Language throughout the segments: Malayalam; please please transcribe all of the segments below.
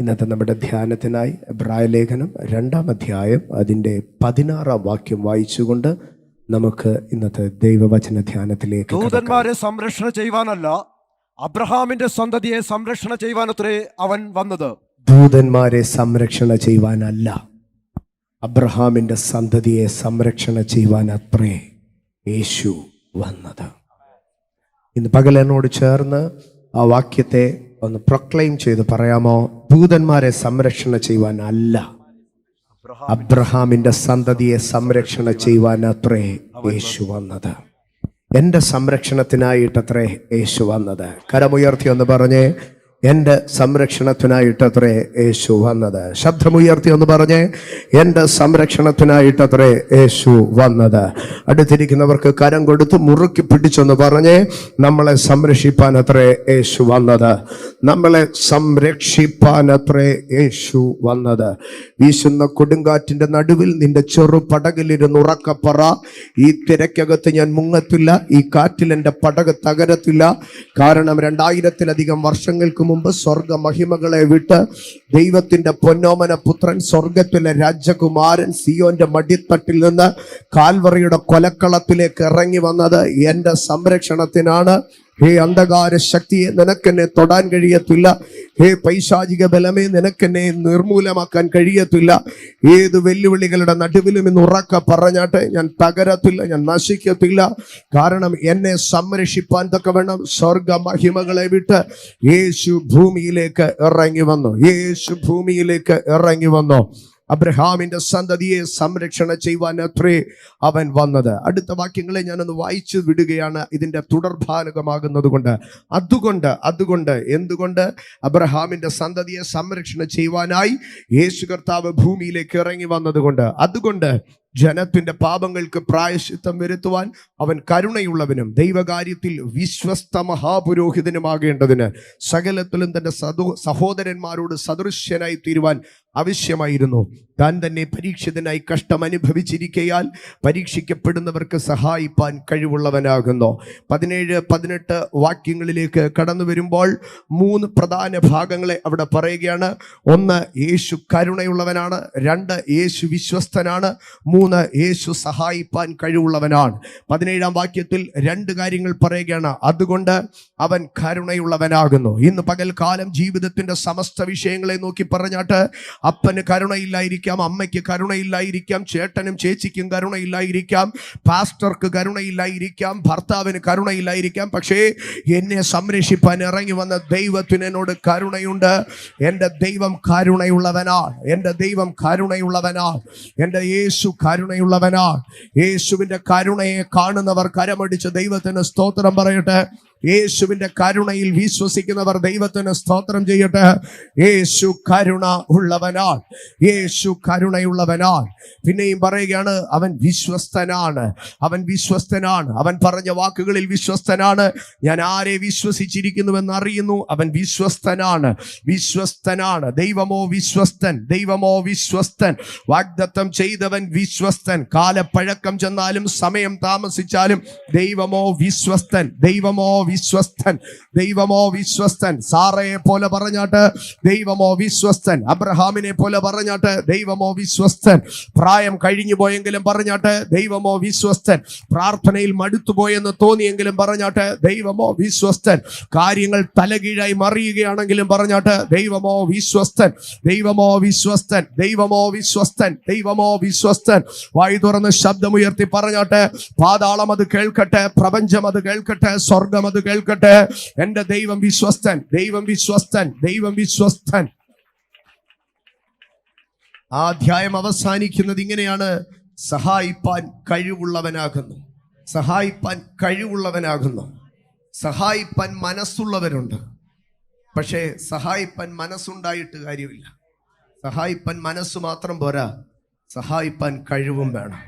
ഇന്നത്തെ നമ്മുടെ ധ്യാനത്തിനായി എബ്രായ ലേഖനം 2-ാം അധ്യായം അതിൻ്റെ 16-ാം വാക്യം വായിച്ചുകൊണ്ട് നമുക്ക് ഇന്നത്തെ ദൈവവചന ധ്യാനത്തിലേക്ക്. ദൂതന്മാരെ സംരക്ഷണ ചെയ്യുവാനല്ല, അബ്രഹാമിന്റെ സന്തതിയെ സംരക്ഷണ ചെയ്യുവാനത്രേ അവൻ വന്നത്. ദൂതന്മാരെ സംരക്ഷണ ചെയ്യുവാനല്ല, അബ്രഹാമിന്റെ സന്തതിയെ സംരക്ഷണ ചെയ്യുവാനത്രേ യേശു വന്നത്. ഇന്ന് പകൽ എന്നോട് ചേർന്ന് ആ വാക്യത്തെ ഒന്ന് പ്രൊക്ലെയിം ചെയ്ത് പറയാമോ? ദൂതന്മാരെ സംരക്ഷണ ചെയ്യുവാനല്ല, അബ്രഹാമിന്റെ സന്തതിയെ സംരക്ഷണ ചെയ്യുവാനത്രേ യേശു വന്നത്. എൻ്റെ സംരക്ഷണത്തിനായിട്ടത്രേ യേശു വന്നത്. കരമുയർത്തി ഒന്ന് പറഞ്ഞേ, എൻ്റെ സംരക്ഷണത്തിനായിട്ടത്രേ യേശു വന്നത്. ശബ്ദമുയർത്തി ഒന്ന് പറഞ്ഞേ, എൻ്റെ സംരക്ഷണത്തിനായിട്ടത്രേ യേശു വന്നത്. അടുത്തിരിക്കുന്നവർക്ക് കരം കൊടുത്ത് മുറുക്കി പിടിച്ചൊന്ന് പറഞ്ഞേ, നമ്മളെ സംരക്ഷിപ്പാനത്രേ യേശു വന്നത്. നമ്മളെ സംരക്ഷിപ്പാനത്രേ യേശു വന്നത്. വീശുന്ന കൊടുങ്കാറ്റിന്റെ നടുവിൽ നിന്റെ ചെറു പടകിലിരുന്ന് ഉറക്കപ്പറ, ഈ തിരക്കകത്ത് ഞാൻ മുങ്ങത്തില്ല, ഈ കാറ്റിൽ എൻ്റെ പടക് തകരത്തില്ല. കാരണം 2000-ലധികം വർഷങ്ങൾക്ക് മുമ്പ് സ്വർഗ മഹിമകളെ വിട്ട് ദൈവത്തിന്റെ പൊന്നോമന പുത്രൻ, സ്വർഗത്തിലെ രാജകുമാരൻ സിയോന്റെ മടിത്തട്ടിൽ നിന്ന് കാൽവറിയുടെ കൊലക്കളത്തിലേക്ക് ഇറങ്ങി വന്നത് എൻ്റെ സംരക്ഷണത്തിനാണ്. ഹേ അന്ധകാര ശക്തിയെ, നിനക്കെന്നെ തൊടാൻ കഴിയത്തില്ല. ഹേ പൈശാചിക ബലമേ, നിനക്കെന്നെ നിർമൂലമാക്കാൻ കഴിയത്തില്ല. ഏത് വെല്ലുവിളികളുടെ നടുവിലും ഇന്ന് ഉറക്ക പറഞ്ഞാട്ടെ, ഞാൻ തകരത്തില്ല, ഞാൻ നശിക്കത്തില്ല. കാരണം എന്നെ സംരക്ഷിപ്പാൻ തക്കവണ്ണം സ്വർഗ മഹിമകളെ വിട്ട് യേശു ഭൂമിയിലേക്ക് ഇറങ്ങി വന്നു. യേശു ഭൂമിയിലേക്ക് ഇറങ്ങി വന്നു. അബ്രഹാമിന്റെ സന്തതിയെ സംരക്ഷണ ചെയ്യുവാൻ അത്രേ അവൻ വന്നത്. അടുത്ത വാക്യങ്ങളെ ഞാനൊന്ന് വായിച്ചു വിടുകയാണ്, ഇതിന്റെ തുടർഭാഗമാകുന്നത് കൊണ്ട്. അതുകൊണ്ട് എന്തുകൊണ്ട്? അബ്രഹാമിന്റെ സന്തതിയെ സംരക്ഷണ ചെയ്യുവാനായി യേശു കർത്താവ് ഭൂമിയിലേക്ക് ഇറങ്ങി വന്നതുകൊണ്ട്. അതുകൊണ്ട് ജനത്തിന്റെ പാപങ്ങൾക്ക് പ്രായശ്ചിത്തം വരുത്തുവാൻ അവൻ കരുണയുള്ളവനും ദൈവകാര്യത്തിൽ വിശ്വസ്ത മഹാപുരോഹിതനുമാകേണ്ടതിന് സകലത്തിലും തന്റെ സഹോദരന്മാരോട് സദൃശ്യനായി തീരുവാൻ ആവശ്യമായിരുന്നു. താൻ തന്നെ പരീക്ഷിതനായി കഷ്ടം അനുഭവിച്ചിരിക്കയാൽ പരീക്ഷിക്കപ്പെടുന്നവർക്ക് സഹായിപ്പാൻ കഴിവുള്ളവനാകുന്നു. 17-18 വാക്യങ്ങളിലേക്ക് കടന്നു വരുമ്പോൾ 3 പ്രധാന ഭാഗങ്ങളെ അവിടെ പറയുകയാണ്. 1, യേശു കരുണയുള്ളവനാണ്. 2, യേശു വിശ്വസ്തനാണ്. 3, യേശു സഹായിപ്പാൻ കഴിവുള്ളവനാണ്. 17-ാം വാക്യത്തിൽ 2 കാര്യങ്ങൾ പറയുകയാണ്. അതുകൊണ്ട് അവൻ കരുണയുള്ളവനാകുന്നു. ഇന്ന് പകൽക്കാലം ജീവിതത്തിന്റെ സമസ്ത വിഷയങ്ങളെ നോക്കി പറഞ്ഞാട്ട്, അപ്പന് കരുണയില്ലായിരിക്കാം, അമ്മയ്ക്ക് കരുണയില്ലായിരിക്കാം, ചേട്ടനും ചേച്ചിക്കും കരുണയില്ലായിരിക്കാം, പാസ്റ്റർക്ക് കരുണയില്ലായിരിക്കാം, ഭർത്താവിന് കരുണയില്ലായിരിക്കാം. പക്ഷേ എന്നെ സംരക്ഷിപ്പാൻ ഇറങ്ങി വന്ന ദൈവത്തിന് എന്നോട് കരുണയുണ്ട്. എൻ്റെ ദൈവം കരുണയുള്ളവനാണ്. എൻ്റെ ദൈവം കരുണയുള്ളവനാണ്. എൻ്റെ യേശു കരുണയുള്ളവനാണ്. യേശുവിൻ്റെ കരുണയെ കാണുന്നവർ കരമടിച്ച് ദൈവത്തിന് സ്തോത്രം പറയട്ടെ. യേശുവിന്റെ കരുണയിൽ വിശ്വസിക്കുന്നവർ ദൈവത്തിന് സ്തോത്രം ചെയ്യട്ടെ. യേശു കരുണ ഉള്ളവനാണ്. യേശു കരുണയുള്ളവനാണ്. പിന്നെയും പറയുകയാണ്, അവൻ വിശ്വസ്തനാണ്. അവൻ വിശ്വസ്തനാണ്. അവൻ പറഞ്ഞ വാക്കുകളിൽ വിശ്വസ്തനാണ്. ഞാൻ ആരെ വിശ്വസിച്ചിരിക്കുന്നുവെന്ന് അറിയുന്നു. അവൻ വിശ്വസ്തനാണ്. വിശ്വസ്തനാണ്. ദൈവമോ വിശ്വസ്തൻ. ദൈവമോ വിശ്വസ്തൻ. വാഗ്ദത്തം ചെയ്തവൻ വിശ്വസ്തൻ. കാലപ്പഴക്കം ചെന്നാലും സമയം താമസിച്ചാലും ദൈവമോ വിശ്വസ്തൻ. ദൈവമോ വിശ്വസ്തൻ. ദൈവമോ വിശ്വസ്തൻ. സാറയെ പോലെ പറഞ്ഞാട്ട് ദൈവമോ വിശ്വസ്തൻ. അബ്രഹാമിനെ പോലെ പറഞ്ഞാട്ട് ദൈവമോ വിശ്വസ്തൻ. പ്രായം കഴിഞ്ഞു പോയെങ്കിലും പറഞ്ഞാട്ട് ദൈവമോ വിശ്വസ്തൻ. പ്രാർത്ഥനയിൽ മടുത്തുപോയെന്ന് തോന്നിയെങ്കിലും പറഞ്ഞാട്ട് ദൈവമോ വിശ്വസ്തൻ. കാര്യങ്ങൾ തലകീഴായി മറിയുകയാണെങ്കിലും പറഞ്ഞാട്ട് ദൈവമോ വിശ്വസ്തൻ. ദൈവമോ വിശ്വസ്തൻ. ദൈവമോ വിശ്വസ്തൻ. ദൈവമോ വിശ്വസ്തൻ. വായു തുറന്ന് ശബ്ദമുയർത്തി പറഞ്ഞാട്ട്, പാതാളം അത് കേൾക്കട്ടെ, പ്രപഞ്ചം അത് കേൾക്കട്ടെ, സ്വർഗം അത് കേൾക്കട്ടെ. എന്റെ ദൈവം വിശ്വസ്തൻ. ദൈവം വിശ്വസ്തൻ. ദൈവം വിശ്വസ്തൻ. ആ അധ്യായം അവസാനിക്കുന്നത് ഇങ്ങനെയാണ്: സഹായിപ്പാൻ കഴിവുള്ളവനാകുന്നു. സഹായിപ്പാൻ കഴിവുള്ളവനാകുന്നു. സഹായിപ്പാൻ മനസ്സുള്ളവരുണ്ട്. പക്ഷേ സഹായിപ്പാൻ മനസ്സുണ്ടായിട്ട് കാര്യമില്ല. സഹായിപ്പാൻ മനസ്സ് മാത്രം പോരാ, സഹായിപ്പാൻ കഴിവും വേണം.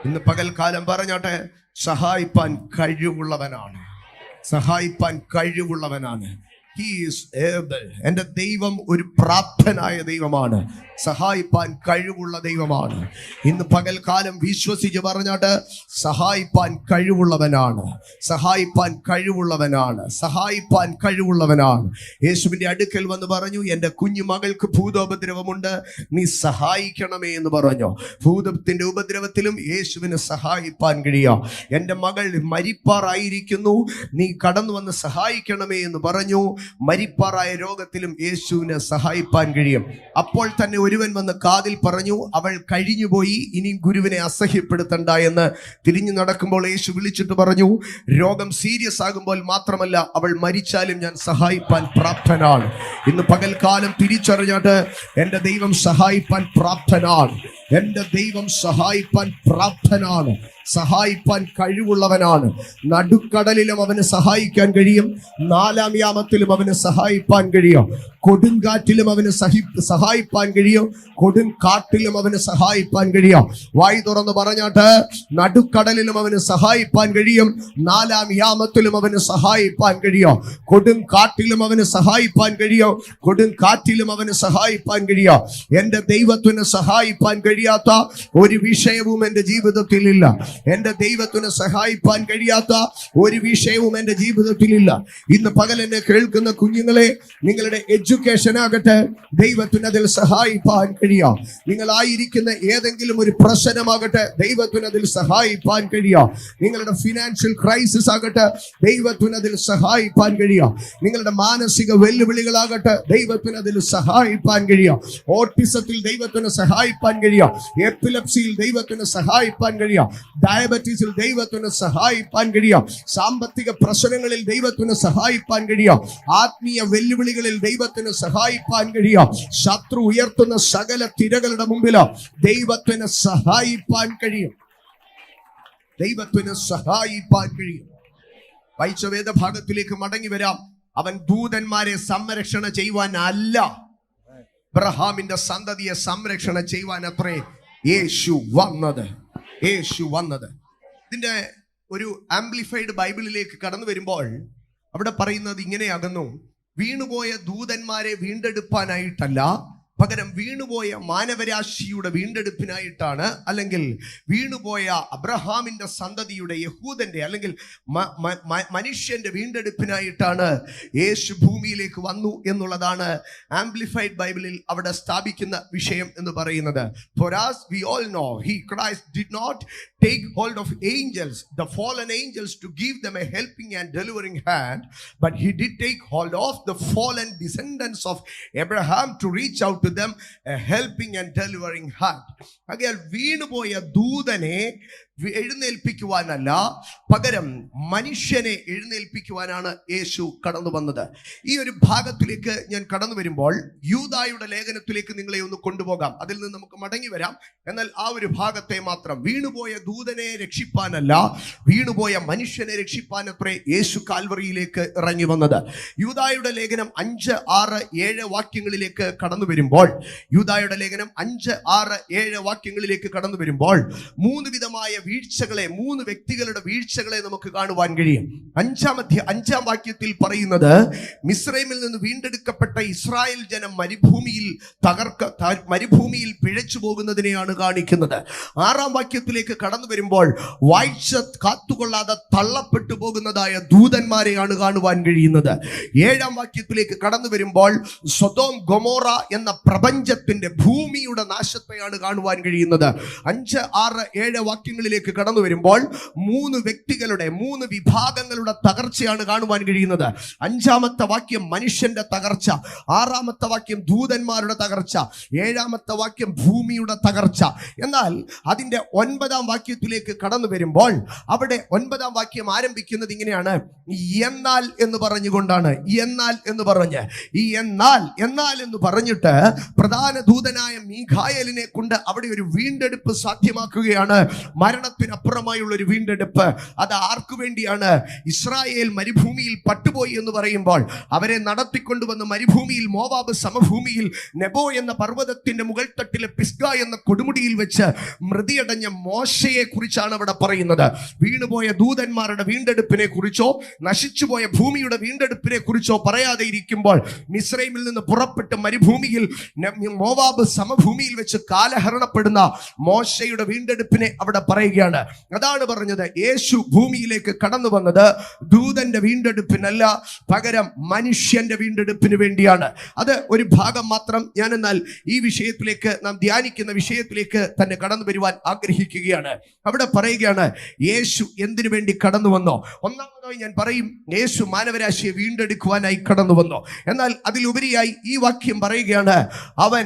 ഇന്ന് പകൽക്കാലം പറഞ്ഞോട്ടെ, സഹായിപ്പാൻ കഴിവുള്ളവനാണ്. സഹായിപ്പാൻ കഴിവുള്ളവനാണ്. He is able. എൻ്റെ ദൈവം ഒരു പ്രാപ്തനായ ദൈവമാണ്, സഹായിപ്പാൻ കഴിവുള്ള ദൈവമാണ്. ഇന്ന് പകൽക്കാലം വിശ്വസിച്ച് പറഞ്ഞാട്ട് സഹായിപ്പാൻ കഴിവുള്ളവനാണ്, സഹായിപ്പാൻ കഴിവുള്ളവനാണ്, സഹായിപ്പാൻ കഴിവുള്ളവനാണ്. യേശുവിൻ്റെ അടുക്കൽ വന്ന് പറഞ്ഞു, എൻ്റെ കുഞ്ഞു മകൾക്ക് ഭൂതോപദ്രവമുണ്ട്, നീ സഹായിക്കണമേ എന്ന് പറഞ്ഞു. ഭൂതത്തിന്റെ ഉപദ്രവത്തിലും യേശുവിന് സഹായിപ്പാൻ കഴിയാം. എൻ്റെ മകൾ മരിപ്പാറായിരിക്കുന്നു, നീ കടന്നു വന്ന് സഹായിക്കണമേ എന്ന് പറഞ്ഞു. മരിപ്പാറായ രോഗത്തിലും യേശുവിന് സഹായിപ്പാൻ കഴിയും. അപ്പോൾ തന്നെ ഒരുവൻ വന്ന് കാതിൽ പറഞ്ഞു, അവൾ കഴിഞ്ഞുപോയി, ഇനി ഗുരുവിനെ അസഹ്യപ്പെടുത്തണ്ട എന്ന്. തിരിഞ്ഞു നടക്കുമ്പോൾ യേശു വിളിച്ചിട്ട് പറഞ്ഞു, രോഗം സീരിയസ് ആകുമ്പോൾ മാത്രമല്ല, അവൾ മരിച്ചാലും ഞാൻ സഹായിപ്പാൻ പ്രാപ്തനാണ്. ഇന്ന് പകൽക്കാലം തിരിച്ചറിഞ്ഞാട്ട് എൻ്റെ ദൈവം സഹായിപ്പാൻ പ്രാപ്തനാണ്, എൻ്റെ ദൈവം സഹായിപ്പാൻ പ്രാപ്തനാണ്, സഹായിപ്പാൻ കഴിവുള്ളവനാണ്. നടുക്കടലിലും അവന് സഹായിക്കാൻ കഴിയും, നാലാം യാമത്തിലും അവന് സഹായിപ്പാൻ കഴിയും, കൊടുങ്കാറ്റിലും അവന് സഹായിപ്പാൻ കഴിയും, കൊടുങ്കാട്ടിലും അവന് സഹായിപ്പാൻ കഴിയും. വായി തുറന്ന് പറഞ്ഞാട്ട് നടുക്കടലിലും അവന് സഹായിപ്പാൻ കഴിയും, നാലാം യാമത്തിലും അവന് സഹായിപ്പാൻ കഴിയും, കൊടുങ്കാട്ടിലും അവന് സഹായിപ്പാൻ കഴിയും, കൊടുങ്കാറ്റിലും അവന് സഹായിപ്പാൻ കഴിയും. എൻ്റെ ദൈവത്തിന് സഹായിപ്പാൻ കഴിയാത്ത ഒരു വിഷയവും എൻ്റെ ജീവിതത്തിൽ ഇല്ല. എൻ്റെ ദൈവത്തിന് സഹായിപ്പാൻ കഴിയാത്ത ഒരു വിഷയവും എൻ്റെ ജീവിതത്തിലില്ല. ഇന്ന് പകൽ എന്നെ കേൾക്കുന്ന കുഞ്ഞുങ്ങളെ, നിങ്ങളുടെ എഡ്യൂക്കേഷൻ ആകട്ടെ, ദൈവത്തിന് അതിൽ സഹായിപ്പാൻ കഴിയാം. നിങ്ങളായിരിക്കുന്ന ഏതെങ്കിലും ഒരു പ്രശ്നമാകട്ടെ, ദൈവത്തിന് അതിൽ സഹായിപ്പാൻ കഴിയാം. നിങ്ങളുടെ ഫിനാൻഷ്യൽ ക്രൈസിസ് ആകട്ടെ, ദൈവത്തിന് അതിൽ സഹായിപ്പാൻ കഴിയാം. നിങ്ങളുടെ മാനസിക വെല്ലുവിളികളാകട്ടെ, ദൈവത്തിന് അതിൽ സഹായിപ്പാൻ കഴിയാം. ഓട്ടിസത്തിൽ ദൈവത്തിന് സഹായിപ്പാൻ കഴിയാം, എപ്പിലെപ്സിയിൽ ദൈവത്തിന് സഹായിപ്പാൻ കഴിയാം, ഡയബറ്റീസിൽ ദൈവത്തിന് സഹായിപ്പാൻ കഴിയാം, സാമ്പത്തിക പ്രശ്നങ്ങളിൽ ദൈവത്തിന് സഹായിപ്പാൻ കഴിയാം, ആത്മീയ വെല്ലുവിളികളിൽ ദൈവത്തിന് സഹായിപ്പാൻ കഴിയാം. ശത്രു ഉയർത്തുന്ന സകല തിരകളുടെ മുമ്പിൽ ദൈവത്തിന് സഹായിപ്പാൻ കഴിയും, ദൈവത്തിന് സഹായിപ്പാൻ കഴിയും. വായിച്ച വേദഭാഗത്തിലേക്ക് മടങ്ങി വരാം. അവൻ ദൂതന്മാരെ സംരക്ഷണ ചെയ്യുവാൻ അല്ല, അബ്രഹാമിന്റെ സന്തതിയെ സംരക്ഷണ ചെയ്യുവാൻ അത്രേ യേശു വന്നത്, യേശു വന്നത്. ഇതിന്റെ ഒരു ആംപ്ലിഫൈഡ് ബൈബിളിലേക്ക് കടന്നു വരുമ്പോൾ അവിടെ പറയുന്നത് ഇങ്ങനെയാകുന്നു: വീണുപോയ ദൂതന്മാരെ വീണ്ടെടുപ്പാനായിട്ടല്ല, പകരം വീണുപോയ മാനവരാശിയുടെ വീണ്ടെടുപ്പിനായിട്ടാണ്, അല്ലെങ്കിൽ വീണുപോയ അബ്രഹാമിന്റെ സന്തതിയുടെ, യഹൂദന്റെ അല്ലെങ്കിൽ മനുഷ്യന്റെ വീണ്ടെടുപ്പിനായിട്ടാണ് യേശു ഭൂമിയിലേക്ക് വന്നു എന്നുള്ളതാണ് ആംപ്ലിഫൈഡ് ബൈബിളിൽ അവിടെ സ്ഥാപിക്കുന്ന വിഷയം എന്ന് പറയുന്നത്. For us we all know Christ did not take hold of angels, the fallen angels, to give them a helping and delivering hand, but he did take hold of the fallen descendants of Abraham to reach out to them a helping and delivering hand. Again, വീണുപോയ ദൂതനെ എഴുന്നേൽപ്പിക്കുവാനല്ല, പകരം മനുഷ്യനെ എഴുന്നേൽപ്പിക്കുവാനാണ് യേശു കടന്നു വന്നത്. ഈ ഒരു ഭാഗത്തിലേക്ക് ഞാൻ കടന്നു വരുമ്പോൾ യൂദായുടെ ലേഖനത്തിലേക്ക് നിങ്ങളെ ഒന്ന് കൊണ്ടുപോകാം. അതിൽ നിന്ന് നമുക്ക് മടങ്ങി വരാം. എന്നാൽ ആ ഒരു ഭാഗത്തെ മാത്രം, വീണുപോയ ദൂതനെ രക്ഷിപ്പാനല്ല, വീണുപോയ മനുഷ്യനെ രക്ഷിപ്പാനത്രേ യേശു കാൽവറിയിലേക്ക് ഇറങ്ങി വന്നത്. യൂദായുടെ ലേഖനം 5, 6, 7 വാക്യങ്ങളിലേക്ക് കടന്നു വരുമ്പോൾ, യൂദായുടെ ലേഖനം 5, 6, 7 വാക്യങ്ങളിലേക്ക് കടന്നു വരുമ്പോൾ 3 വിധമായ വീഴ്ചകളെ, 3 വ്യക്തികളുടെ വീഴ്ചകളെ നമുക്ക് കാണുവാൻ കഴിയും. 5-ാം വാക്യത്തിൽ പറയുന്നത്, മിസ്രൈമിൽ നിന്ന് വീണ്ടെടുക്കപ്പെട്ട ഇസ്രായേൽ ജനം മരുഭൂമിയിൽ പിഴച്ചു പോകുന്നതിനെയാണ് കാണിക്കുന്നത്. 6-ാം വാക്യത്തിലേക്ക് കടന്നു വരുമ്പോൾ വാഴ്ച കാത്തുകൊള്ളാതെ തള്ളപ്പെട്ടു പോകുന്നതായ ദൂതന്മാരെയാണ് കാണുവാൻ കഴിയുന്നത്. 7-ാം വാക്യത്തിലേക്ക് കടന്നു വരുമ്പോൾ സൊദോം ഗൊമോറ എന്ന പ്രപഞ്ചത്തിന്റെ, ഭൂമിയുടെ നാശത്തെയാണ് കാണുവാൻ കഴിയുന്നത്. 5, 6, 7 വാക്യങ്ങളിലേക്ക് കടന്നു വരുമ്പോൾ 3 വ്യക്തികളുടെ, 3 വിഭാഗങ്ങളുടെ തകർച്ചയാണ് കാണുവാൻ കഴിയുന്നത്. 5-ാമത്തെ വാക്യം മനുഷ്യന്റെ തകർച്ച, 6-ാമത്തെ വാക്യം ദൂതന്മാരുടെ തകർച്ച, 7-ാമത്തെ വാക്യം ഭൂമിയുടെ തകർച്ച. എന്നാൽ അതിന്റെ 9-ാം വാക്യത്തിലേക്ക് കടന്നു വരുമ്പോൾ അവിടെ 9-ാം വാക്യം ആരംഭിക്കുന്നത് ഇങ്ങനെയാണ്: എന്നാൽ എന്ന് പറഞ്ഞുകൊണ്ടാണ്. എന്നാൽ എന്ന് പറഞ്ഞ്, ഈ എന്നാൽ എന്ന് പറഞ്ഞിട്ട് പ്രധാന ദൂതനായ മീഖായേലിനെ കൊണ്ട് അവിടെ ഒരു വീണ്ടെടുപ്പ് സാധ്യമാക്കുകയാണ്. മരണ മരണത്തിനപ്പുറമായുള്ള ഒരു വീണ്ടെടുപ്പ്. അത് ആർക്കു വേണ്ടിയാണ്? ഇസ്രായേൽ മരുഭൂമിയിൽ പട്ടുപോയി എന്ന് പറയുമ്പോൾ അവരെ നടത്തിക്കൊണ്ടുവന്ന് മരുഭൂമിയിൽ മോവാബ് സമഭൂമിയിൽ നെബോ എന്ന പർവ്വതത്തിന്റെ മുകൾ തട്ടിലെ പിസ്ഗ എന്ന കൊടുമുടിയിൽ വെച്ച് മൃതിയടഞ്ഞ മോശയെ കുറിച്ചാണ് അവിടെ പറയുന്നത്. വീണുപോയ ദൂതന്മാരുടെ വീണ്ടെടുപ്പിനെ കുറിച്ചോ നശിച്ചുപോയ ഭൂമിയുടെ വീണ്ടെടുപ്പിനെ കുറിച്ചോ പറയാതെ ഇരിക്കുമ്പോൾ മിസ്രൈമിൽ നിന്ന് പുറപ്പെട്ട് മരുഭൂമിയിൽ മോവാബ് സമഭൂമിയിൽ വെച്ച് കാലഹരണപ്പെടുന്ന മോശയുടെ വീണ്ടെടുപ്പിനെ അവിടെ പറയുകയാണ്. അതാണ് പറഞ്ഞത്, യേശു ഭൂമിയിലേക്ക് കടന്നു വന്നത് ദൂതന്റെ വീണ്ടെടുപ്പിനല്ല, പകരം മനുഷ്യന്റെ വീണ്ടെടുപ്പിന് വേണ്ടിയാണ്. അത് ഒരു ഭാഗം മാത്രം. ഞാൻ എന്നാൽ ഈ വിഷയത്തിലേക്ക്, നാം ധ്യാനിക്കുന്ന വിഷയത്തിലേക്ക് തന്നെ കടന്നു വരുവാൻ ആഗ്രഹിക്കുകയാണ്. അവിടെ പറയുകയാണ് യേശു എന്തിനു വേണ്ടി കടന്നു വന്നോ. ഒന്നാമതായി ഞാൻ പറയും, യേശു മാനവരാശിയെ വീണ്ടെടുക്കുവാനായി കടന്നു വന്നോ. എന്നാൽ അതിലുപരിയായി ഈ വാക്യം പറയുകയാണ്, അവൻ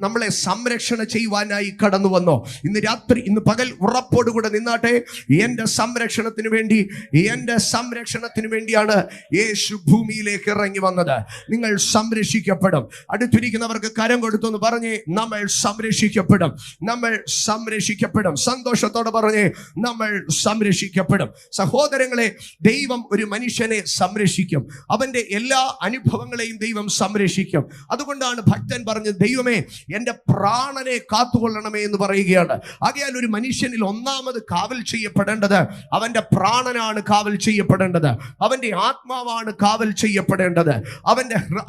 നമ്മളെ സംരക്ഷണ ചെയ്യുവാനായി കടന്നു വന്നോ. ഇന്ന് രാത്രി, ഇന്ന് പകൽ ഉറപ്പോടുകൂടെ നിന്നാട്ടെ, എന്റെ സംരക്ഷണത്തിന് വേണ്ടിയാണ് യേശു ഭൂമിയിലേക്ക് ഇറങ്ങി വന്നത്. നിങ്ങൾ സംരക്ഷിക്കപ്പെടും. അടുത്തിരിക്കുന്നവർക്ക് കരം കൊടുത്തൊന്ന് പറഞ്ഞേ, നമ്മൾ സംരക്ഷിക്കപ്പെടും. സന്തോഷത്തോടെ പറഞ്ഞേ, നമ്മൾ സംരക്ഷിക്കപ്പെടും. സഹോദരങ്ങളെ, ദൈവം ഒരു മനുഷ്യനെ സംരക്ഷിക്കും. അവന്റെ എല്ലാ അനുഭവങ്ങളെയും ദൈവം സംരക്ഷിക്കും. അതുകൊണ്ടാണ് ഭക്തൻ പറഞ്ഞത്, ദൈവമേ എന്റെ പ്രാണനെ കാത്തുകൊള്ളണമേ എന്ന് പറയുകയാണ്. ആകയാൽ ഒരു മനുഷ്യനിൽ ഒന്നാമത് കാവൽ ചെയ്യപ്പെടേണ്ടത് അവന്റെ പ്രാണനാണ് കാവൽ ചെയ്യപ്പെടേണ്ടത്. അവന്റെ ആത്മാവാണ് കാവൽ ചെയ്യപ്പെടേണ്ടത്.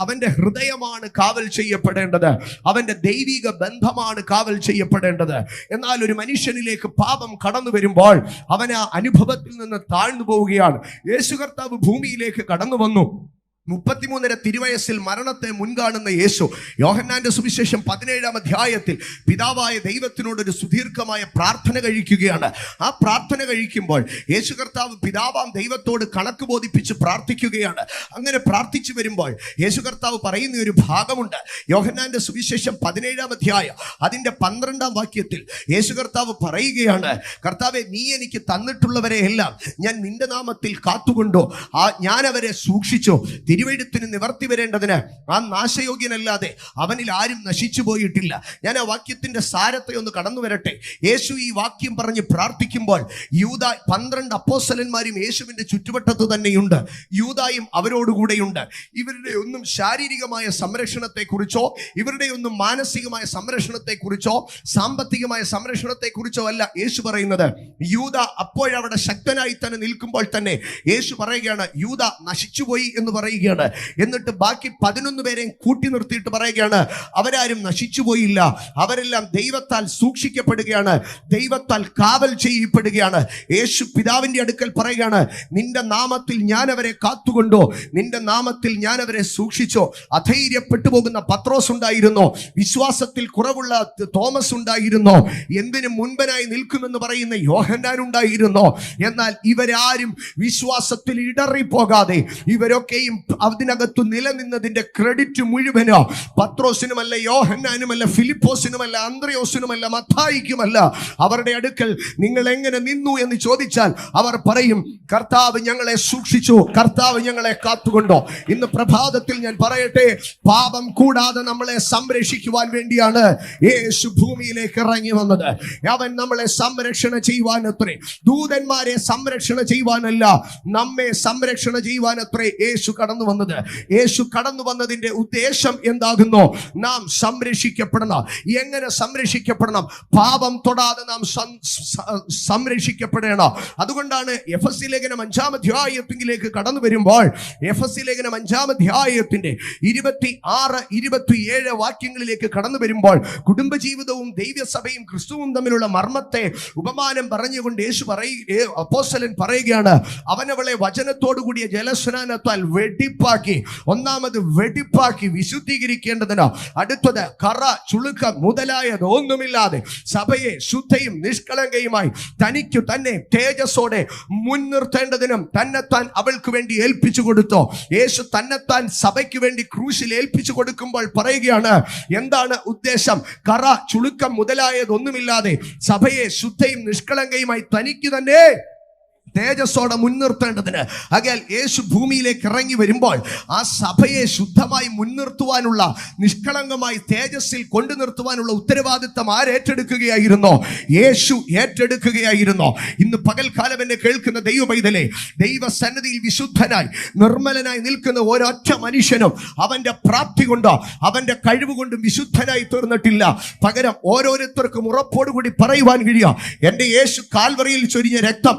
അവന്റെ ഹൃദയമാണ് കാവൽ ചെയ്യപ്പെടേണ്ടത്. അവന്റെ ദൈവിക ബന്ധമാണ് കാവൽ ചെയ്യപ്പെടേണ്ടത്. എന്നാൽ ഒരു മനുഷ്യനിലേക്ക് പാപം കടന്നു വരുമ്പോൾ അവൻ ആ അനുഭവത്തിൽ നിന്ന് താഴ്ന്നു പോവുകയാണ്. യേശു കർത്താവ് ഭൂമിയിലേക്ക് കടന്നു വന്നു. 33 തിരുവയസ്സിൽ മരണത്തെ മുൻകാണുന്ന യേശു യോഹന്നാന്റെ സുവിശേഷം 17-ാം അധ്യായത്തിൽ പിതാവായ ദൈവത്തിനോടൊരു സുദീർഘമായ പ്രാർത്ഥന കഴിക്കുകയാണ്. ആ പ്രാർത്ഥന കഴിക്കുമ്പോൾ യേശു കർത്താവ് പിതാവാം ദൈവത്തോട് കണക്ക് ബോധിപ്പിച്ച് പ്രാർത്ഥിക്കുകയാണ്. അങ്ങനെ പ്രാർത്ഥിച്ചു വരുമ്പോൾ യേശു കർത്താവ് പറയുന്ന ഒരു ഭാഗമുണ്ട്. യോഹന്നാന്റെ സുവിശേഷം 17-ാം അധ്യായം അതിൻ്റെ 12-ാം വാക്യത്തിൽ യേശു കർത്താവ് പറയുകയാണ്, കർത്താവെ, നീ എനിക്ക് തന്നിട്ടുള്ളവരെ എല്ലാം ഞാൻ നിന്റെ നാമത്തിൽ കാത്തുകൊണ്ടോ, ഞാൻ അവരെ സൂക്ഷിച്ചോ. തിരുവെഴുത്തിന് നിവർത്തി വരേണ്ടതിന് ആ നാശയോഗ്യനല്ലാതെ അവനിൽ ആരും നശിച്ചു പോയിട്ടില്ല. ഞാൻ ആ വാക്യത്തിന്റെ സാരത്തെ ഒന്ന് കടന്നു വരട്ടെ. യേശു ഈ വാക്യം പറഞ്ഞ് പ്രാർത്ഥിക്കുമ്പോൾ 12 അപ്പോസ്തലന്മാരും യേശുവിന്റെ ചുറ്റുവട്ടത്ത് തന്നെയുണ്ട്. യൂദായും അവരോടുകൂടെയുണ്ട്. ഇവരുടെ ഒന്നും ശാരീരികമായ സംരക്ഷണത്തെക്കുറിച്ചോ ഇവരുടെ ഒന്നും മാനസികമായ സംരക്ഷണത്തെക്കുറിച്ചോ സാമ്പത്തികമായ സംരക്ഷണത്തെക്കുറിച്ചോ അല്ല യേശു പറയുന്നത്. യൂദ അപ്പോഴവിടെ ശക്തനായി തന്നെ നിൽക്കുമ്പോൾ തന്നെ യേശു പറയുകയാണ്, യൂദ നശിച്ചുപോയി എന്ന് പറയുകയാണ്. എന്നിട്ട് ബാക്കി 11 പേരെയും കൂട്ടി നിർത്തിയിട്ട് പറയുകയാണ്, അവരാരും നശിച്ചുപോയില്ല, അവരെല്ലാം ദൈവത്താൽ സൂക്ഷിക്കപ്പെടുകയാണ്, ദൈവത്താൽ കാവൽ ചെയ്യപ്പെടുകയാണ്. യേശു പിതാവിന്റെ അടുക്കൽ പറയുകയാണ്, നിന്റെ നാമത്തിൽ ഞാൻ അവരെ കാത്തുകൊണ്ടോ, നിന്റെ നാമത്തിൽ ഞാൻ അവരെ സൂക്ഷിച്ചോ. അധൈര്യപ്പെട്ടു പോകുന്ന പത്രോസ് ഉണ്ടായിരുന്നോ, വിശ്വാസത്തിൽ കുറവുള്ള തോമസ് ഉണ്ടായിരുന്നോ, എന്തിനും മുൻപനായി നിൽക്കുമെന്ന് പറയുന്ന യോഹന്നാൻ ഉണ്ടായിരുന്നോ. എന്നാൽ ഇവരാരും വിശ്വാസത്തിൽ ഇടറിപ്പോകാതെ ഇവരൊക്കെയും അതിനകത്ത് നിലനിന്നതിന്റെ ക്രെഡിറ്റ് മുഴുവനോ പത്രോസിനുമല്ല, യോഹന്നാനുമല്ല, ഫിലിപ്പോസിനുമല്ല, അന്ത്രയോസിനുമല്ല, മത്തായിക്കുമല്ല. അവരുടെ അടുക്കൽ നിങ്ങൾ എങ്ങനെ നിന്നു എന്ന് ചോദിച്ചാൽ അവർ പറയും, കർത്താവ് ഞങ്ങളെ സൂക്ഷിച്ചു, കർത്താവ് ഞങ്ങളെ കാത്തുകൊണ്ടോ. ഇന്ന് പ്രഭാതത്തിൽ ഞാൻ പറയട്ടെ, പാപം കൂടാതെ നമ്മളെ സംരക്ഷിക്കുവാൻ വേണ്ടിയാണ് യേശു ഭൂമിയിലേക്ക് ഇറങ്ങി വന്നത്. അവൻ നമ്മളെ സംരക്ഷണ ചെയ്യുവാനത്രേ, ദൂതന്മാരെ സംരക്ഷണ ചെയ്യുവാനല്ല, നമ്മെ സംരക്ഷണ ചെയ്യുവാനത്രേ യേശു കടന്നു വന്നത്. യേശു കടന്നു വന്നതിന്റെ ഉദ്ദേശം എന്താകുന്നു? നാം സംരക്ഷിക്കപ്പെടണം. എങ്ങനെ സംരക്ഷിക്കപ്പെടണം? പാപം തൊടാതെ നാം സംരക്ഷിക്കപ്പെടണം. അതുകൊണ്ടാണ് എഫെസ്യ ലേഖനം 5-ാം അധ്യായത്തിലേക്ക് കടന്നു വരുമ്പോൾ എഫെസ്യ ലേഖനം 5-ാം അധ്യായത്തിന്റെ 26-27 വാക്യങ്ങളിലേക്ക് കടന്നു വരുമ്പോൾ കുടുംബജീവിതവും ദൈവസഭയും ക്രിസ്തുവും തമ്മിലുള്ള മർമ്മത്തെ ഉപമാനം പറഞ്ഞുകൊണ്ട് യേശു അപ്പോസ്തലൻ പറയുകയാണ്, അവനവളെ വചനത്തോടു കൂടിയ ജലസ്നാനത്താൽ വെടിപ്പാക്കി, ഒന്നാമത് വെടിപ്പാക്കി വിശുദ്ധീകരിക്കേണ്ടതിന്, അടുത്തത് കറ ചുളുക്കം മുതലായത് ഒന്നുമില്ലാതെ സഭയെ ശുദ്ധയും നിഷ്കളങ്കയുമായി തനിക്കു തന്നെ തേജസ്സോടെ മുൻനിർത്തേണ്ടതിനും തന്നെത്താൻ അവൾക്ക് വേണ്ടി ഏൽപ്പിച്ചു കൊടുത്തു. യേശു തന്നെത്താൻ സഭയ്ക്ക് വേണ്ടി ക്രൂശിൽ ഏൽപ്പിച്ചു കൊടുക്കുമ്പോൾ പറയുകയാണ്, എന്താണ് ഉദ്ദേശം? കറ ചുളുക്കം മുതലായതൊന്നുമില്ലാതെ സഭയെ ശുദ്ധയും നിഷ്കളങ്കയുമായി തനിക്ക് തന്നെ തേജസ്സോടെ മുൻനിർത്തേണ്ടതിന്. ആകയാൽ യേശു ഭൂമിയിലേക്ക് ഇറങ്ങി വരുമ്പോൾ ആ സഭയെ ശുദ്ധമായി മുൻനിർത്തുവാനുള്ള, നിഷ്കളങ്കമായി തേജസ്സിൽ കൊണ്ടു നിർത്തുവാനുള്ള ഉത്തരവാദിത്തം ആരേറ്റെടുക്കുകയായിരുന്നോ? യേശു ഏറ്റെടുക്കുകയായിരുന്നോ? ഇന്ന് പകൽക്കാലം എന്നെ കേൾക്കുന്ന ദൈവ പൈതലേ, ദൈവസന്നിധിയിൽ വിശുദ്ധനായി നിർമ്മലനായി നിൽക്കുന്ന ഒരൊറ്റ മനുഷ്യനും അവന്റെ പ്രാപ്തി കൊണ്ടോ അവന്റെ കഴിവ് കൊണ്ടും വിശുദ്ധനായി തീർന്നിട്ടില്ല. പകരം ഓരോരുത്തർക്കും ഉറപ്പോടുകൂടി പറയുവാൻ കഴിയുക, എന്റെ യേശു കാൽവറിയിൽ ചൊരിഞ്ഞ രക്തം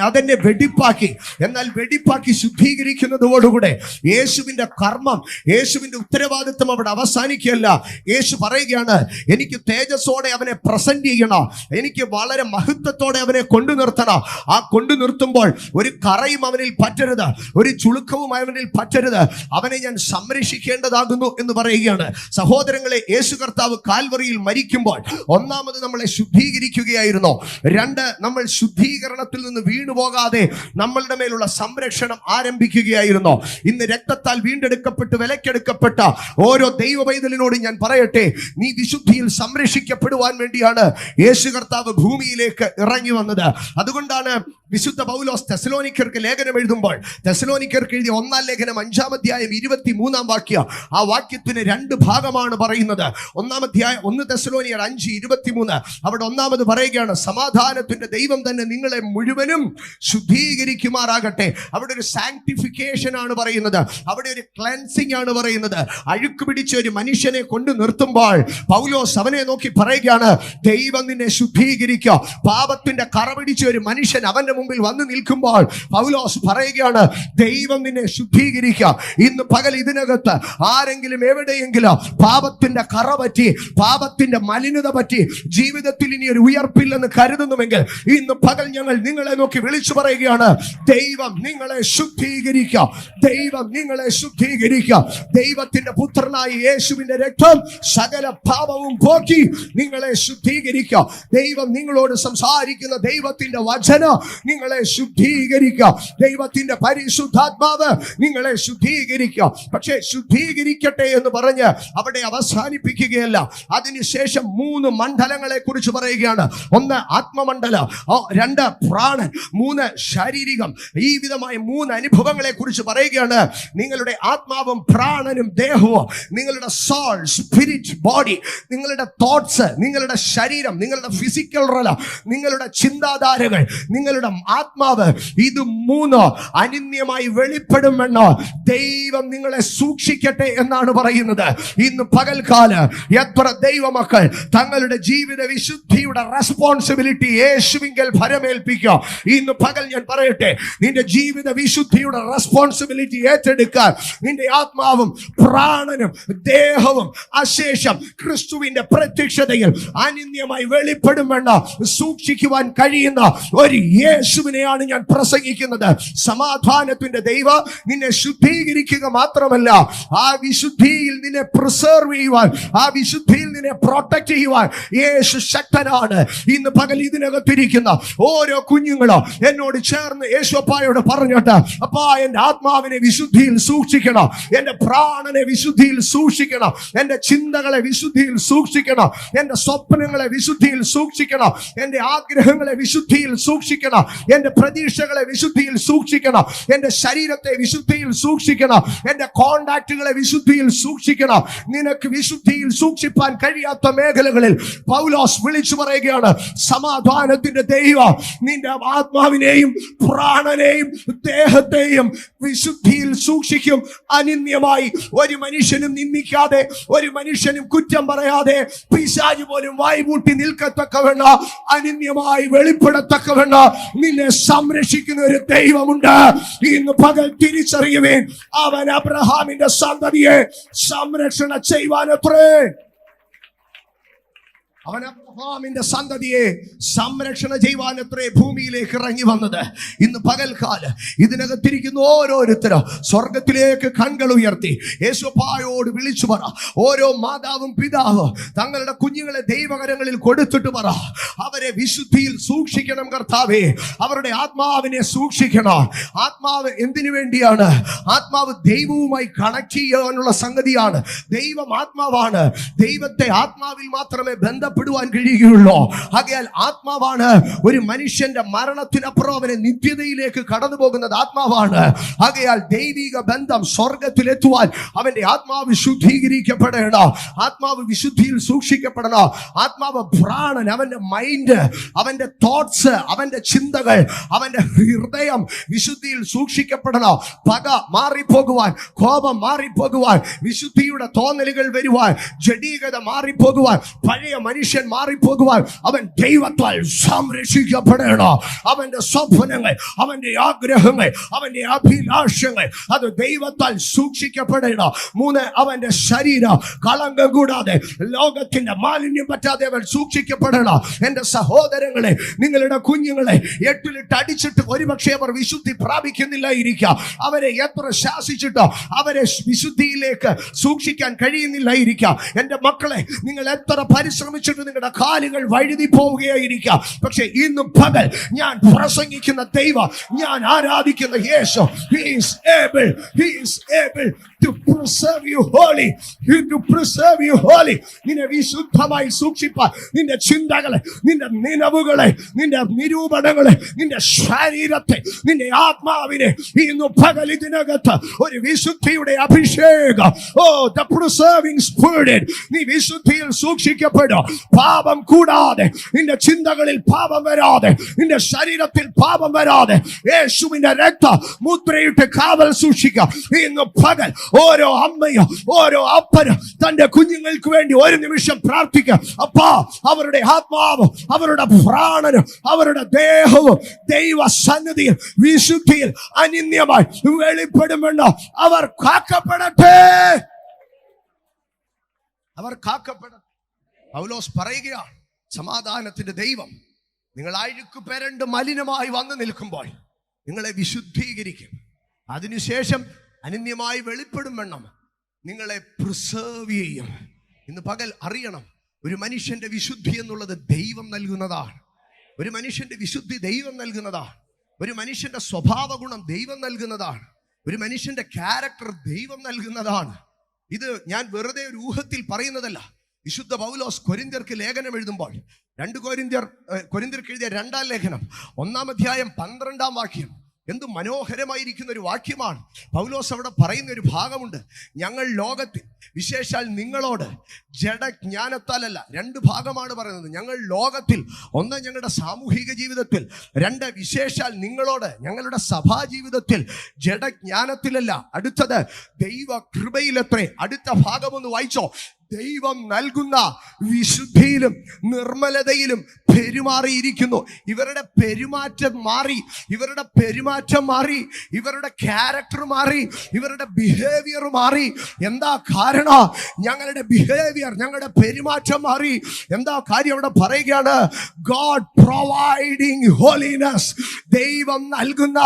അതെന്നെ വെടിപ്പാക്കി. എന്നാൽ വെടിപ്പാക്കി ശുദ്ധീകരിക്കുന്നതോടുകൂടെ യേശുവിന്റെ കർമ്മം, യേശുവിന്റെ ഉത്തരവാദിത്വം അവിടെ അവസാനിക്കുകയല്ല. യേശു പറയുകയാണ്, എനിക്ക് തേജസ്സോടെ അവനെ പ്രസന്റ് ചെയ്യണം, എനിക്ക് വളരെ മഹത്വത്തോടെ അവനെ കൊണ്ടു നിർത്തണം. ആ കൊണ്ടു നിർത്തുമ്പോൾ ഒരു കറയും അവനിൽ പറ്റരുത്, ഒരു ചുളുക്കവും അവനിൽ പറ്റരുത്. അവനെ ഞാൻ സംരക്ഷിക്കേണ്ടതാകുന്നു എന്ന് പറയുകയാണ്. സഹോദരങ്ങളെ, യേശു കർത്താവ് കാൽവറിയിൽ മരിക്കുമ്പോൾ ഒന്നാമത് നമ്മളെ ശുദ്ധീകരിക്കുകയായിരുന്നു. രണ്ട്, നമ്മൾ ശുദ്ധീകരണത്തിൽ നിന്ന് വീണുപോകാതെ നമ്മളുടെ മേലുള്ള സംരക്ഷണം ആരംഭിക്കുകയായിരുന്നു. ഇന്ന് രക്തത്താൽ വീണ്ടെടുക്കപ്പെട്ട് വിലക്കെടുക്കപ്പെട്ട ഓരോ ദൈവ പൈതലിനോട് ഞാൻ പറയട്ടെ, നീ വിശുദ്ധിയിൽ സംരക്ഷിക്കപ്പെടുവാൻ വേണ്ടിയാണ് യേശു കർത്താവ് ഭൂമിയിലേക്ക് ഇറങ്ങി വന്നത്. അതുകൊണ്ടാണ് വിശുദ്ധ പൗലോസ് തെസ്സലോനിക്കർക്ക് ലേഖനം എഴുതുമ്പോൾ, തെസ്സലോനിക്കർക്ക് എഴുതിയ 1-ാം ലേഖനം 5-ാം അധ്യായം 23-ാം വാക്യം, ആ വാക്യത്തിന് 2 ഭാഗമാണ് പറയുന്നത്. 1-ാം അധ്യായം 1 തെസ്സലോനിക്കർ 5:23 അവിടെ ഒന്നാമത് പറയുകയാണ്, സമാധാനത്തിന്റെ ദൈവം തന്നെ നിങ്ങളെ മുഴുവനും ശുദ്ധീകരിക്കുമാറാകട്ടെ. അവിടെ ഒരു സാങ്ക്ടിഫിക്കേഷൻ ആണ് പറയുന്നത്, അവിടെ ഒരു ക്ലെൻസിങ് ആണ് പറയുന്നത്. അഴുക്ക് പിടിച്ച ഒരു മനുഷ്യനെ കൊണ്ട് നിർത്തുമ്പോൾ പൗലോസ് അവനെ നോക്കി പറയുകയാണ്, ദൈവം നിന്നെ ശുദ്ധീകരിക്കുക. പാപത്തിന്റെ കറ പിടിച്ച ഒരു മനുഷ്യൻ അവന്റെ മുമ്പിൽ വന്ന് നിൽക്കുമ്പോൾ പൗലോസ് പറയുകയാണ്, ദൈവം നിന്നെ ശുദ്ധീകരിക്കുക. ഇന്ന് പകൽ ഇതിനകത്ത് ആരെങ്കിലും എവിടെയെങ്കിലും പാപത്തിന്റെ കറ പറ്റി, പാപത്തിന്റെ മലിനത പറ്റി ജീവിതത്തിൽ ഇനി ഒരു ഉയർപ്പില്ലെന്ന് കരുതുന്നുവെങ്കിൽ ഇന്ന് പകൽ ഞങ്ങൾ നിങ്ങളെ നോക്കി വിളിച്ചു പറയുകയാണ്, ദൈവം നിങ്ങളെ ശുദ്ധീകരിക്കുക, ദൈവം നിങ്ങളെ ശുദ്ധീകരിക്കുക. ദൈവത്തിന്റെ പുത്രനായ യേശുവിന്റെ രക്തം സകല പാപവും പോക്കി നിങ്ങളെ ശുദ്ധീകരിക്കുക. ദൈവം നിങ്ങളോട് സംസാരിക്കുന്ന ദൈവത്തിന്റെ വചനം നിങ്ങളെ ശുദ്ധീകരിക്കുക. ദൈവത്തിന്റെ പരിശുദ്ധാത്മാവ് നിങ്ങളെ ശുദ്ധീകരിക്കുക. പക്ഷേ ശുദ്ധീകരിക്കട്ടെ എന്ന് പറഞ്ഞ് അവിടെ അവസാനിപ്പിക്കുകയല്ല. അതിനുശേഷം 3 മണ്ഡലങ്ങളെ കുറിച്ച് പറയുകയാണ്. 1 ആത്മമണ്ഡലം, 2 പ്രാണൻ, 3 ശാരീരികം. ഈ വിധമായ 3 അനുഭവങ്ങളെ കുറിച്ച് പറയുകയാണ്. നിങ്ങളുടെ ആത്മാവും പ്രാണനും ദേഹവും, നിങ്ങളുടെ സോൾ, സ്പിരിറ്റ്, ബോഡി, നിങ്ങളുടെ തോട്ട്സ്, നിങ്ങളുടെ ശരീരം, നിങ്ങളുടെ ഫിസിക്കൽ റല, നിങ്ങളുടെ ചിന്താധാരകൾ, നിങ്ങളുടെ ആത്മാവ്, ഇത് 3 അനിന്യമായി വെളിപ്പെടുമെന്ന് ദൈവം നിങ്ങളെ സൂക്ഷിക്കട്ടെ എന്നാണ് പറയുന്നത്. ഇന്ന് പകൽക്കാലം എത്ര ദൈവമക്കൾ തങ്ങളുടെ ജീവിത വിശുദ്ധിയുടെ റെസ്പോൺസിബിലിറ്റി യേശുവിങ്കൽ ഭരമേൽപ്പിക്കുക. ഇന്ന് പകൽ ഞാൻ പറയട്ടെ, നിന്റെ ജീവിത വിശുദ്ധിയുടെ റെസ്പോൺസിബിലിറ്റി ഏറ്റെടുക്കാൻ നിന്റെ ആത്മാവും പ്രാണനും ദേഹവും അശേഷം ക്രിസ്തുവിന്റെ പ്രത്യക്ഷതയിൽ അനിന്യമായി വെളിപ്പെടുമെന്ന് സൂക്ഷിക്കുവാൻ കഴിയുന്ന ഒരു യേശുവിനെയാണ് ഞാൻ പ്രസംഗിക്കുന്നത്. സമാധാനത്തിന്റെ ദൈവം നിന്നെ ശുദ്ധീകരിക്കുക മാത്രമല്ല, ആ വിശുദ്ധിയിൽ നിന്നെ പ്രിസർവ് ചെയ്യുവാൻ, ആ വിശുദ്ധിയിൽ നിന്നെ പ്രൊട്ടക്ട് ചെയ്യുവാൻ യേശു ശക്തനാണ്. ഇന്ന് പകൽ ഇതിനകത്തിരിക്കുന്ന ഓരോ കുഞ്ഞുങ്ങളോ എന്നോട് ചേർന്ന് യേശുപ്പായോട് പറഞ്ഞിട്ട്, അപ്പാ എന്റെ ആത്മാവിനെ വിശുദ്ധിയിൽ സൂക്ഷിക്കണം, എന്റെ പ്രാണനെ വിശുദ്ധിയിൽ സൂക്ഷിക്കണം, എന്റെ ചിന്തകളെ വിശുദ്ധിയിൽ സൂക്ഷിക്കണം, എന്റെ സ്വപ്നങ്ങളെ വിശുദ്ധിയിൽ സൂക്ഷിക്കണം, എന്റെ ആഗ്രഹങ്ങളെ വിശുദ്ധിയിൽ സൂക്ഷിക്കണം, എന്റെ പ്രതീക്ഷകളെ വിശുദ്ധിയിൽ സൂക്ഷിക്കണം, എന്റെ ശരീരത്തെ വിശുദ്ധിയിൽ സൂക്ഷിക്കണം, എന്റെ കോണ്ടാക്റ്റുകളെ വിശുദ്ധിയിൽ സൂക്ഷിക്കണം. നിനക്ക് വിശുദ്ധിയിൽ സൂക്ഷിപ്പാൻ കഴിയാത്ത മേഖലകളിൽ പൗലോസ് വിളിച്ചു പറയുകയാണ്, സമാധാനത്തിന്റെ ദൈവം നിന്റെ ആത്മാവിനെയും പ്രാണനെയും ദേഹത്തെയും വിശുദ്ധിയിൽ സൂക്ഷിക്കും. അനിന്യമായി ഒരു മനുഷ്യനും നിന്ദിക്കാതെ, ഒരു മനുഷ്യനും കുറ്റം പറയാതെ, പിശാച് പോലും വായ്പൂട്ടി നിൽക്കത്തക്കവണ്ണ, അനിന്യമായി വെളിപ്പെടത്തക്കവണ്ണ നിന്നെ സംരക്ഷിക്കുന്ന ഒരു ദൈവമുണ്ട്. ഇന്ന് പകൽ തിരിച്ചറിയുവേൻ, അവൻ അബ്രഹാമിന്റെ സന്തതിയെ സംരക്ഷണ ചെയ്യുവാനത്രേ, അവൻ അബ്രഹാമിന്റെ സന്തതിയെ സംരക്ഷണ ചെയ്യുവാനത്രേ ഭൂമിയിലേക്ക് ഇറങ്ങി വന്നത്. ഇന്ന് പകൽക്കാലം ഇതിനകത്തിരിക്കുന്ന ഓരോരുത്തരും സ്വർഗത്തിലേക്ക് കൺകൾ ഉയർത്തി യേശുപ്പായോട് വിളിച്ചു പറ. ഓരോ മാതാവും പിതാവും തങ്ങളുടെ കുഞ്ഞുങ്ങളെ ദൈവകരങ്ങളിൽ കൊടുത്തിട്ട് പറ, അവരെ വിശുദ്ധിയിൽ സൂക്ഷിക്കണം കർത്താവേ, അവരുടെ ആത്മാവിനെ സൂക്ഷിക്കണം. ആത്മാവ് എന്തിനു വേണ്ടിയാണ്? ആത്മാവ് ദൈവവുമായി കണക്ട് ചെയ്യാനുള്ള സംഗതിയാണ്. ദൈവം ആത്മാവാണ്. ദൈവത്തെ ആത്മാവിൽ മാത്രമേ ബന്ധം ബന്ധപ്പെടുവാൻ കഴിയുകയുള്ളൂ. ആകയാൽ ആത്മാവാണ് ഒരു മനുഷ്യന്റെ മരണത്തിനപ്പുറം അവനെ നിത്യതയിലേക്ക് കടന്നു പോകുന്നത് ആത്മാവാണ്. ആകയാൽ ദൈവിക ബന്ധം സ്വർഗത്തിലെത്തുവാൻ അവന്റെ ആത്മാവ് ശുദ്ധീകരിക്കപ്പെടണം. ആത്മാവ് വിശുദ്ധിയിൽ സൂക്ഷിക്കപ്പെടണം. ആത്മാവ് പ്രാണൻ, അവന്റെ മൈൻഡ്, അവന്റെ തോട്ട്സ്, അവന്റെ ചിന്തകൾ, അവന്റെ ഹൃദയം വിശുദ്ധിയിൽ സൂക്ഷിക്കപ്പെടണം. പക മാറിപ്പോകുവാൻ, കോപം മാറിപ്പോകുവാൻ, വിശുദ്ധിയുടെ തോന്നലുകൾ വരുവാൻ, ജഡീകത മാറിപ്പോകുവാൻ, പഴയ മനുഷ്യൻ മാറിപ്പോകുവാൻ അവൻ ദൈവത്താൽ സംരക്ഷിക്കപ്പെടണം. അവന്റെ സ്വപ്നങ്ങൾ, അവന്റെ ആഗ്രഹങ്ങൾ, അവന്റെ അഭിലാഷങ്ങൾ അത് ദൈവത്താൽ സൂക്ഷിക്കപ്പെടണം. 3, അവന്റെ ശരീരം കളങ്കം കൂടാതെ, ലോകത്തിന്റെ മാലിന്യം പറ്റാതെ അവൻ സൂക്ഷിക്കപ്പെടണം. എന്റെ സഹോദരങ്ങളെ, നിങ്ങളുടെ കുഞ്ഞുങ്ങളെ 8 അടിച്ചിട്ട് ഒരുപക്ഷെ അവർ വിശുദ്ധി പ്രാപിക്കുന്നില്ലായിരിക്കാം. അവരെ എത്ര ശാസിച്ചിട്ടോ അവരെ വിശുദ്ധിയിലേക്ക് സൂക്ഷിക്കാൻ കഴിയുന്നില്ലായിരിക്കാം. എന്റെ മക്കളെ, നിങ്ങൾ എത്ര പരിശ്രമിച്ചിട്ട് നിങ്ങളുടെ കാലുകൾ വഴുതി പോവുകയായിരിക്കാം. പക്ഷെ ഇന്നും പകൽ ഞാൻ പ്രസംഗിക്കുന്ന ദൈവം, ഞാൻ ആരാധിക്കുന്ന യേശു, he is able to preserve you holy, to preserve you holy. നിന്നെ വിശുദ്ധമായി സൂക്ഷിപ്പാൻ നിന്റെ ചിന്തകളെ, നിന്റെ നിലവുകളെ, നിന്റെ നിരൂപണങ്ങളെ, നിന്റെ ശരീരത്തെ, നിന്റെ ആത്മാവിനെ ഇന്ന് പകൽ ഇതിനകത്ത് ഒരു വിശുദ്ധിയുടെ അഭിഷേകം, the preserving spirit, നീ വിശുദ്ധിയിൽ സൂക്ഷിക്കപ്പെടും. പാപം കൂടാതെ, നിന്റെ ചിന്തകളിൽ പാപം വരാതെ, നിന്റെ ശരീരത്തിൽ പാപം വരാതെ യേശുവിന്റെ രക്തം മുദ്രയിട്ട് കാവൽ സൂക്ഷിക്കുക. ഇന്ന് പകൽ ഓരോ അമ്മയും ഓരോ അപ്പനും തന്റെ കുഞ്ഞുങ്ങൾക്ക് വേണ്ടി ഒരു നിമിഷം പ്രാർത്ഥിക്കുക. അപ്പാ, അവരുടെ ആത്മാവും അവരുടെ പ്രാണനും അവരുടെ ദേഹവും ദൈവ സന്നിധിയിൽ വിശുദ്ധിയിൽ അനിന്യമായി വെളിപ്പെടുമെന്ന് അവർ കാക്കപ്പെടട്ടെ. അവർ കാക്കപ്പെടട്ടെ. പൗലോസ് പറയുകയാണ്, സമാധാനത്തിന്റെ ദൈവം നിങ്ങൾ അഴുക്ക് പെരണ്ട് മലിനമായി വന്നു നിൽക്കുമ്പോൾ നിങ്ങളെ വിശുദ്ധീകരിക്കും. അതിനുശേഷം അനന്യമായി വെളിപ്പെടും വണ്ണം നിങ്ങളെ പ്രിസേർവ് ചെയ്യും. ഇന്ന് പകൽ അറിയണം, ഒരു മനുഷ്യന്റെ വിശുദ്ധി എന്നുള്ളത് ദൈവം നൽകുന്നതാണ്. ഒരു മനുഷ്യന്റെ വിശുദ്ധി ദൈവം നൽകുന്നതാണ്. ഒരു മനുഷ്യന്റെ സ്വഭാവ ഗുണം ദൈവം നൽകുന്നതാണ്. ഒരു മനുഷ്യന്റെ ക്യാരക്ടർ ദൈവം നൽകുന്നതാണ്. ഇത് ഞാൻ വെറുതെ ഒരു ഊഹത്തിൽ പറയുന്നതല്ല. വിശുദ്ധ പൗലോസ് കൊരിന്ത്യർക്ക് ലേഖനം എഴുതുമ്പോൾ 2 കൊരിന്ത്യർക്ക് എഴുതിയ 2-ാം ലേഖനം 1-ാം അധ്യായം 12-ാം വാക്യം എന്ത് മനോഹരമായിരിക്കുന്ന ഒരു വാക്യമാണ്. പൗലോസ് അവിടെ പറയുന്ന ഒരു ഭാഗമുണ്ട്, ഞങ്ങൾ ലോകത്തിൽ, വിശേഷാൽ നിങ്ങളോട് ജഡജ്ഞാനത്താലല്ല. 2 ഭാഗമാണ് പറയുന്നത്. ഞങ്ങൾ ലോകത്തിൽ, 1 ഞങ്ങളുടെ സാമൂഹിക ജീവിതത്തിൽ, 2 വിശേഷാൽ നിങ്ങളോട് ഞങ്ങളുടെ സഭാ ജീവിതത്തിൽ ജഡജ്ഞാനത്തിലല്ല. അടുത്തത് ദൈവ കൃപയിലത്രേ. അടുത്ത ഭാഗമൊന്ന് വായിച്ചോ. ദൈവം നൽകുന്ന വിശുദ്ധിയിലും നിർമ്മലതയിലും പെരുമാറിയിരിക്കുന്നു. ഇവരുടെ പെരുമാറ്റം മാറി, ഇവരുടെ ക്യാരക്ടർ മാറി, ഇവരുടെ ബിഹേവിയർ മാറി. എന്താ കാരണം? ഞങ്ങളുടെ ബിഹേവിയർ, ഞങ്ങളുടെ പെരുമാറ്റം മാറി. എന്താ കാര്യം? അവിടെ പറയുകയാണ്, ഗോഡ് പ്രൊവൈഡിങ് ഹോളിനെസ്. ദൈവം നൽകുന്ന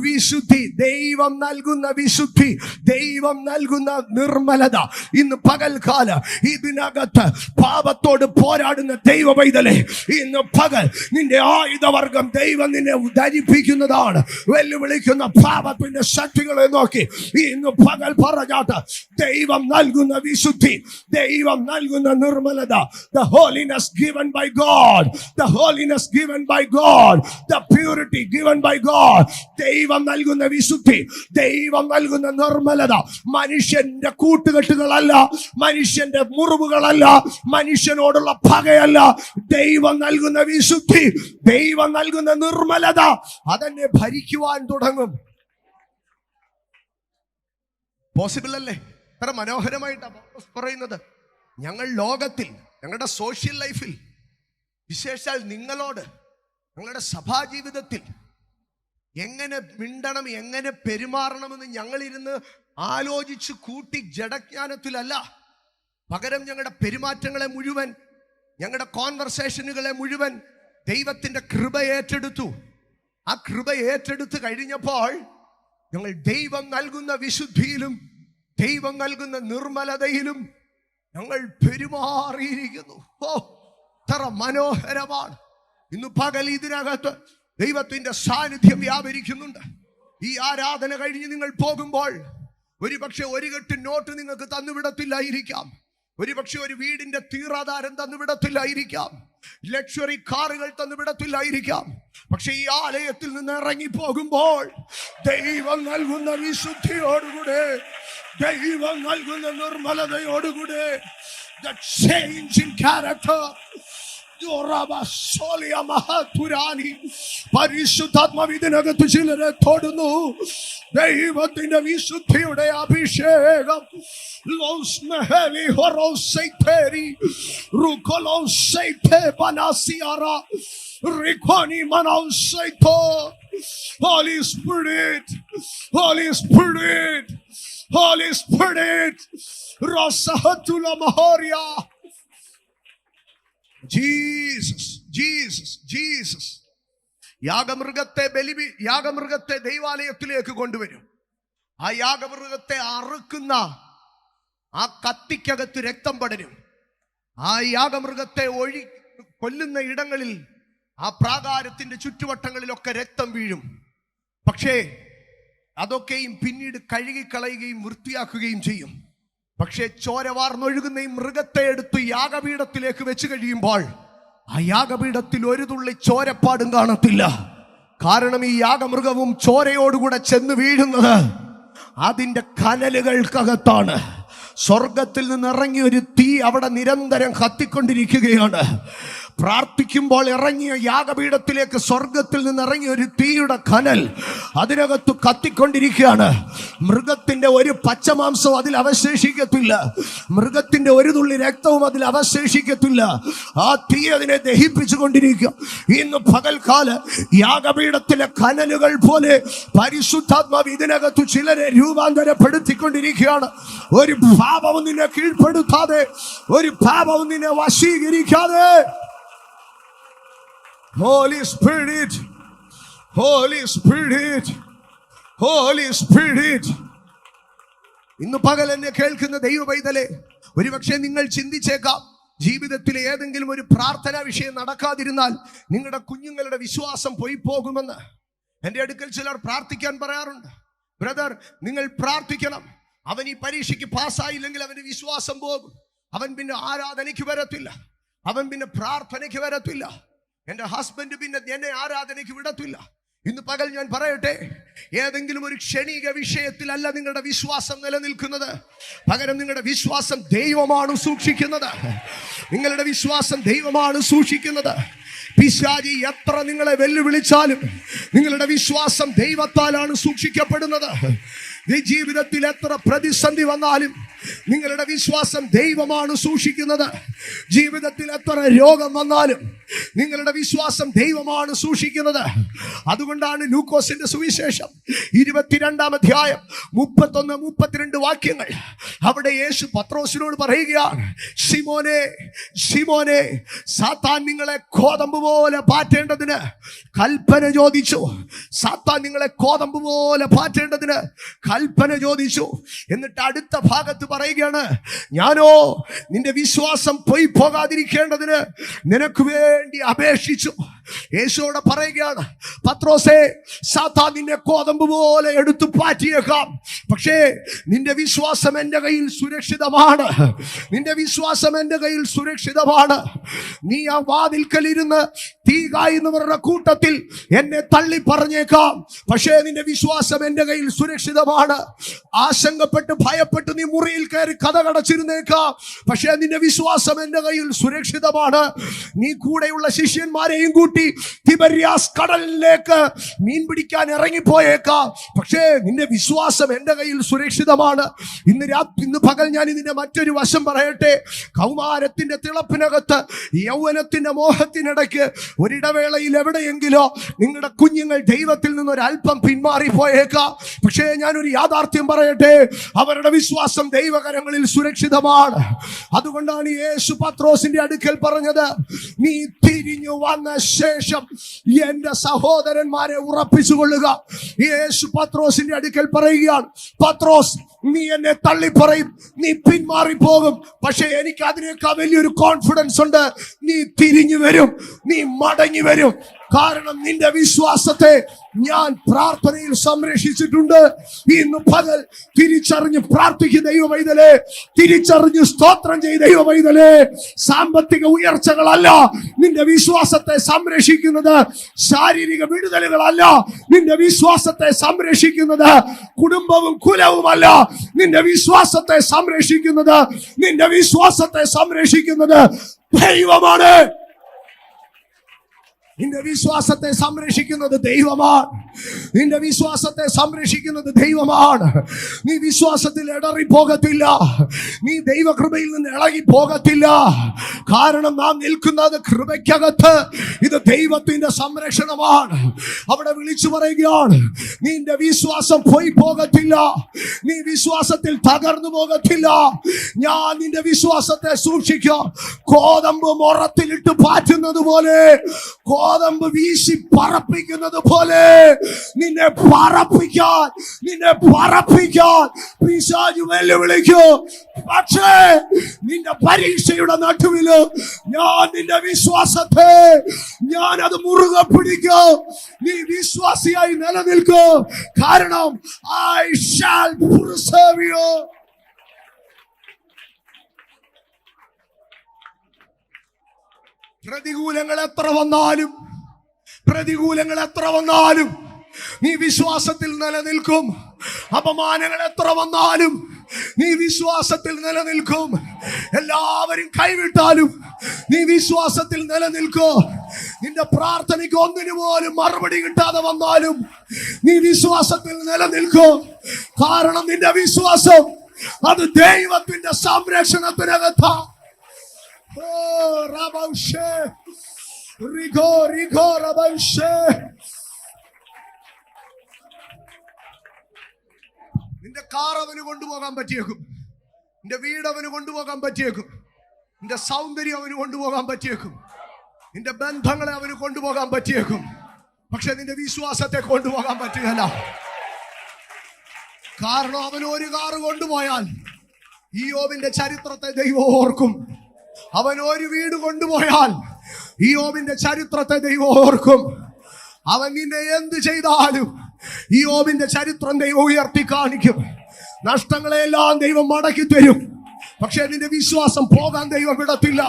വിശുദ്ധി, ദൈവം നൽകുന്ന വിശുദ്ധി, ദൈവം നൽകുന്ന നിർമ്മലത. ഇന്ന് പകൽക്കാലം ഇതിനകത്ത് പാപത്തോട് പോരാടുന്ന ദൈവ പൈതലേ, ഇന്ന് പകൽ നിന്റെ ആയുധവർഗം ദൈവം നിന്നെ ധരിപ്പിക്കുന്നതാണ്. വെല്ലുവിളിക്കുന്ന പാപത്തിന്റെ ശക്തികളെ നോക്കി ഇന്ന് പകൽ പറഞ്ഞാട്ട് ദൈവം നൽകുന്ന വിശുദ്ധി, ദൈവം നൽകുന്ന നിർമ്മലത, the holiness given by God, the holiness given by God, the purity given by God. ദൈവം നൽകുന്ന വിശുദ്ധി, ദൈവം നൽകുന്ന നിർമ്മലത. മനുഷ്യന്റെ കൂട്ടുകെട്ടുകളല്ല, മനുഷ്യന്റെ മുറിവുകളല്ല, മനുഷ്യനോടുള്ള പകയല്ല. ദൈവം നൽകുന്ന വിശുദ്ധി, ദൈവം നൽകുന്ന നിർമ്മലത അതെന്നെ ഭരിക്കുവാൻ തുടങ്ങും. പോസിബിൾ അല്ലേ? എത്ര മനോഹരമായിട്ടാണ് പറയുന്നത്. ഞങ്ങൾ ലോകത്തിൽ, ഞങ്ങളുടെ സോഷ്യൽ ലൈഫിൽ, വിശേഷാൽ നിങ്ങളോട് ഞങ്ങളുടെ സഭാ ജീവിതത്തിൽ എങ്ങനെ മിണ്ടണം, എങ്ങനെ പെരുമാറണമെന്ന് ഞങ്ങളിരുന്ന് ആലോചിച്ച് കൂട്ടി ജഡജ്ഞാനത്തിലല്ല. പകരം ഞങ്ങളുടെ പെരുമാറ്റങ്ങളെ മുഴുവൻ, ഞങ്ങളുടെ കോൺവെർസേഷനുകളെ മുഴുവൻ ദൈവത്തിന്റെ കൃപ ഏറ്റെടുത്തു. ആ കൃപ ഏറ്റെടുത്ത് കഴിഞ്ഞപ്പോൾ ഞങ്ങൾ ദൈവം നൽകുന്ന വിശുദ്ധിയിലും ദൈവം നൽകുന്ന നിർമ്മലതയിലും ഞങ്ങൾ പെരുമാറിയിരിക്കുന്നു. എത്ര മനോഹരമാണ്! ഇന്ന് പകൽ ഇതിനകത്ത് ദൈവത്തിന്റെ സാന്നിധ്യം വ്യാപരിക്കുന്നുണ്ട്. ഈ ആരാധന കഴിഞ്ഞ് നിങ്ങൾ പോകുമ്പോൾ ഒരുപക്ഷെ 1 കെട്ട് നോട്ട് നിങ്ങൾക്ക് തന്നുവിടത്തില്ലായിരിക്കാം. ഒരുപക്ഷെ ഒരു വീടിന്റെ തീറാധാരം തന്നുവിടത്തില്ലായിരിക്കാം, ലക്ഷറി കാറുകൾ തന്നുവിടത്തില്ലായിരിക്കാം. പക്ഷെ ഈ ആലയത്തിൽ നിന്ന് ഇറങ്ങി പോകുമ്പോൾ ദൈവം നൽകുന്ന വിശുദ്ധിയോടുകൂടെ, ദൈവം നൽകുന്ന നിർമ്മലതയോടുകൂടെ, the change in character, പരിശുദ്ധാത്മാവ് ഇതിനകത്ത് ചിലരെ തൊടുന്നു. ദൈവത്തിന്റെ വിശുദ്ധിയുടെ അഭിഷേകം. Holy Spirit, Holy Spirit, Holy Spirit, Rasahatula Mahoria. Jesus, Jesus, Jesus. യാഗമൃഗത്തെ ദൈവാലയത്തിലേക്ക് കൊണ്ടുവരും. ആ യാഗമൃഗത്തെ അറുക്കുന്ന ആ കത്തിക്കകത്ത് രക്തം പടരും. ആ യാഗമൃഗത്തെ കൊല്ലുന്ന ഇടങ്ങളിൽ, ആ പ്രാകാരത്തിന്റെ ചുറ്റുവട്ടങ്ങളിലൊക്കെ രക്തം വീഴും. പക്ഷേ അതൊക്കെയും പിന്നീട് കഴുകിക്കളയുകയും വൃത്തിയാക്കുകയും ചെയ്യും. പക്ഷേ ചോര വാർന്നൊഴുകുന്ന ഈ മൃഗത്തെ എടുത്ത് യാഗപീഠത്തിലേക്ക് വെച്ച് കഴിയുമ്പോൾ ആ യാഗപീഠത്തിൽ ഒരു തുള്ളി ചോരപ്പാടും കാണത്തില്ല. കാരണം ഈ യാഗമൃഗവും ചോരയോടുകൂടെ ചെന്ന് വീഴുന്നത് അതിന്റെ കനലുകൾക്കകത്താണ്. സ്വർഗത്തിൽ നിന്ന് ഇറങ്ങിയ ഒരു തീ അവിടെ നിരന്തരം കത്തിക്കൊണ്ടിരിക്കുകയാണ്. പ്രാർത്ഥിക്കുമ്പോൾ ഇറങ്ങിയ യാഗപീഠത്തിലേക്ക് സ്വർഗത്തിൽ നിന്ന് ഇറങ്ങിയ ഒരു തീയുടെ കനൽ അതിനകത്ത് കത്തിക്കൊണ്ടിരിക്കുകയാണ്. മൃഗത്തിന്റെ ഒരു പച്ചമാംസവും അതിൽ അവശേഷിക്കത്തില്ല, മൃഗത്തിന്റെ ഒരു തുള്ളി രക്തവും അതിൽ അവശേഷിക്കത്തില്ല. ആ തീ അതിനെ ദഹിപ്പിച്ചു കൊണ്ടിരിക്കുക. ഇന്ന് പകൽക്കാല യാഗപീഠത്തിലെ കനലുകൾ പോലെ പരിശുദ്ധാത്മാവ് ഇതിനകത്ത് ചിലരെ രൂപാന്തരപ്പെടുത്തിക്കൊണ്ടിരിക്കുകയാണ്. ഒരു പാപവും നിന്നെ കീഴ്പ്പെടുത്താതെ, ഒരു പാപവും നിന്നെ വശീകരിക്കാതെ. Holy Spirit, Holy Spirit, Holy Spirit. ഇന്ന് പകൽ എന്നെ കേൾക്കുന്ന ദൈവ പൈതലേ, ഒരുപക്ഷെ നിങ്ങൾ ചിന്തിച്ചേക്കാം, ജീവിതത്തിലെ ഏതെങ്കിലും ഒരു പ്രാർത്ഥനാ വിഷയം നടക്കാതിരുന്നാൽ നിങ്ങളുടെ കുഞ്ഞുങ്ങളുടെ വിശ്വാസം പോയി പോകുമെന്ന്. എൻ്റെ അടുക്കൽ ചിലർ പ്രാർത്ഥിക്കാൻ പറയാറുണ്ട്. ബ്രദർ, നിങ്ങൾ പ്രാർത്ഥിക്കണം. അവൻ ഈ പരീക്ഷയ്ക്ക് പാസ്സായില്ലെങ്കിൽ അവന്റെ വിശ്വാസം പോകും. അവൻ പിന്നെ ആരാധനയ്ക്ക് വരത്തില്ല, അവൻ പിന്നെ പ്രാർത്ഥനയ്ക്ക് വരത്തില്ല. എൻ്റെ ഹസ്ബൻഡ് പിന്നെ എന്നെ ആരാധനയ്ക്ക് വിടത്തില്ല. ഇന്ന് പകൽ ഞാൻ പറയട്ടെ, ഏതെങ്കിലും ഒരു ക്ഷണിക വിഷയത്തിലല്ല നിങ്ങളുടെ വിശ്വാസം നിലനിൽക്കുന്നത്. പകരം നിങ്ങളുടെ വിശ്വാസം ദൈവമാണ് സൂക്ഷിക്കുന്നത്. നിങ്ങളുടെ വിശ്വാസം ദൈവമാണ് സൂക്ഷിക്കുന്നത്. പിശാചി എത്ര നിങ്ങളെ വെല്ലുവിളിച്ചാലും നിങ്ങളുടെ വിശ്വാസം ദൈവത്താലാണ് സൂക്ഷിക്കപ്പെടുന്നത്. ഈ ജീവിതത്തിൽ എത്ര പ്രതിസന്ധി വന്നാലും നിങ്ങളുടെ വിശ്വാസം ദൈവമാണ് സൂക്ഷിക്കുന്നത്. ജീവിതത്തിൽ എത്ര രോഗം വന്നാലും നിങ്ങളുടെ വിശ്വാസം ദൈവമാണ് സൂക്ഷിക്കുന്നത്. അതുകൊണ്ടാണ് ലൂക്കോസിന്റെ സുവിശേഷം 22-ാം അധ്യായം 31-32 വാക്യങ്ങൾ. അവിടെ യേശു പത്രോസിനോട് പറയുകയാണ്, ശിമോനെ, ശിമോനെ, സാത്താൻ നിങ്ങളെ കോതമ്പ് പോലെ പാറ്റേണ്ടതിന് കൽപ്പന ചോദിച്ചു. സാത്താൻ നിങ്ങളെ കോതമ്പ് പോലെ പാറ്റേണ്ടതിന് കൽപ്പന ചോദിച്ചു. എന്നിട്ട് അടുത്ത ഭാഗത്ത് പറയുകയാണ്, ഞാനോ നിന്റെ വിശ്വാസം പോയി പോകാതിരിക്കേണ്ടതിന് നിനക്ക് വേണ്ടി അപേക്ഷിച്ചു. യേശുവോട് പറയുകയാണ്, പത്രോസേ, സാത്താൻ നിന്നെ കോതമ്പ് പോലെ എടുത്തു പാറ്റിയേക്കാം, പക്ഷേ നിന്റെ വിശ്വാസം എൻ്റെ കയ്യിൽ സുരക്ഷിതമാണ്. നിന്റെ വിശ്വാസം എൻ്റെ കയ്യിൽ സുരക്ഷിതമാണ്. നീ ആ വാതിൽക്കലിരുന്ന് തീ കായുന്നവരുടെ കൂട്ടത്തിൽ എന്നെ തള്ളി പറഞ്ഞേക്കാം, പക്ഷേ നിന്റെ വിശ്വാസം എൻ്റെ കയ്യിൽ സുരക്ഷിതമാണ്. ആശങ്കപ്പെട്ട് ഭയപ്പെട്ട് നീ മുറിയിൽ കയറി കതകടച്ചിരുന്നേക്കാം, പക്ഷേ നിന്റെ വിശ്വാസം എൻ്റെ കയ്യിൽ സുരക്ഷിതമാണ്. നീ കൂടെയുള്ള ശിഷ്യന്മാരെയും കൂട്ടി തിബര്യാസ് കടലിലേക്ക് മീൻ പിടിക്കാൻ ഇറങ്ങിപ്പോയേക്കാം, പക്ഷേ നിന്റെ വിശ്വാസം എൻ്റെ കയ്യിൽ സുരക്ഷിതമാണ്. ഇന്ന് പകൽ ഞാൻ ഇതിന്റെ മറ്റൊരു വശം പറയട്ടെ. കൗമാരത്തിന്റെ തിളപ്പിനകത്ത്, യൗവനത്തിന്റെ മോഹത്തിനിടയ്ക്ക് ഒരിടവേളയിൽ എവിടെയെങ്കിലോ നിങ്ങളുടെ കുഞ്ഞുങ്ങൾ ദൈവത്തിൽ നിന്നൊരല്പം പിന്മാറിപ്പോയേക്കാം. പക്ഷേ ഞാനൊരു യാഥാർത്ഥ്യം പറയട്ടെ, അവരുടെ വിശ്വാസം ദൈവകരങ്ങളിൽ സുരക്ഷിതമാണ്. അതുകൊണ്ടാണ് യേശു പത്രോസിന്റെ അടുക്കൽ പറഞ്ഞത്, നീ തിരിഞ്ഞു വന്ന ശേഷം എന്റെ സഹോദരന്മാരെ ഉറപ്പിച്ചുകൊള്ളുക. യേശു പത്രോസിന്റെ അടുക്കൽ പറയുകയാണ്, പത്രോസ്, നീ എന്നെ തള്ളിപ്പറയും, നീ പിന്മാറിപ്പോകും. പക്ഷെ എനിക്ക് അതിനേക്കാൾ വലിയൊരു കോൺഫിഡൻസ് ഉണ്ട്. നീ തിരിഞ്ഞു വരും, നീ മടങ്ങി വരും. കാരണം നിന്റെ വിശ്വാസത്തെ ഞാൻ പ്രാർത്ഥനയിൽ സംരക്ഷിച്ചിട്ടുണ്ട്. ഇന്ന് പകൽ തിരിച്ചറിഞ്ഞ് പ്രാർത്ഥിക്കുന്ന ദൈവമൈതലേ, തിരിച്ചറിഞ്ഞ് സ്തോത്രം ചെയ്ത ദൈവമൈതലേ, സാമ്പത്തിക ഉയർച്ചകളല്ല നിന്റെ വിശ്വാസത്തെ സംരക്ഷിക്കുന്നത്. ശാരീരിക വിടുതലുകളല്ല നിന്റെ വിശ്വാസത്തെ സംരക്ഷിക്കുന്നത്. കുടുംബവും കുലവുമല്ല നിന്റെ വിശ്വാസത്തെ സംരക്ഷിക്കുന്നത്. നിന്റെ വിശ്വാസത്തെ സംരക്ഷിക്കുന്നത് ദൈവമാണ്. നിന്റെ വിശ്വാസത്തെ സംരക്ഷിക്കുന്നത് ദൈവമാണ്. നിന്റെ വിശ്വാസത്തെ സംരക്ഷിക്കുന്നത് ദൈവമാണ്. നീ വിശ്വാസത്തിൽ ഇടറി പോകത്തില്ല. നീ ദൈവകൃപയിൽ നിന്ന് ഇളകി പോകത്തില്ല. കാരണം നാം നിൽക്കുന്നത് കൃപയ്ക്കകത്ത്. ഇത് ദൈവത്തിന്റെ സംരക്ഷണമാണ്. അവിടെ വിളിച്ചു പറയുകയാണ്, നിന്റെ വിശ്വാസം പോയി പോകത്തില്ല. നീ വിശ്വാസത്തിൽ തകർന്നു പോകത്തില്ല. ഞാൻ നിന്റെ വിശ്വാസത്തെ സൂക്ഷിക്കാം. കോതമ്പ് മുറത്തിലിട്ട് പാറ്റുന്നത് പോലെ, കോതമ്പ് വീശി പറപ്പിക്കുന്നത് പോലെ നിന്നെ പറപ്പിക്കാൻ പിശാച് വെല്ലുവിളിക്കൂ. പക്ഷേ നിന്റെ പരീക്ഷയുടെ നടുവില് ഞാൻ നിന്റെ വിശ്വാസത്തെ അത് മുറുകെ പിടിക്കും. നീ വിശ്വാസിയായി നിലനിൽക്കും. കാരണം I shall preserve you. പ്രതികൂലങ്ങൾ എത്ര വന്നാലും നീ വിശ്വാസത്തിൽ നിലനിൽക്കും. അപമാനങ്ങൾ എത്ര വന്നാലും നീ വിശ്വാസത്തിൽ നിലനിൽക്കും. എല്ലാവരും കൈവിട്ടാലും നീ വിശ്വാസത്തിൽ നിലനിൽക്കും. നിന്റെ പ്രാർത്ഥനയ്ക്ക് ഒന്നിനു പോലും മറുപടി കിട്ടാതെ വന്നാലും നീ വിശ്വാസത്തിൽ നിലനിൽക്കും. കാരണം നിന്റെ വിശ്വാസം അത് ദൈവത്തിന്റെ സംരക്ഷണത്തിനകത്താ. നിന്റെ കാർ അവന് കൊണ്ടുപോകാൻ പറ്റിയേക്കും. നിന്റെ വീട് അവന് കൊണ്ടുപോകാൻ പറ്റിയേക്കും. നിന്റെ സൗന്ദര്യം അവന് കൊണ്ടുപോകാൻ പറ്റിയേക്കും. നിന്റെ ബന്ധങ്ങളെ അവന് കൊണ്ടുപോകാൻ പറ്റിയേക്കും. പക്ഷെ നിന്റെ വിശ്വാസത്തെ കൊണ്ടുപോകാൻ പറ്റുകയില്ല. കാരണം അവൻ ഒരു കാറ് കൊണ്ടുപോയാൽ ഇയ്യോബിന്റെ ചരിത്രത്തെ ദൈവം ഓർക്കും. അവൻ ഒരു വീട് കൊണ്ടുപോയാൽ ഇയ്യോബിന്റെ ചരിത്രത്തെ ദൈവം ഓർക്കും. അവൻ നിന്നെ എന്ത് ചെയ്താലും ഇയ്യോബിന്റെ ചരിത്രം ദൈവം ഉയർത്തി കാണിക്കും. നഷ്ടങ്ങളെല്ലാം ദൈവം മടക്കി തരും. പക്ഷെ നിന്റെ വിശ്വാസം പോകാൻ ദൈവം വിടത്തില്ല.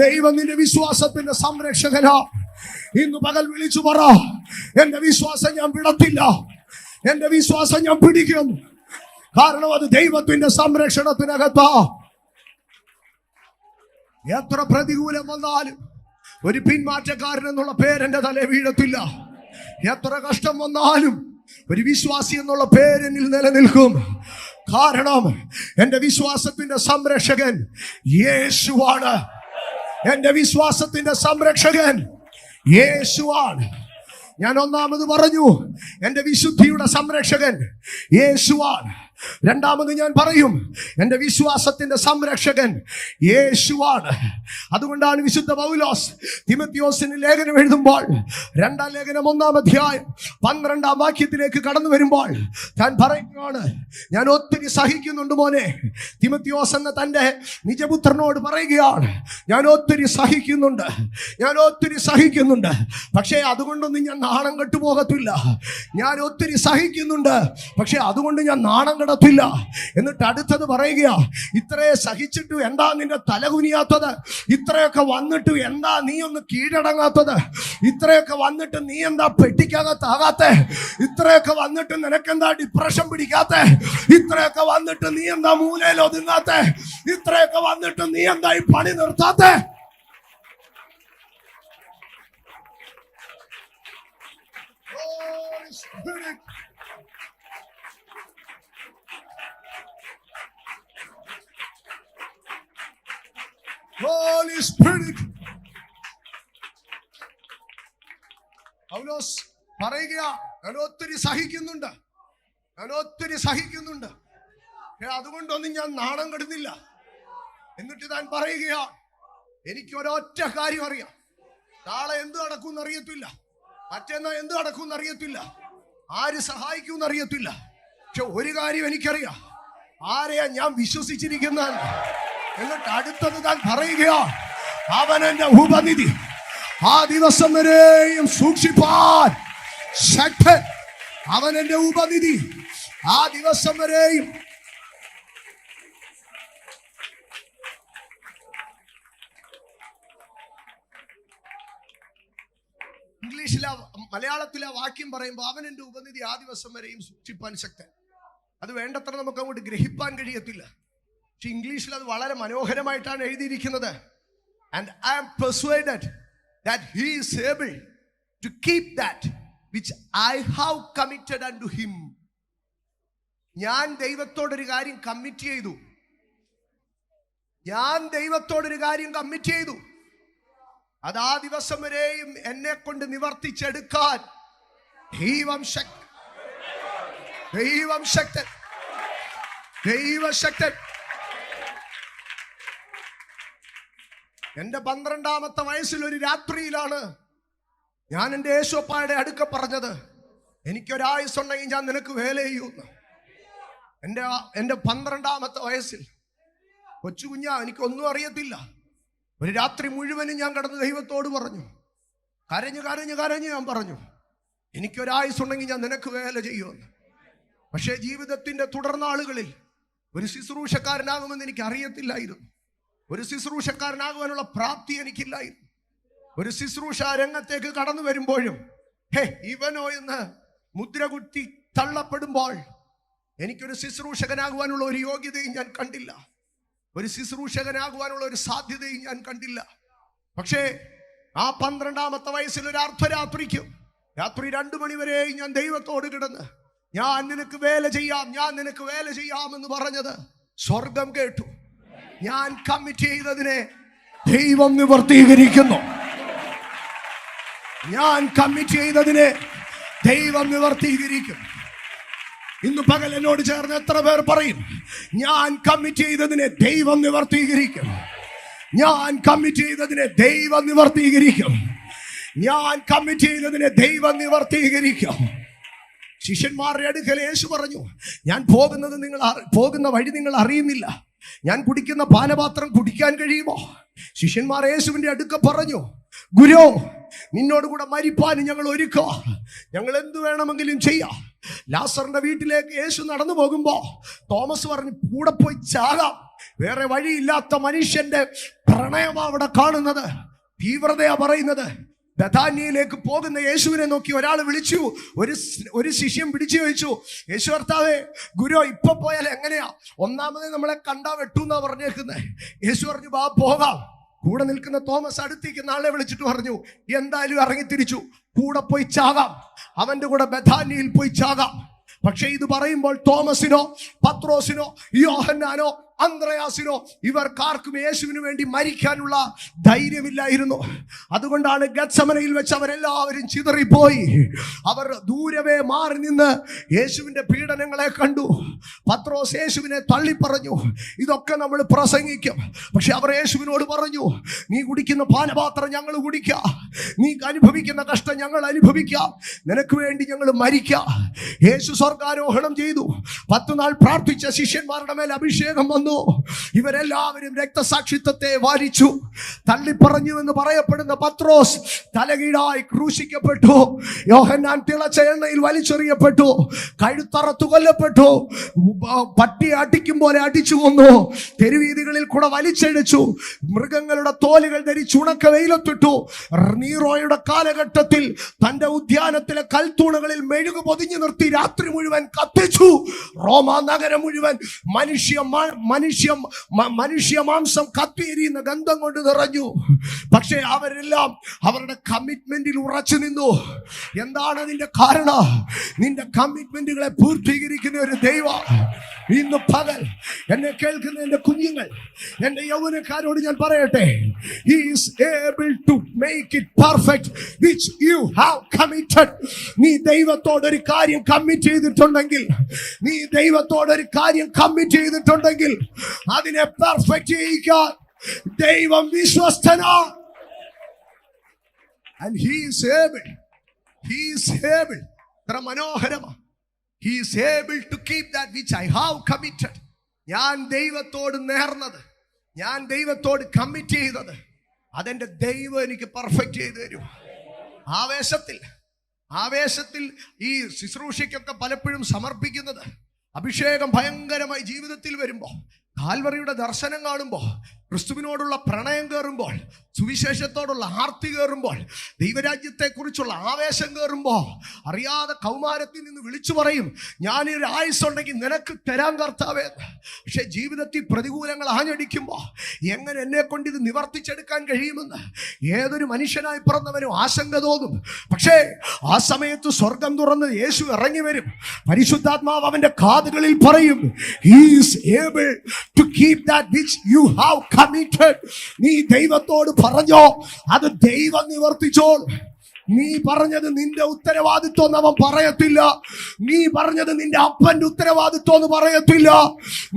ദൈവം നിന്റെ വിശ്വാസത്തിന്റെ സംരക്ഷകനാ. ഇന്ന് പകൽ വിളിച്ചു പറ, എന്റെ വിശ്വാസം ഞാൻ വിടത്തില്ല, എന്റെ വിശ്വാസം ഞാൻ പിടിക്കും. കാരണം അത് ദൈവത്തിന്റെ സംരക്ഷണത്തിനകത്താ. എത്ര പ്രതികൂലം വന്നാലും ഒരു പിന്മാറ്റക്കാരൻ എന്നുള്ള പേരെന്റെ തലേ വീഴത്തില്ല. എത്ര കഷ്ടം വന്നാലും ഒരു വിശ്വാസി എന്നുള്ള പേരെന്നിൽ നിലനിൽക്കും. കാരണം എന്റെ വിശ്വാസത്തിന്റെ സംരക്ഷകൻ യേശുവാണ്. എന്റെ വിശ്വാസത്തിന്റെ സംരക്ഷകൻ യേശുവാണ്. ഞാൻ ഒന്നാമത് പറഞ്ഞു, എന്റെ വിശുദ്ധിയുടെ സംരക്ഷകൻ യേശുവാണ്. രണ്ടാമത് ഞാൻ പറയും, എന്റെ വിശ്വാസത്തിന്റെ സംരക്ഷകൻ യേശുവാണ്. അതുകൊണ്ടാണ് വിശുദ്ധ പൗലോസ് തിമോഥെയോസിന് ലേഖനം എഴുതുമ്പോൾ 2-ാം ലേഖനം 1-ാം അധ്യായം 12-ാം വാക്യത്തിലേക്ക് കടന്നു വരുമ്പോൾ താൻ പറയുകയാണ്, ഞാൻ ഒത്തിരി സഹിക്കുന്നുണ്ട് മോനെ. തിമോഥെയോസ് എന്ന തന്റെ നിജപുത്രനോട് പറയുകയാണ്, ഞാൻ ഒത്തിരി സഹിക്കുന്നുണ്ട്. പക്ഷേ അതുകൊണ്ടൊന്നും ഞാൻ നാണം കെട്ടുപോകത്തില്ല. ഞാൻ ഒത്തിരി സഹിക്കുന്നുണ്ട്, പക്ഷെ അതുകൊണ്ട് ഞാൻ നാണം കെടത്തില്ല. എന്നിട്ട് അടുത്തത് പറയുക, ഇത്രയെ സഹിച്ചിട്ട് എന്താ നിന്റെ തലകുനിയാത്തത്? ഇത്രയൊക്കെ വന്നിട്ട് എന്താ നീ ഒന്ന് കീഴടങ്ങാത്തത്? ഇത്രയൊക്കെ വന്നിട്ട് നീ എന്താ പെട്ടിക്കകത്താകാത്തെ? ഇത്രയൊക്കെ വന്നിട്ട് നിനക്കെന്താ ഡിപ്രഷൻ പിടിക്കാത്തെ? ഇത്രയൊക്കെ വന്നിട്ട് നീ എന്താ മൂലയിൽ ഒതുങ്ങാത്തെ? ഇത്രയൊക്കെ വന്നിട്ട് നീ എന്താ ഈ പണി നിർത്താത്തെ? Holy Spirit. പൗലോസ് പറയുക, ഞാൻ ഒത്തിരി സഹിക്കുന്നുണ്ട്, അതുകൊണ്ടൊന്നും ഞാൻ നാണം കെടുന്നില്ല. എന്നിട്ട് താൻ പറയുക, എനിക്ക് ഒരൊറ്റ കാര്യം അറിയാം, നാളെ എന്ത് നടക്കും അറിയത്തില്ല, മറ്റന്നാ എന്ത് നടക്കും അറിയത്തില്ല, ആര് സഹായിക്കും അറിയത്തില്ല. പക്ഷെ ഒരു കാര്യം എനിക്കറിയാം, ആരെയാ ഞാൻ വിശ്വസിച്ചിരിക്കുന്നത്. എന്നിട്ട് അടുത്തത് താൻ പറയുകയാ, അവൻ എന്റെ ഉപനിധി, ആ ദിവസം വരെയും സൂക്ഷിപ്പാൻ ശക്തൻ. അവൻ എന്റെ ഉപനിധി, ആ ദിവസം വരെയും. ഇംഗ്ലീഷിലെ മലയാളത്തിലെ വാക്യം പറയുമ്പോൾ അവൻ എന്റെ ഉപനിധി, ആ ദിവസം വരെയും സൂക്ഷിപ്പാൻ ശക്തൻ. അത് വേണ്ടത്ര നമുക്ക് അങ്ങോട്ട് ഗ്രഹിപ്പാൻ കഴിയത്തില്ല. പക്ഷെ ഇംഗ്ലീഷിൽ അത് വളരെ മനോഹരമായിട്ടാണ് എഴുതിയിരിക്കുന്നത്. And I am persuaded that he is able to keep that which I have committed unto him. ഞാൻ ദൈവത്തോടൊരു കാര്യം കമ്മിറ്റ് ചെയ്തു. അത് ആ ദിവസം വരെയും എന്നെ കൊണ്ട് നിവർത്തിച്ചെടുക്കാൻ ദൈവശക്തൻ. എന്റെ 12ാമത്തെ വയസ്സിൽ ഒരു രാത്രിയിലാണ് ഞാൻ എൻ്റെ യേശോപ്പായുടെ അടുക്ക പറഞ്ഞത്, എനിക്കൊരായുസുണ്ടെങ്കിൽ ഞാൻ നിനക്ക് വേല ചെയ്യുമെന്ന്. എൻ്റെ 12ാമത്തെ വയസ്സിൽ കൊച്ചു കുഞ്ഞാ, എനിക്കൊന്നും അറിയത്തില്ല. ഒരു രാത്രി മുഴുവനും ഞാൻ കിടന്ന് ദൈവത്തോട് പറഞ്ഞു, കരഞ്ഞു ഞാൻ പറഞ്ഞു, എനിക്കൊരായുസുണ്ടെങ്കിൽ ഞാൻ നിനക്ക് വേല ചെയ്യുമെന്ന്. പക്ഷേ ജീവിതത്തിന്റെ തുടർനാളുകളിൽ ഒരു ശുശ്രൂഷക്കാരനാകുമെന്ന് എനിക്ക് അറിയത്തില്ലായിരുന്നു. ഒരു ശുശ്രൂഷക്കാരനാകുവാനുള്ള പ്രാപ്തി എനിക്കില്ലായിരുന്നു. ഒരു ശുശ്രൂഷ രംഗത്തേക്ക് കടന്നു വരുമ്പോഴും ഇവനോ എന്ന് മുദ്ര കുത്തി തള്ളപ്പെടുമ്പോൾ എനിക്കൊരു ശുശ്രൂഷകനാകുവാനുള്ള ഒരു യോഗ്യതയും ഞാൻ കണ്ടില്ല. ഒരു ശുശ്രൂഷകനാകുവാനുള്ള ഒരു സാധ്യതയും ഞാൻ കണ്ടില്ല. പക്ഷേ ആ 12ാമത്തെ വയസ്സിൽ ഒരു അർദ്ധരാത്രിക്കും രാത്രി 2 മണി വരെയും ഞാൻ ദൈവത്തോട് കിടന്ന്, ഞാൻ നിനക്ക് വേല ചെയ്യാം എന്ന് പറഞ്ഞത് സ്വർഗം കേട്ടു. ഞാൻ കമ്മിറ്റ് ചെയ്തതിനെ ദൈവം നിവർത്തീകരിക്കുന്നു. ഇന്ന് പകൽ എന്നോട് ചേർന്ന് എത്ര പേർ പറയും, ഞാൻ കമ്മിറ്റ് ചെയ്തതിനെ ദൈവം നിവർത്തീകരിക്കും. ശിഷ്യന്മാരുടെ അടുക്കൽ യേശു പറഞ്ഞു, ഞാൻ പോകുന്ന വഴി നിങ്ങൾ അറിയുന്നില്ല. ഞാൻ കുടിക്കുന്ന പാനപാത്രം കുടിക്കാൻ കഴിയുമോ? ശിഷ്യന്മാർ യേശുവിന്റെ അടുക്ക പറഞ്ഞു, ഗുരു, നിന്നോട് കൂടെ മരിപ്പാനും ഞങ്ങൾ ഒരുക്കുക, ഞങ്ങൾ എന്തു വേണമെങ്കിലും ചെയ്യാം. ലാസറിന്റെ വീട്ടിലേക്ക് യേശു നടന്നു പോകുമ്പോ തോമസ് പറഞ്ഞു, കൂടെ പോയി ചാകാം. വേറെ വഴിയില്ലാത്ത മനുഷ്യന്റെ പ്രണയമാ അവിടെ കാണുന്നത്, തീവ്രതയാ പറയുന്നത്. ബഥാന്യയിലേക്ക് പോകുന്ന യേശുവിനെ നോക്കി ഒരാൾ വിളിച്ചു, ഒരു ശിഷ്യൻ പിടിച്ചു ചോദിച്ചു, യേശു കർത്താവേ, ഗുരു ഇപ്പൊ പോയാൽ എങ്ങനെയാ? ഒന്നാമതേ നമ്മളെ കണ്ടാ വെട്ടൂന്നാ പറഞ്ഞേക്കുന്നത്. യേശു പറഞ്ഞു, വാ പോകാം. കൂടെ നിൽക്കുന്ന തോമസ് അടുത്തേക്ക് നാളെ വിളിച്ചിട്ട് പറഞ്ഞു, എന്തായാലും ഇറങ്ങിത്തിരിച്ചു, കൂടെ പോയി ചാകാം. അവന്റെ കൂടെ ബഥാന്യയിൽ പോയി ചാകാം. പക്ഷെ ഇത് പറയുമ്പോൾ തോമസിനോ പത്രോസിനോ യോഹന്നാനോ അന്ത്രയാസിനോ ഇവർക്കാർക്കും യേശുവിന് വേണ്ടി മരിക്കാനുള്ള ധൈര്യമില്ലായിരുന്നു. അതുകൊണ്ടാണ് ഗത്സമനയിൽ വെച്ച് അവരെല്ലാവരും ചിതറിപ്പോയി. അവർ ദൂരവേ മാറി നിന്ന് യേശുവിന്റെ പീഡനങ്ങളെ കണ്ടു. പത്രോസ് യേശുവിനെ തള്ളിപ്പറഞ്ഞു, ഇതൊക്കെ നമ്മൾ പ്രസംഗിക്കും. പക്ഷെ അവർ യേശുവിനോട് പറഞ്ഞു, നീ കുടിക്കുന്ന പാനപാത്രം ഞങ്ങൾ കുടിക്കാം, നീ അനുഭവിക്കുന്ന കഷ്ടം ഞങ്ങൾ അനുഭവിക്കാം, നിനക്ക് വേണ്ടി ഞങ്ങൾ മരിക്കാം. യേശു സ്വർഗാരോഹണം ചെയ്തു. 10 നാൾ പ്രാർത്ഥിച്ച ശിഷ്യന്മാരുടെ മേൽ അഭിഷേകം വന്നു. ഇവരെല്ലാവരും രക്തസാക്ഷിത്വത്തെ വാരിച്ചു. തള്ളിപ്പറഞ്ഞു എന്ന് പറയപ്പെടുന്ന പത്രോസ് തലകീഴായി ക്രൂശിക്കപ്പെട്ടു. യോഹന്നാൻ തിളച്ച എണ്ണയിൽ വലിച്ചെറിയപ്പെട്ടു. കഴുത്തറത്തു കൊല്ലപ്പെട്ടു. പട്ടി അടിക്കും പോലെ അടിച്ചു കൊന്നു. തെരുവീതികളിൽ കൂടെ വലിച്ചടിച്ചു. മൃഗങ്ങളുടെ തോലുകൾ ധരിച്ച് ഉണക്ക വെയിലത്തിട്ടു. നീറോയുടെ കാലഘട്ടത്തിൽ തന്റെ ഉദ്യാനത്തിലെ കൽത്തൂണുകളിൽ മെഴുകു പൊതിഞ്ഞു നിർത്തി രാത്രി മുഴുവൻ കത്തിച്ചു. റോമാ നഗരം മുഴുവൻ മനുഷ്യ മാംസം കത്തിയെരിയുന്ന ഗന്ധം കൊണ്ട് നിറഞ്ഞു. പക്ഷേ അവരെല്ലാം അവരുടെ കമ്മിറ്റ്മെന്റിൽ ഉറച്ചു നിന്നു. എന്താണ് അതിന്റെ കാരണം? നിന്റെ കമ്മിറ്റ്മെന്റുകളെ പൂർത്തീകരിക്കുന്ന ഒരു ദൈവം ഇന്ന് പകൽ എന്നെ കേൾക്കുന്ന എന്റെ കുഞ്ഞുങ്ങൾ, എന്റെ യൗവനക്കാരോട് ഞാൻ പറയട്ടെ, He is able to make it perfect which you have committed. നീ ദൈവത്തോടൊരു കാര്യം കമ്മിറ്റ് ചെയ്തിട്ടുണ്ടെങ്കിൽ, അതിനെ പെർഫെക്റ്റ് ചെയ്യിക്കാൻ ദൈവം വിശ്വസ്തനാണ്. And he is able. എത്ര മനോഹരമാണ്. He is able to keep that which I have committed. ഞാൻ ദൈവത്തോട് നേർന്നത്, ഞാൻ ദൈവത്തോട് കമ്മിറ്റ് ചെയ്തത്, അതെന്റെ ദൈവം എനിക്ക് പെർഫെക്റ്റ് ചെയ്ത് തരും. ആവേശത്തിൽ ഈ ശുശ്രൂഷയ്ക്കൊക്കെ പലപ്പോഴും സമർപ്പിക്കുന്നത്, അഭിഷേകം ഭയങ്കരമായി ജീവിതത്തിൽ വരുമ്പോൾ, കാൽവറിയുടെ ദർശനം കാണുമ്പോൾ, ക്രിസ്തുവിനോടുള്ള പ്രണയം കയറുമ്പോൾ, സുവിശേഷത്തോടുള്ള ആർത്തി കയറുമ്പോൾ, ദൈവരാജ്യത്തെക്കുറിച്ചുള്ള ആവേശം കയറുമ്പോൾ, അറിയാതെ കൗമാരത്തിൽ നിന്ന് വിളിച്ചു പറയും, ഞാനൊരു ആയുസ്സുണ്ടെങ്കിൽ നിനക്ക് തരാൻ കർത്താവേ. പക്ഷെ ജീവിതത്തിൽ പ്രതികൂലങ്ങൾ ആഞ്ഞടിക്കുമ്പോൾ എങ്ങനെ എന്നെ കൊണ്ട് ഇത് നിവർത്തിച്ചെടുക്കാൻ കഴിയുമെന്ന് ഏതൊരു മനുഷ്യനായി പിറന്നവനും ആശങ്ക തോന്നും. പക്ഷേ ആ സമയത്ത് സ്വർഗം തുറന്ന് യേശു ഇറങ്ങി വരും. പരിശുദ്ധാത്മാവ് അവന്റെ കാതുകളിൽ പറയും, He is able to keep that which you have committed. നീ ദൈവത്തോട് പറഞ്ഞോ, അത് ദൈവം നിവർത്തിച്ചോൾ. നീ പറഞ്ഞത് നിന്റെ ഉത്തരവാദിത്വം എന്ന് അവൻ പറയത്തില്ല. നീ പറഞ്ഞത് നിന്റെ അപ്പന്റെ ഉത്തരവാദിത്വം എന്ന് പറയത്തില്ല.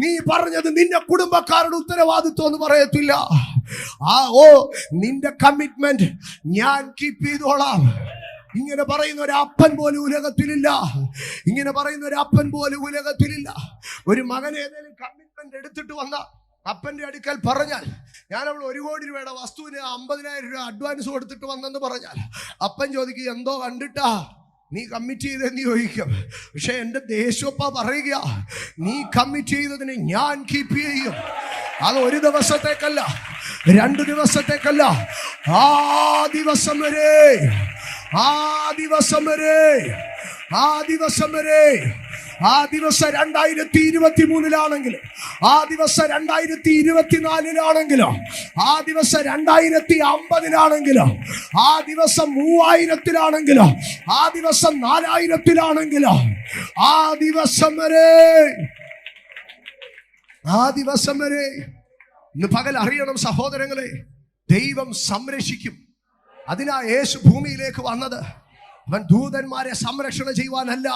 നീ പറഞ്ഞത് നിന്റെ കുടുംബക്കാരുടെ ഉത്തരവാദിത്വം എന്ന് പറയത്തില്ല. നിന്റെ കമ്മിറ്റ്മെന്റ് ഞാൻ കീപ്പ് ചെയ്തോളാം. ഇങ്ങനെ പറയുന്ന ഒരു അപ്പൻ പോലും ഉലകത്തിലില്ല. ഇങ്ങനെ പറയുന്ന ഒരു അപ്പൻ പോലും ഉലകത്തിലില്ല. ഒരു മകൻ ഏതെങ്കിലും കമ്മിറ്റ്മെന്റ് എടുത്തിട്ട് വന്ന അപ്പന്റെ അടുക്കൽ പറഞ്ഞാൽ, ഞാൻ അവൾ 1 കോടി രൂപയുടെ വസ്തുവിന് 50,000 രൂപ അഡ്വാൻസ് കൊടുത്തിട്ട് വന്നെന്ന് പറഞ്ഞാൽ, അപ്പൻ ചോദിക്കും, എന്തോ കണ്ടിട്ടാ നീ കമ്മിറ്റ് ചെയ്തെന്ന് ചോദിക്കും. പക്ഷെ എൻ്റെ ദേശപ്പ പറയുക, നീ കമ്മിറ്റ് ചെയ്തതിന് ഞാൻ കീപ്പ് ചെയ്യും. അത് 1 ദിവസത്തേക്കല്ല, 2 ദിവസത്തേക്കല്ല, ആ ദിവസം വരെ, ആ ദിവസം വരെ, ആ ദിവസം വരെ. ആ ദിവസം 2023-ലാണെങ്കിലും, ആ ദിവസം 2024-ലാണെങ്കിലും, ആ ദിവസം 2050-ലാണെങ്കിലും, ആ ദിവസം 3000-ലാണെങ്കിലും, ആ ദിവസം 4000-ലാണെങ്കിലും, ആ ദിവസം വരെ, ആ ദിവസം വരെ. ഇന്ന് പകൽ അറിയണം സഹോദരങ്ങളെ, ദൈവം സംരക്ഷിക്കും. അതിനാ യേശു ഭൂമിയിലേക്ക് വന്നത്. അവൻ ദൂതന്മാരെ സംരക്ഷണ ചെയ്യുവാനല്ല,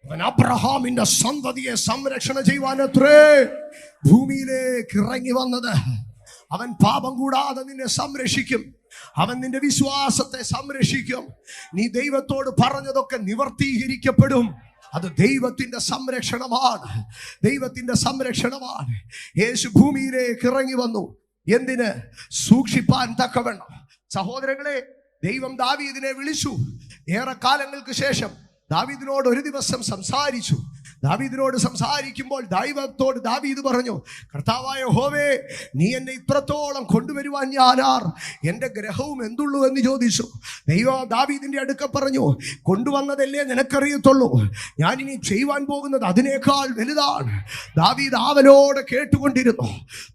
അവൻ അബ്രഹാമിന്റെ സന്തതിയെ സംരക്ഷണ ചെയ്യുവാനത്രേ ഭൂമിയിലേക്ക് ഇറങ്ങി വന്നത്. അവൻ പാപം കൂടാതെ നിന്നെ സംരക്ഷിക്കും. അവൻ നിന്റെ വിശ്വാസത്തെ സംരക്ഷിക്കും. നീ ദൈവത്തോട് പറഞ്ഞതൊക്കെ നിവർത്തീകരിക്കപ്പെടും. അത് ദൈവത്തിന്റെ സംരക്ഷണമാണ്, ദൈവത്തിന്റെ സംരക്ഷണമാണ്. യേശു ഭൂമിയിലേക്ക് ഇറങ്ങി വന്നു. എന്തിന്? സൂക്ഷിപ്പാൻ തക്കവണ്ണം. സഹോദരങ്ങളെ, ദൈവം ദാവീദിനെ വിളിച്ചു. ഏറെ കാലങ്ങൾക്ക് ശേഷം ദാവീദിനോട് ഒരു ദിവസം സംസാരിച്ചു. ദാവീദിനോട് സംസാരിക്കുമ്പോൾ ദൈവത്തോട് ദാവീദ് പറഞ്ഞു, കർത്താവായ യഹോവേ, നീ എന്നെ ഇത്രത്തോളം കൊണ്ടുവരുവാൻ ഞാനാർ? എൻ്റെ ഗ്രഹവും എന്തുള്ളൂ എന്ന് ചോദിച്ചു. ദൈവം ദാവീദിന്റെ അടുക്ക പറഞ്ഞു, കൊണ്ടുവന്നതല്ലേ നിനക്കറിയത്തുള്ളൂ, ഞാനിനി ചെയ്യുവാൻ പോകുന്നത് അതിനേക്കാൾ വലുതാണ്. ദാവീദ് ആവലോട് കേട്ടുകൊണ്ടിരുന്നു.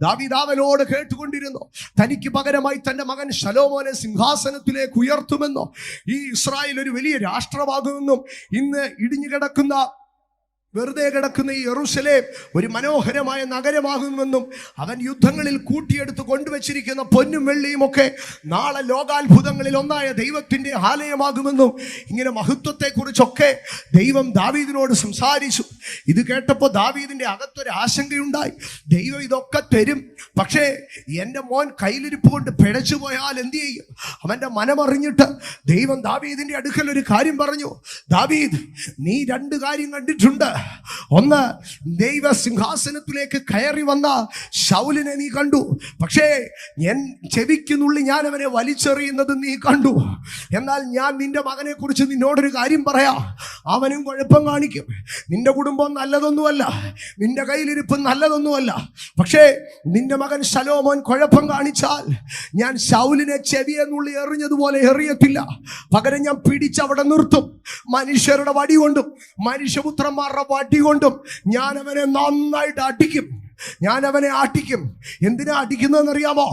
ദാവീദ് ആവലോട് കേട്ടുകൊണ്ടിരുന്നു. തനിക്ക് പകരമായി തന്റെ മകൻ ശലോമോനെ സിംഹാസനത്തിലേക്ക് ഉയർത്തുമെന്നോ, ഈ ഇസ്രായേൽ ഒരു വലിയ രാഷ്ട്രമാകുമെന്നും, ഇന്ന് ഇടിഞ്ഞു കിടക്കുന്ന, വെറുതെ കിടക്കുന്ന ഈ യെരൂശലേം ഒരു മനോഹരമായ നഗരമാകുമെന്നും, അവൻ യുദ്ധങ്ങളിൽ കൂട്ടിയെടുത്ത് കൊണ്ടുവച്ചിരിക്കുന്ന പൊന്നും വെള്ളിയും ഒക്കെ നാളെ ലോകാത്ഭുതങ്ങളിൽ ഒന്നായ ദൈവത്തിന്റെ ആലയമാകുമെന്നും, ഇങ്ങനെ മഹത്വത്തെക്കുറിച്ചൊക്കെ ദൈവം ദാവീദിനോട് സംസാരിച്ചു. ഇത് കേട്ടപ്പോൾ ദാവീദിന്റെ അകത്തൊരു ആശങ്കയുണ്ടായി. ദൈവം ഇതൊക്കെ തരും, പക്ഷേ എൻ്റെ മോൻ കയ്യിലിരിപ്പ് കൊണ്ട് പിഴച്ചു പോയാൽ എന്ത് ചെയ്യും? അവൻ്റെ മനമറിഞ്ഞിട്ട് ദൈവം ദാവീദിന്റെ അടുക്കൽ ഒരു കാര്യം പറഞ്ഞു. ദാവീദ്, നീ 2 കാര്യം കണ്ടിട്ടുണ്ട്. ഒന്ന്, ദൈവ സിംഹാസനത്തിലേക്ക് കയറി വന്ന ശൗലിനെ നീ കണ്ടു, പക്ഷേ ചെവിക്കുന്നുള്ളിൽ ഞാൻ അവനെ വലിച്ചെറിയുന്നത് നീ കണ്ടു. എന്നാൽ ഞാൻ നിന്റെ മകനെ കുറിച്ച് നിന്നോടൊരു കാര്യം പറയാം. അവനും കുഴപ്പം കാണിക്കും. നിന്റെ കുടുംബം നല്ലതൊന്നുമല്ല, നിന്റെ കയ്യിലിരിപ്പ് നല്ലതൊന്നുമല്ല. പക്ഷേ നിന്റെ മകൻ ശലോമോൻ കുഴപ്പം കാണിച്ചാൽ ഞാൻ ശൗലിനെ ചെവിയെന്നുള്ളി എറിഞ്ഞതുപോലെ എറിയത്തില്ല. പകരം ഞാൻ പിടിച്ചവിടെ നിർത്തും. മനുഷ്യരുടെ വടി കൊണ്ടും മനുഷ്യപുത്രന്മാരുടെ വടി കൊണ്ടും ഞാൻ അവനെ നന്നായിട്ട് അടിക്കും. ഞാൻ അവനെ ആട്ടിക്കും. എന്തിനാ അടിക്കുന്നതെന്നറിയാമോ?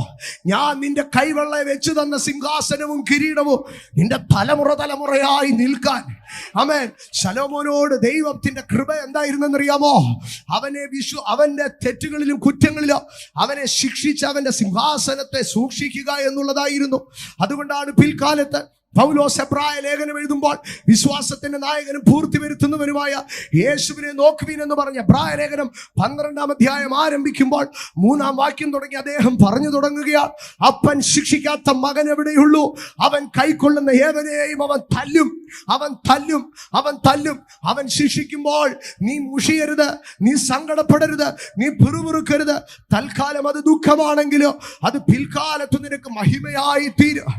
ഞാൻ നിന്റെ കൈവെള്ളയെ വെച്ച് തന്ന സിംഹാസനവും കിരീടവും നിന്റെ തലമുറയായി നിൽക്കാൻ. ആമേൻ. ശലോമോനോട് ദൈവത്തിന്റെ കൃപ എന്തായിരുന്നെന്നറിയാമോ? അവന്റെ തെറ്റുകളിലും കുറ്റങ്ങളിലും അവനെ ശിക്ഷിച്ച് അവന്റെ സിംഹാസനത്തെ സൂക്ഷിക്കുക എന്നുള്ളതായിരുന്നു. അതുകൊണ്ടാണ് പിൽക്കാലത്ത് പൗലോസ് എബ്രായ ലേഖനം എഴുതുമ്പോൾ വിശ്വാസത്തിന്റെ നായകനും പൂർത്തി വരുത്തുന്നവനുമായ യേശുവിനെ നോക്കുവിൻ എന്ന് പറഞ്ഞ എബ്രായ ലേഖനം 12-ാം അധ്യായം ആരംഭിക്കുമ്പോൾ 3-ാം വാക്യം തുടങ്ങി അദ്ദേഹം പറഞ്ഞു തുടങ്ങുകയാണ്. അപ്പൻ ശിക്ഷിക്കാത്ത മകൻ എവിടെയുള്ളൂ? അവൻ കൈക്കൊള്ളുന്ന ഏവനെയും അവൻ തല്ലും. അവൻ തല്ലും, അവൻ തല്ലും. അവൻ ശിക്ഷിക്കുമ്പോൾ നീ മുഷിയരുത്, നീ സങ്കടപ്പെടരുത്, നീ പിറുപിറുക്കരുത്. തൽക്കാലം അത് ദുഃഖമാണെങ്കിലോ അത് പിൽക്കാലത്ത് നിനക്ക് മഹിമയായി തീരും.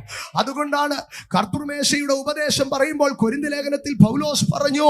അതുകൊണ്ടാണ് കർത്തൃമേശയുടെ ഉപദേശം പറയുമ്പോൾ കൊരിന്ത്യർ ലേഖനത്തിൽ പൗലോസ് പറഞ്ഞു,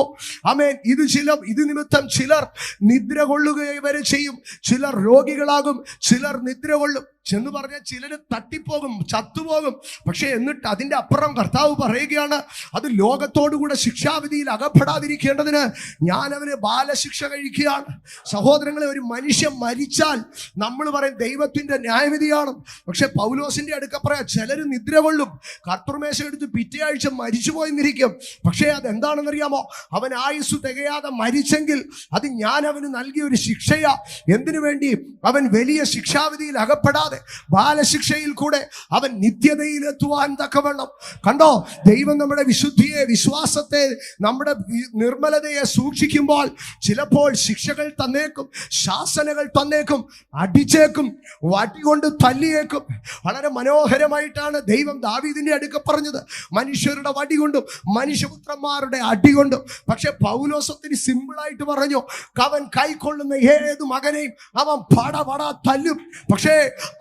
ആമേൻ, ഇത് നിമിത്തം ചിലർ നിദ്ര കൊള്ളുകയും വരെ ചെയ്യും, ചിലർ രോഗികളാകും, ചിലർ നിദ്ര കൊള്ളും ചെന്ന് പറഞ്ഞാൽ ചിലര് തട്ടിപ്പോകും, ചത്തുപോകും. പക്ഷെ എന്നിട്ട് അതിന്റെ അപ്പുറം കർത്താവ് പറയുകയാണ്, അത് ലോകത്തോടുകൂടെ ശിക്ഷാവിധിയിൽ അകപ്പെടാതിരിക്കേണ്ടതിന് ഞാൻ അവന് ബാലശിക്ഷ കഴിക്കുകയാണ്. സഹോദരങ്ങളെ, ഒരു മനുഷ്യൻ മരിച്ചാൽ നമ്മൾ പറയും ദൈവത്തിന്റെ ന്യായവിധിയാണ്. പക്ഷെ പൗലോസിന്റെ അടുക്ക പറയാം, ചിലര് നിദ്ര കൊള്ളും, കർത്തൃമേശ എടുത്ത് പിറ്റേ ആഴ്ച മരിച്ചു പോയെന്നിരിക്കും. പക്ഷേ അതെന്താണെന്നറിയാമോ? അവൻ ആയുസ് തികയാതെ മരിച്ചെങ്കിൽ അത് ഞാൻ അവന് നൽകിയ ഒരു ശിക്ഷയാ. എന്തിനു വേണ്ടി? അവൻ വലിയ ശിക്ഷാവിധിയിൽ അകപ്പെടാതെ ബാലശിക്ഷയിൽ കൂടെ അവൻ നിത്യതയിൽ എത്തുവാൻ തക്കവണ്ണം. കണ്ടോ, ദൈവം നമ്മുടെ വിശുദ്ധിയെ, വിശ്വാസത്തെ, നമ്മുടെ നിർമ്മലതയെ സൂക്ഷിക്കുമ്പോൾ ചിലപ്പോൾ ശിക്ഷകൾ തന്നേക്കും, ശാസനകൾ തന്നേക്കും, അടിച്ചേക്കും, വടികൊണ്ട് തല്ലിയേക്കും. വളരെ മനോഹരമായിട്ടാണ് ദൈവം ദാവീദിന്റെ അടുക്ക പറഞ്ഞത്, മനുഷ്യരുടെ വടി കൊണ്ടും മനുഷ്യപുത്രന്മാരുടെ അടി കൊണ്ടും. പക്ഷെ പൗലോസത്തിന് സിമ്പിളായിട്ട് പറഞ്ഞു, അവൻ കൈക്കൊള്ളുന്ന ഏത് മകനെയും അവൻ പടപട തല്ലും. പക്ഷേ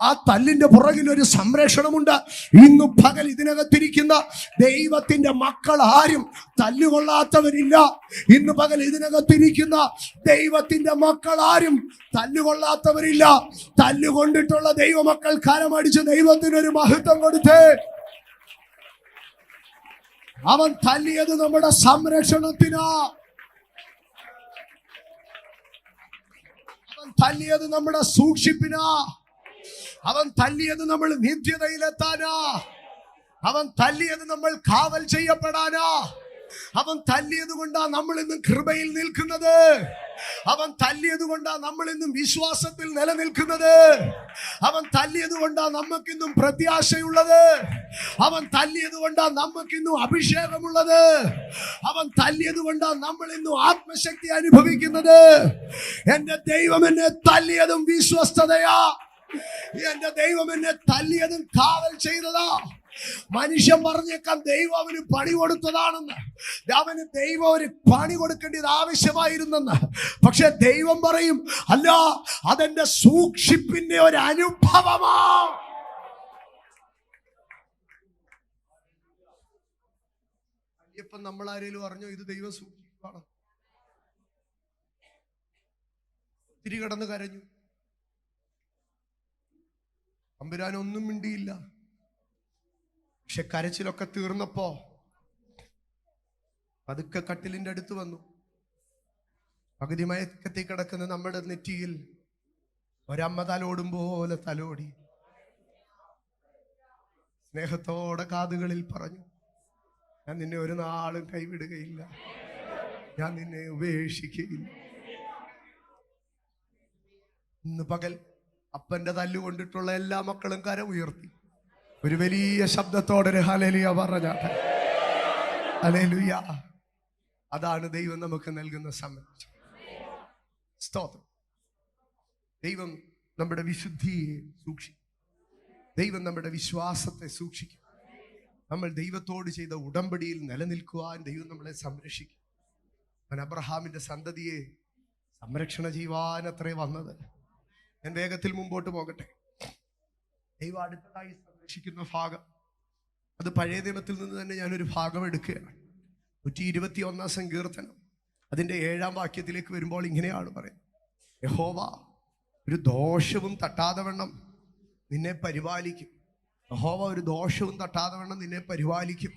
ആ തല്ലിന്റെ പുറകിൽ ഒരു സംരക്ഷണമുണ്ട്. ഇന്നു പകൽ ഇതിനകത്തിരിക്കുന്ന ദൈവത്തിന്റെ മക്കൾ ആരും തല്ലുകൊള്ളാത്തവരില്ല. ഇന്ന് പകൽ ഇതിനകത്തിരിക്കുന്ന ദൈവത്തിന്റെ മക്കൾ ആരും തല്ലുകൊള്ളാത്തവരില്ല. തല്ലുകൊണ്ടിട്ടുള്ള ദൈവമക്കൾ കരമടിച്ച് ദൈവത്തിനൊരു മഹത്വം കൊടുത്തേ. അവൻ തല്ലിയത് നമ്മുടെ സംരക്ഷണത്തിനാ, അവൻ തല്ലിയത് നമ്മുടെ സൂക്ഷിപ്പിനാ, അവൻ തല്ലിയത് നമ്മൾ നിത്യതയിലെത്താനാ, അവൻ തല്ലിയത് നമ്മൾ കാവൽ ചെയ്യപ്പെടാനാ. അവൻ തല്ലിയത് കൊണ്ടാ നമ്മൾ ഇന്നും കൃപയിൽ നിൽക്കുന്നത്. അവൻ തല്ലിയത് കൊണ്ടാ നമ്മൾ ഇന്നും വിശ്വാസത്തിൽ നിലനിൽക്കുന്നത്. അവൻ തല്ലിയത് കൊണ്ടാ നമുക്കിന്നും പ്രത്യാശയുള്ളത്. അവൻ തല്ലിയത് കൊണ്ടാ നമുക്കിന്നും അഭിഷേകമുള്ളത്. അവൻ തല്ലിയത് കൊണ്ടാ നമ്മൾ ഇന്നും ആത്മശക്തി അനുഭവിക്കുന്നത്. എന്റെ ദൈവം എന്നെ തല്ലിയതും വിശ്വസ്തതയാ. എന്റെ ദൈവം എന്നെ തല്ലിയതും കാവൽ ചെയ്തതാ. മനുഷ്യൻ പറഞ്ഞേക്കാം ദൈവം അവന് പണി കൊടുത്തതാണെന്ന്, അവന് ദൈവം ഒരു പണി കൊടുക്കേണ്ടത് ആവശ്യമായിരുന്നെന്ന്. പക്ഷെ ദൈവം പറയും, അല്ല, അതെന്റെ സൂക്ഷിപ്പിന്റെ ഒരു അനുഭവമാ. ഇപ്പം നമ്മൾ ആരെങ്കിലും അറിഞ്ഞോ ഇത് ദൈവം സൂക്ഷിപ്പാണ്? തിരി കിടന്ന് കരഞ്ഞു, തമ്പുരാനൊന്നും മിണ്ടിയില്ല. പക്ഷെ കരച്ചിലൊക്കെ തീർന്നപ്പോ പതുക്കെ കട്ടിലിന്റെ അടുത്ത് വന്നു. പകുതി മയക്കത്തിൽ കിടക്കുന്ന നമ്മുടെ നെറ്റിയിൽ ഒരമ്മ തലോടും പോലെ തലോടി സ്നേഹത്തോടെ കാതുകളിൽ പറഞ്ഞു, ഞാൻ നിന്നെ ഒരു നാളും കൈവിടുകയില്ല, ഞാൻ നിന്നെ ഉപേക്ഷിക്കുകയില്ല. ഇന്ന് പകൽ അപ്പന്റെ തല്ലുകൊണ്ടിട്ടുള്ള എല്ലാ മക്കളും കരം ഉയർത്തി ഒരു വലിയ ശബ്ദത്തോടെ ഒരു ഹല്ലേലൂയ പറഞ്ഞാട്ടെ. ഹല്ലേലൂയ. അതാണ് ദൈവം നമുക്ക് നൽകുന്ന സംരക്ഷണം. സ്തോത്രം. ദൈവം നമ്മുടെ വിശുദ്ധിയെ സൂക്ഷിക്കും. ദൈവം നമ്മുടെ വിശ്വാസത്തെ സൂക്ഷിക്കും. നമ്മൾ ദൈവത്തോട് ചെയ്ത ഉടമ്പടിയിൽ നിലനിൽക്കുവാൻ ദൈവം നമ്മളെ സംരക്ഷിക്കും. അവൻ അബ്രഹാമിന്റെ സന്തതിയെ സംരക്ഷണ ചെയ്യുവാൻ അത്രേ വന്നത്. ഞാൻ വേഗത്തിൽ മുമ്പോട്ട് പോകട്ടെ. ദൈവം അടുത്തതായി സംരക്ഷിക്കുന്ന ഭാഗം, അത് പഴയ നിയമത്തിൽ നിന്ന് തന്നെ ഞാനൊരു ഭാഗം എടുക്കുകയാണ്. 121 സങ്കീർത്തനം അതിൻ്റെ 7-ാം വാക്യത്തിലേക്ക് വരുമ്പോൾ ഇങ്ങനെയാണ് പറയുന്നത്, യഹോവ ഒരു ദോഷവും തട്ടാതെ വണ്ണം നിന്നെ പരിപാലിക്കും. യഹോവ ഒരു ദോഷവും തട്ടാതെ വണ്ണം നിന്നെ പരിപാലിക്കും.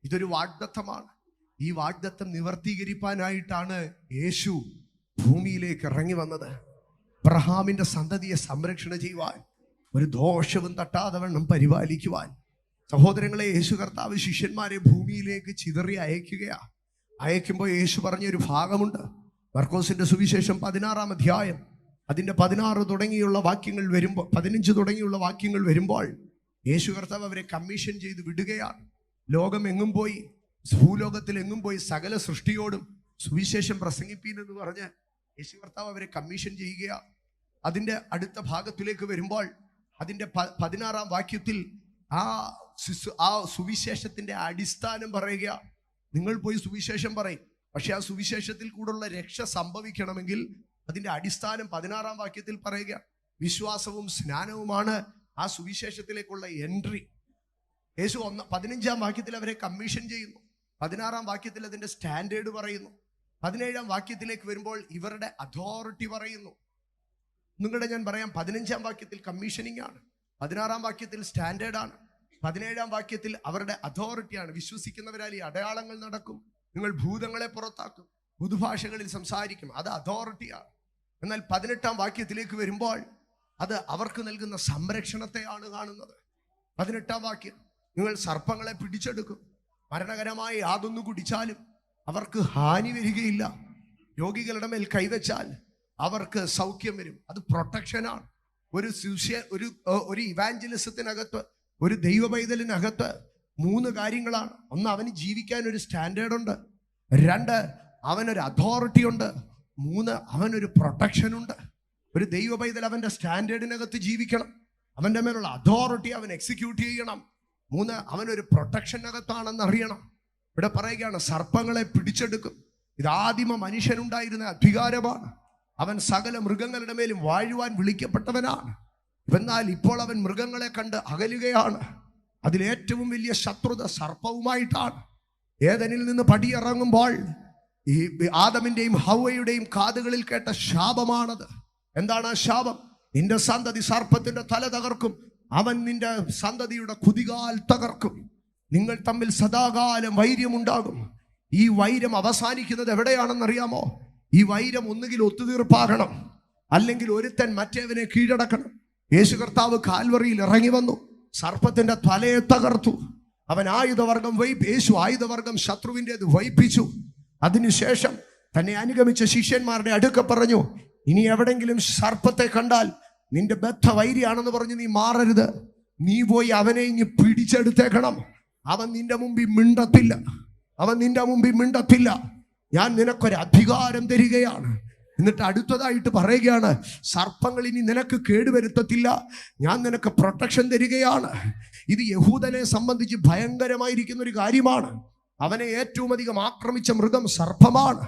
ഇതൊരു വാഗ്ദത്തമാണ്. ഈ വാഗ്ദത്തം നിവർത്തീകരിക്കാനായിട്ടാണ് യേശു ഭൂമിയിലേക്ക് ഇറങ്ങി വന്നത്. അബ്രഹാമിന്റെ സന്തതിയെ സംരക്ഷണ ചെയ്യുവാൻ, ഒരു ദോഷവും തട്ടാതെ വണ്ണം പരിപാലിക്കുവാൻ. സഹോദരങ്ങളെ, യേശു കർത്താവ് ശിഷ്യന്മാരെ ഭൂമിയിലേക്ക് ചിതറി അയക്കുമ്പോൾ യേശു പറഞ്ഞൊരു ഭാഗമുണ്ട്. മർക്കോസിന്റെ സുവിശേഷം 16-ാം അധ്യായം അതിൻ്റെ 16 തുടങ്ങിയുള്ള വാക്യങ്ങൾ വരുമ്പോൾ, 15 തുടങ്ങിയുള്ള വാക്യങ്ങൾ വരുമ്പോൾ യേശു കർത്താവ് അവരെ കമ്മീഷൻ ചെയ്ത് വിടുകയാണ്. ലോകം എങ്ങും പോയി, ഭൂലോകത്തിൽ എങ്ങും പോയി സകല സൃഷ്ടിയോടും സുവിശേഷം പ്രസംഗിപ്പീൻ എന്ന് പറഞ്ഞ് യേശു കർത്താവ് അവരെ കമ്മീഷൻ ചെയ്യുകയാണ്. അതിൻ്റെ അടുത്ത ഭാഗത്തിലേക്ക് വരുമ്പോൾ അതിൻ്റെ 16-ാം വാക്യത്തിൽ ആ സുവിശേഷത്തിന്റെ അടിസ്ഥാനം പറയുക. നിങ്ങൾ പോയി സുവിശേഷം പറയും. പക്ഷെ ആ സുവിശേഷത്തിൽ കൂടുള്ള രക്ഷ സംഭവിക്കണമെങ്കിൽ അതിന്റെ അടിസ്ഥാനം 16-ാം വാക്യത്തിൽ പറയുക, വിശ്വാസവും സ്നാനവുമാണ് ആ സുവിശേഷത്തിലേക്കുള്ള എൻട്രി. യേശു 15-ാം വാക്യത്തിൽ അവരെ കമ്മീഷൻ ചെയ്യുന്നു. 16-ാം വാക്യത്തിൽ അതിന്റെ സ്റ്റാൻഡേർഡ് പറയുന്നു. 17-ാം വാക്യത്തിലേക്ക് വരുമ്പോൾ ഇവരുടെ അതോറിറ്റി പറയുന്നു. നിങ്ങളുടെ ഞാൻ പറയാം, 15-ാം വാക്യത്തിൽ കമ്മീഷനിങ് ആണ്, 16-ാം വാക്യത്തിൽ സ്റ്റാൻഡേർഡ് ആണ്, 17-ാം വാക്യത്തിൽ അവരുടെ അതോറിറ്റിയാണ്. വിശ്വസിക്കുന്നവരാൽ ഈ അടയാളങ്ങൾ നടക്കും, നിങ്ങൾ ഭൂതങ്ങളെ പുറത്താക്കും, പുതുഭാഷകളിൽ സംസാരിക്കും, അത് അതോറിറ്റിയാണ്. എന്നാൽ 18-ാം വാക്യത്തിലേക്ക് വരുമ്പോൾ അത് അവർക്ക് നൽകുന്ന സംരക്ഷണത്തെയാണ് കാണുന്നത്. 18-ാം വാക്യം, നിങ്ങൾ സർപ്പങ്ങളെ പിടിച്ചെടുക്കും, മരണകരമായി യാതൊന്നു കുടിച്ചാലും അവർക്ക് ഹാനി വരികയില്ല, രോഗികളുടെ മേൽ കൈവച്ചാൽ അവർക്ക് സൗഖ്യം വരും. അത് പ്രൊട്ടക്ഷനാണ്. ഒരു ഇവാഞ്ചലിസത്തിനകത്ത്, ഒരു ദൈവ പൈതലിനകത്ത് 3 കാര്യങ്ങളാണ്. ഒന്ന്, അവന് ജീവിക്കാൻ ഒരു സ്റ്റാൻഡേർഡ് ഉണ്ട്. 2, അവനൊരു അതോറിറ്റി ഉണ്ട്. 3, അവനൊരു പ്രൊട്ടക്ഷൻ ഉണ്ട്. ഒരു ദൈവ പൈതൽ അവന്റെ സ്റ്റാൻഡേർഡിനകത്ത് ജീവിക്കണം, അവന്റെ മേലുള്ള അതോറിറ്റി അവൻ എക്സിക്യൂട്ട് ചെയ്യണം. 3, അവനൊരു പ്രൊട്ടക്ഷനകത്താണെന്ന് അറിയണം. ഇവിടെ പറയുകയാണ്, സർപ്പങ്ങളെ പിടിച്ചെടുക്കും. ഇത് ആദിമ മനുഷ്യനുണ്ടായിരുന്ന അധികാരമാണ്. അവൻ സകല മൃഗങ്ങളുടെ മേലും വാഴുവാൻ വിളിക്കപ്പെട്ടവനാണ്. എന്നാൽ ഇപ്പോൾ അവൻ മൃഗങ്ങളെ കണ്ട് അകലുകയാണ്. അതിലേറ്റവും വലിയ ശത്രുത സർപ്പവുമായിട്ടാണ്. ഏദനിൽ നിന്ന് പടിയിറങ്ങുമ്പോൾ ഈ ആദമിന്റെയും ഹവ്വയുടെയും കാതുകളിൽ കേട്ട ശാപമാണത്. എന്താണ് ആ ശാപം? നിന്റെ സന്തതി സർപ്പത്തിന്റെ തല തകർക്കും, അവൻ നിന്റെ സന്തതിയുടെ കുതികാൽ തകർക്കും, നിങ്ങൾ തമ്മിൽ സദാകാലം വൈര്യമുണ്ടാകും. ഈ വൈര്യം അവസാനിക്കുന്നത് എവിടെയാണെന്നറിയാമോ? ഈ വൈര്യം ഒന്നുകിൽ ഒത്തുതീർപ്പാകണം, അല്ലെങ്കിൽ ഒരുത്തൻ മറ്റേവനെ കീഴടക്കണം. യേശു കർത്താവ് കാൽവറിയിൽ ഇറങ്ങി വന്നു, സർപ്പത്തിന്റെ തലയെ തകർത്തു. അവൻ ആയുധവർഗം യേശു ആയുധവർഗം ശത്രുവിൻ്റെത് വഹിപ്പിച്ചു. അതിനുശേഷം തന്നെ അനുഗമിച്ച ശിഷ്യന്മാരുടെ അടുക്ക പറഞ്ഞു, ഇനി എവിടെങ്കിലും സർപ്പത്തെ കണ്ടാൽ നിന്റെ ബദ്ധ വൈരിയാണെന്ന് പറഞ്ഞ് നീ മാറരുത്, നീ പോയി അവനെ ഇനി പിടിച്ചെടുത്തേക്കണം. അവൻ നിന്റെ മുമ്പിൽ മിണ്ടത്തില്ല, അവൻ നിന്റെ മുമ്പിൽ മിണ്ടത്തില്ല. ഞാൻ നിനക്കൊരു അധികാരം തരികയാണ്. എന്നിട്ട് അടുത്തതായിട്ട് പറയുകയാണ്, സർപ്പങ്ങൾ ഇനി നിനക്ക് കേടുവരുത്തത്തില്ല, ഞാൻ നിനക്ക് പ്രൊട്ടക്ഷൻ തരികയാണ്. ഇത് യഹൂദനെ സംബന്ധിച്ച് ഭയങ്കരമായിരിക്കുന്ന ഒരു കാര്യമാണ്. അവനെ ഏറ്റവും അധികം ആക്രമിച്ച മൃഗം സർപ്പമാണ്.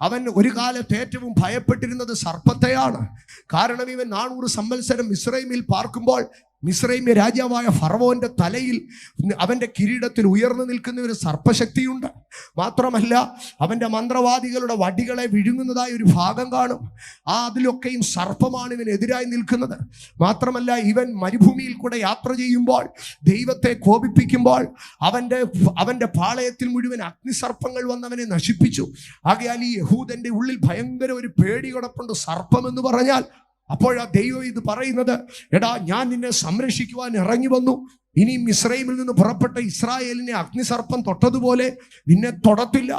അവൻ ഒരു കാലത്ത് ഏറ്റവും ഭയപ്പെട്ടിരുന്നത് സർപ്പത്തെയാണ്. കാരണം ഇവൻ 400 സംവത്സരം മിസ്രൈമിൽ പാർക്കുമ്പോൾ മിസ്രൈമ്യ രാജാവായ ഫറവോന്റെ തലയിൽ, അവന്റെ കിരീടത്തിൽ ഉയർന്നു നിൽക്കുന്ന ഒരു സർപ്പശക്തിയുണ്ട്. മാത്രമല്ല അവന്റെ മന്ത്രവാദികളുടെ വടികളെ വിഴുങ്ങുന്നതായ ഒരു ഭാഗം കാണും. അതിലൊക്കെയും സർപ്പമാണ് ഇവനെതിരായി നിൽക്കുന്നത്. മാത്രമല്ല ഇവൻ മരുഭൂമിയിൽ കൂടെ യാത്ര ചെയ്യുമ്പോൾ, ദൈവത്തെ കോപിപ്പിക്കുമ്പോൾ അവന്റെ പാളയത്തിൽ മുഴുവൻ അഗ്നിസർപ്പങ്ങൾ വന്നവനെ നശിപ്പിച്ചു. ആകയാൽ ഈ യഹൂദന്റെ ഉള്ളിൽ ഭയങ്കര ഒരു പേടി കിടപ്പുണ്ട്, സർപ്പം എന്ന് പറഞ്ഞാൽ. അപ്പോഴാ ദൈവം ഇത് പറയുന്നത്, എടാ ഞാൻ നിന്നെ സംരക്ഷിക്കുവാൻ ഇറങ്ങി വന്നു. ഇനി മിസ്രൈമിൽ നിന്ന് പുറപ്പെട്ട ഇസ്രായേലിനെ അഗ്നിസർപ്പം തൊട്ടതുപോലെ നിന്നെ തൊടത്തില്ല.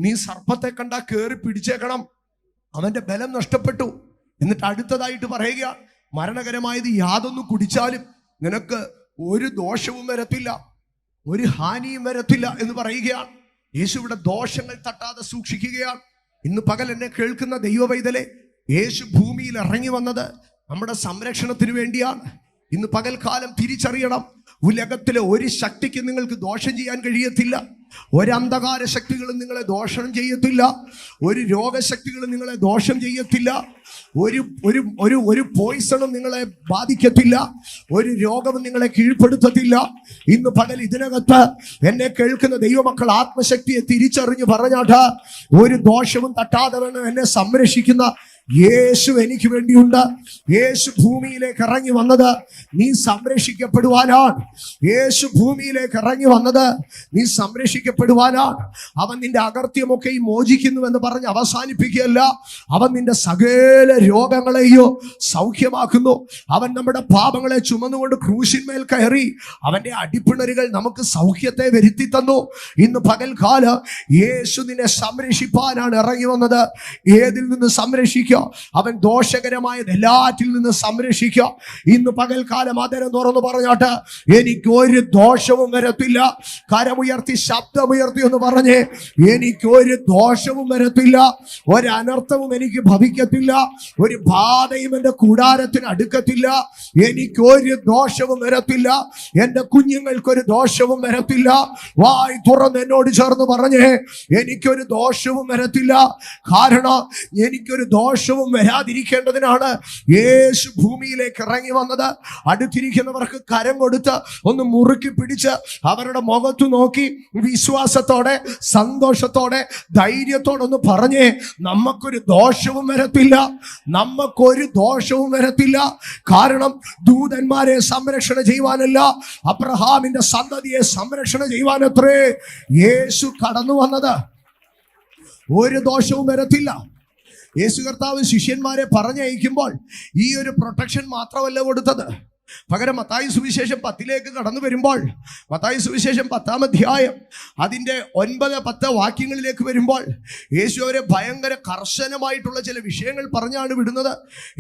നീ സർപ്പത്തെ കണ്ടാ കയറി പിടിച്ചേക്കണം. അവന്റെ ബലം നഷ്ടപ്പെട്ടു. എന്നിട്ട് അടുത്തതായിട്ട് പറയുക, മരണകരമായത് യാതൊന്നും കുടിച്ചാലും നിനക്ക് ഒരു ദോഷവും വരത്തില്ല, ഒരു ഹാനിയും വരത്തില്ല എന്ന് പറയുകയാണ്. യേശു ഇവിടെ ദോഷങ്ങൾ തട്ടാതെ സൂക്ഷിക്കുകയാണ്. ഇന്ന് പകൽ എന്നെ കേൾക്കുന്ന ദൈവ പൈതലേ, യേശു ഭൂമിയിൽ ഇറങ്ങി വന്നത് നമ്മുടെ സംരക്ഷണത്തിന് വേണ്ടിയാണ്. ഇന്ന് പകൽക്കാലം തിരിച്ചറിയണം, ഉലകത്തിലെ ഒരു ശക്തിക്ക് നിങ്ങൾക്ക് ദോഷം ചെയ്യാൻ കഴിയത്തില്ല. ഒരു അന്ധകാര ശക്തികളും നിങ്ങളെ ദോഷം ചെയ്യത്തില്ല, ഒരു രോഗശക്തികളും നിങ്ങളെ ദോഷം ചെയ്യത്തില്ല, ഒരു പോയിസണും നിങ്ങളെ ബാധിക്കത്തില്ല, ഒരു രോഗവും നിങ്ങളെ കീഴ്പ്പെടുത്തത്തില്ല. ഇന്ന് പകൽ ഇതിനകത്ത് എന്നെ കേൾക്കുന്ന ദൈവമക്കൾ ആത്മശക്തിയെ തിരിച്ചറിഞ്ഞ് പറഞ്ഞാട്ട്, ഒരു ദോഷവും തട്ടാതെ വേണം എന്നെ സംരക്ഷിക്കുന്ന യേശു എനിക്ക് വേണ്ടിയുണ്ട്. യേശു ഭൂമിയിലേക്ക് ഇറങ്ങി വന്നത് നീ സംരക്ഷിക്കപ്പെടുവാനാണ്. യേശു ഭൂമിയിലേക്ക് ഇറങ്ങി വന്നത് നീ സംരക്ഷിക്കപ്പെടുവാനാണ്. അവൻ നിന്റെ അകർത്യമൊക്കെ മോചിക്കുന്നുവെന്ന് പറഞ്ഞ് അവസാനിപ്പിക്കുകയല്ല, അവൻ നിന്റെ സകല രോഗങ്ങളെയോ സൗഖ്യമാക്കുന്നു. അവൻ നമ്മുടെ പാപങ്ങളെ ചുമന്നുകൊണ്ട് ക്രൂശിന്മേൽ കയറി അവന്റെ അടിപ്പിണരുകൾ നമുക്ക് സൗഖ്യത്തെ വരുത്തി തന്നു. ഇന്ന് പകൽക്കാലം യേശു നിന്നെ സംരക്ഷിപ്പാനാണ് ഇറങ്ങി വന്നത്. ഏതിൽ നിന്ന് സംരക്ഷിക്കും? അവൻ ദോഷകരമായത് എല്ലാറ്റിൽ നിന്ന് സംരക്ഷിക്കുക. ഇന്ന് പകൽക്കാലം അതരം തുറന്നു പറഞ്ഞോട്ട് എനിക്കൊരു ദോഷവും വരത്തില്ല. കരമുയർത്തി ശബ്ദമുയർത്തി എന്ന് പറഞ്ഞ് എനിക്കൊരു ദോഷവും വരത്തില്ല, ഒരനർത്ഥവും എനിക്ക് ഭവിക്കത്തില്ല, ഒരു ബാധയും എൻ്റെ കൂടാരത്തിന് അടുക്കത്തില്ല, എനിക്കൊരു ദോഷവും വരത്തില്ല, എൻ്റെ കുഞ്ഞുങ്ങൾക്കൊരു ദോഷവും വരത്തില്ല. വായ് തുറന്ന് എന്നോട് ചേർന്ന് പറഞ്ഞേ എനിക്കൊരു ദോഷവും വരത്തില്ല. കാരണം എനിക്കൊരു ദോഷവും വരാതിരിക്കേണ്ടതിനാണ് യേശു ഭൂമിയിലേക്ക് ഇറങ്ങി വന്നത്. അടുത്തിരിക്കുന്നവർക്ക് കരം കൊടുത്ത് ഒന്ന് മുറുക്കി പിടിച്ച് അവരുടെ മുഖത്തു നോക്കി വിശ്വാസത്തോടെ സന്തോഷത്തോടെ ധൈര്യത്തോടെ ഒന്ന് പറഞ്ഞേ നമുക്കൊരു ദോഷവും വരത്തില്ല, നമുക്കൊരു ദോഷവും വരത്തില്ല. കാരണം ദൂതന്മാരെ സംരക്ഷണം ചെയ്യുവാനല്ല, അബ്രഹാമിന്റെ സന്തതിയെ സംരക്ഷണം ചെയ്യുവാനത്രേ യേശു കടന്നു വന്നത്. ഒരു ദോഷവും വരത്തില്ല. യേശു കർത്താവ് ശിഷ്യന്മാരെ പറഞ്ഞയക്കുമ്പോൾ ഈ ഒരു പ്രൊട്ടക്ഷൻ മാത്രമല്ല കൊടുത്തത്. പകരം മത്തായി സുവിശേഷം 10 കടന്നു വരുമ്പോൾ, മത്തായി സുവിശേഷം 10 അധ്യായം അതിൻ്റെ 9-10 വാക്യങ്ങളിലേക്ക് വരുമ്പോൾ യേശു അവരെ ഭയങ്കര കർശനമായിട്ടുള്ള ചില വിഷയങ്ങൾ പറഞ്ഞാണ് വിടുന്നത്.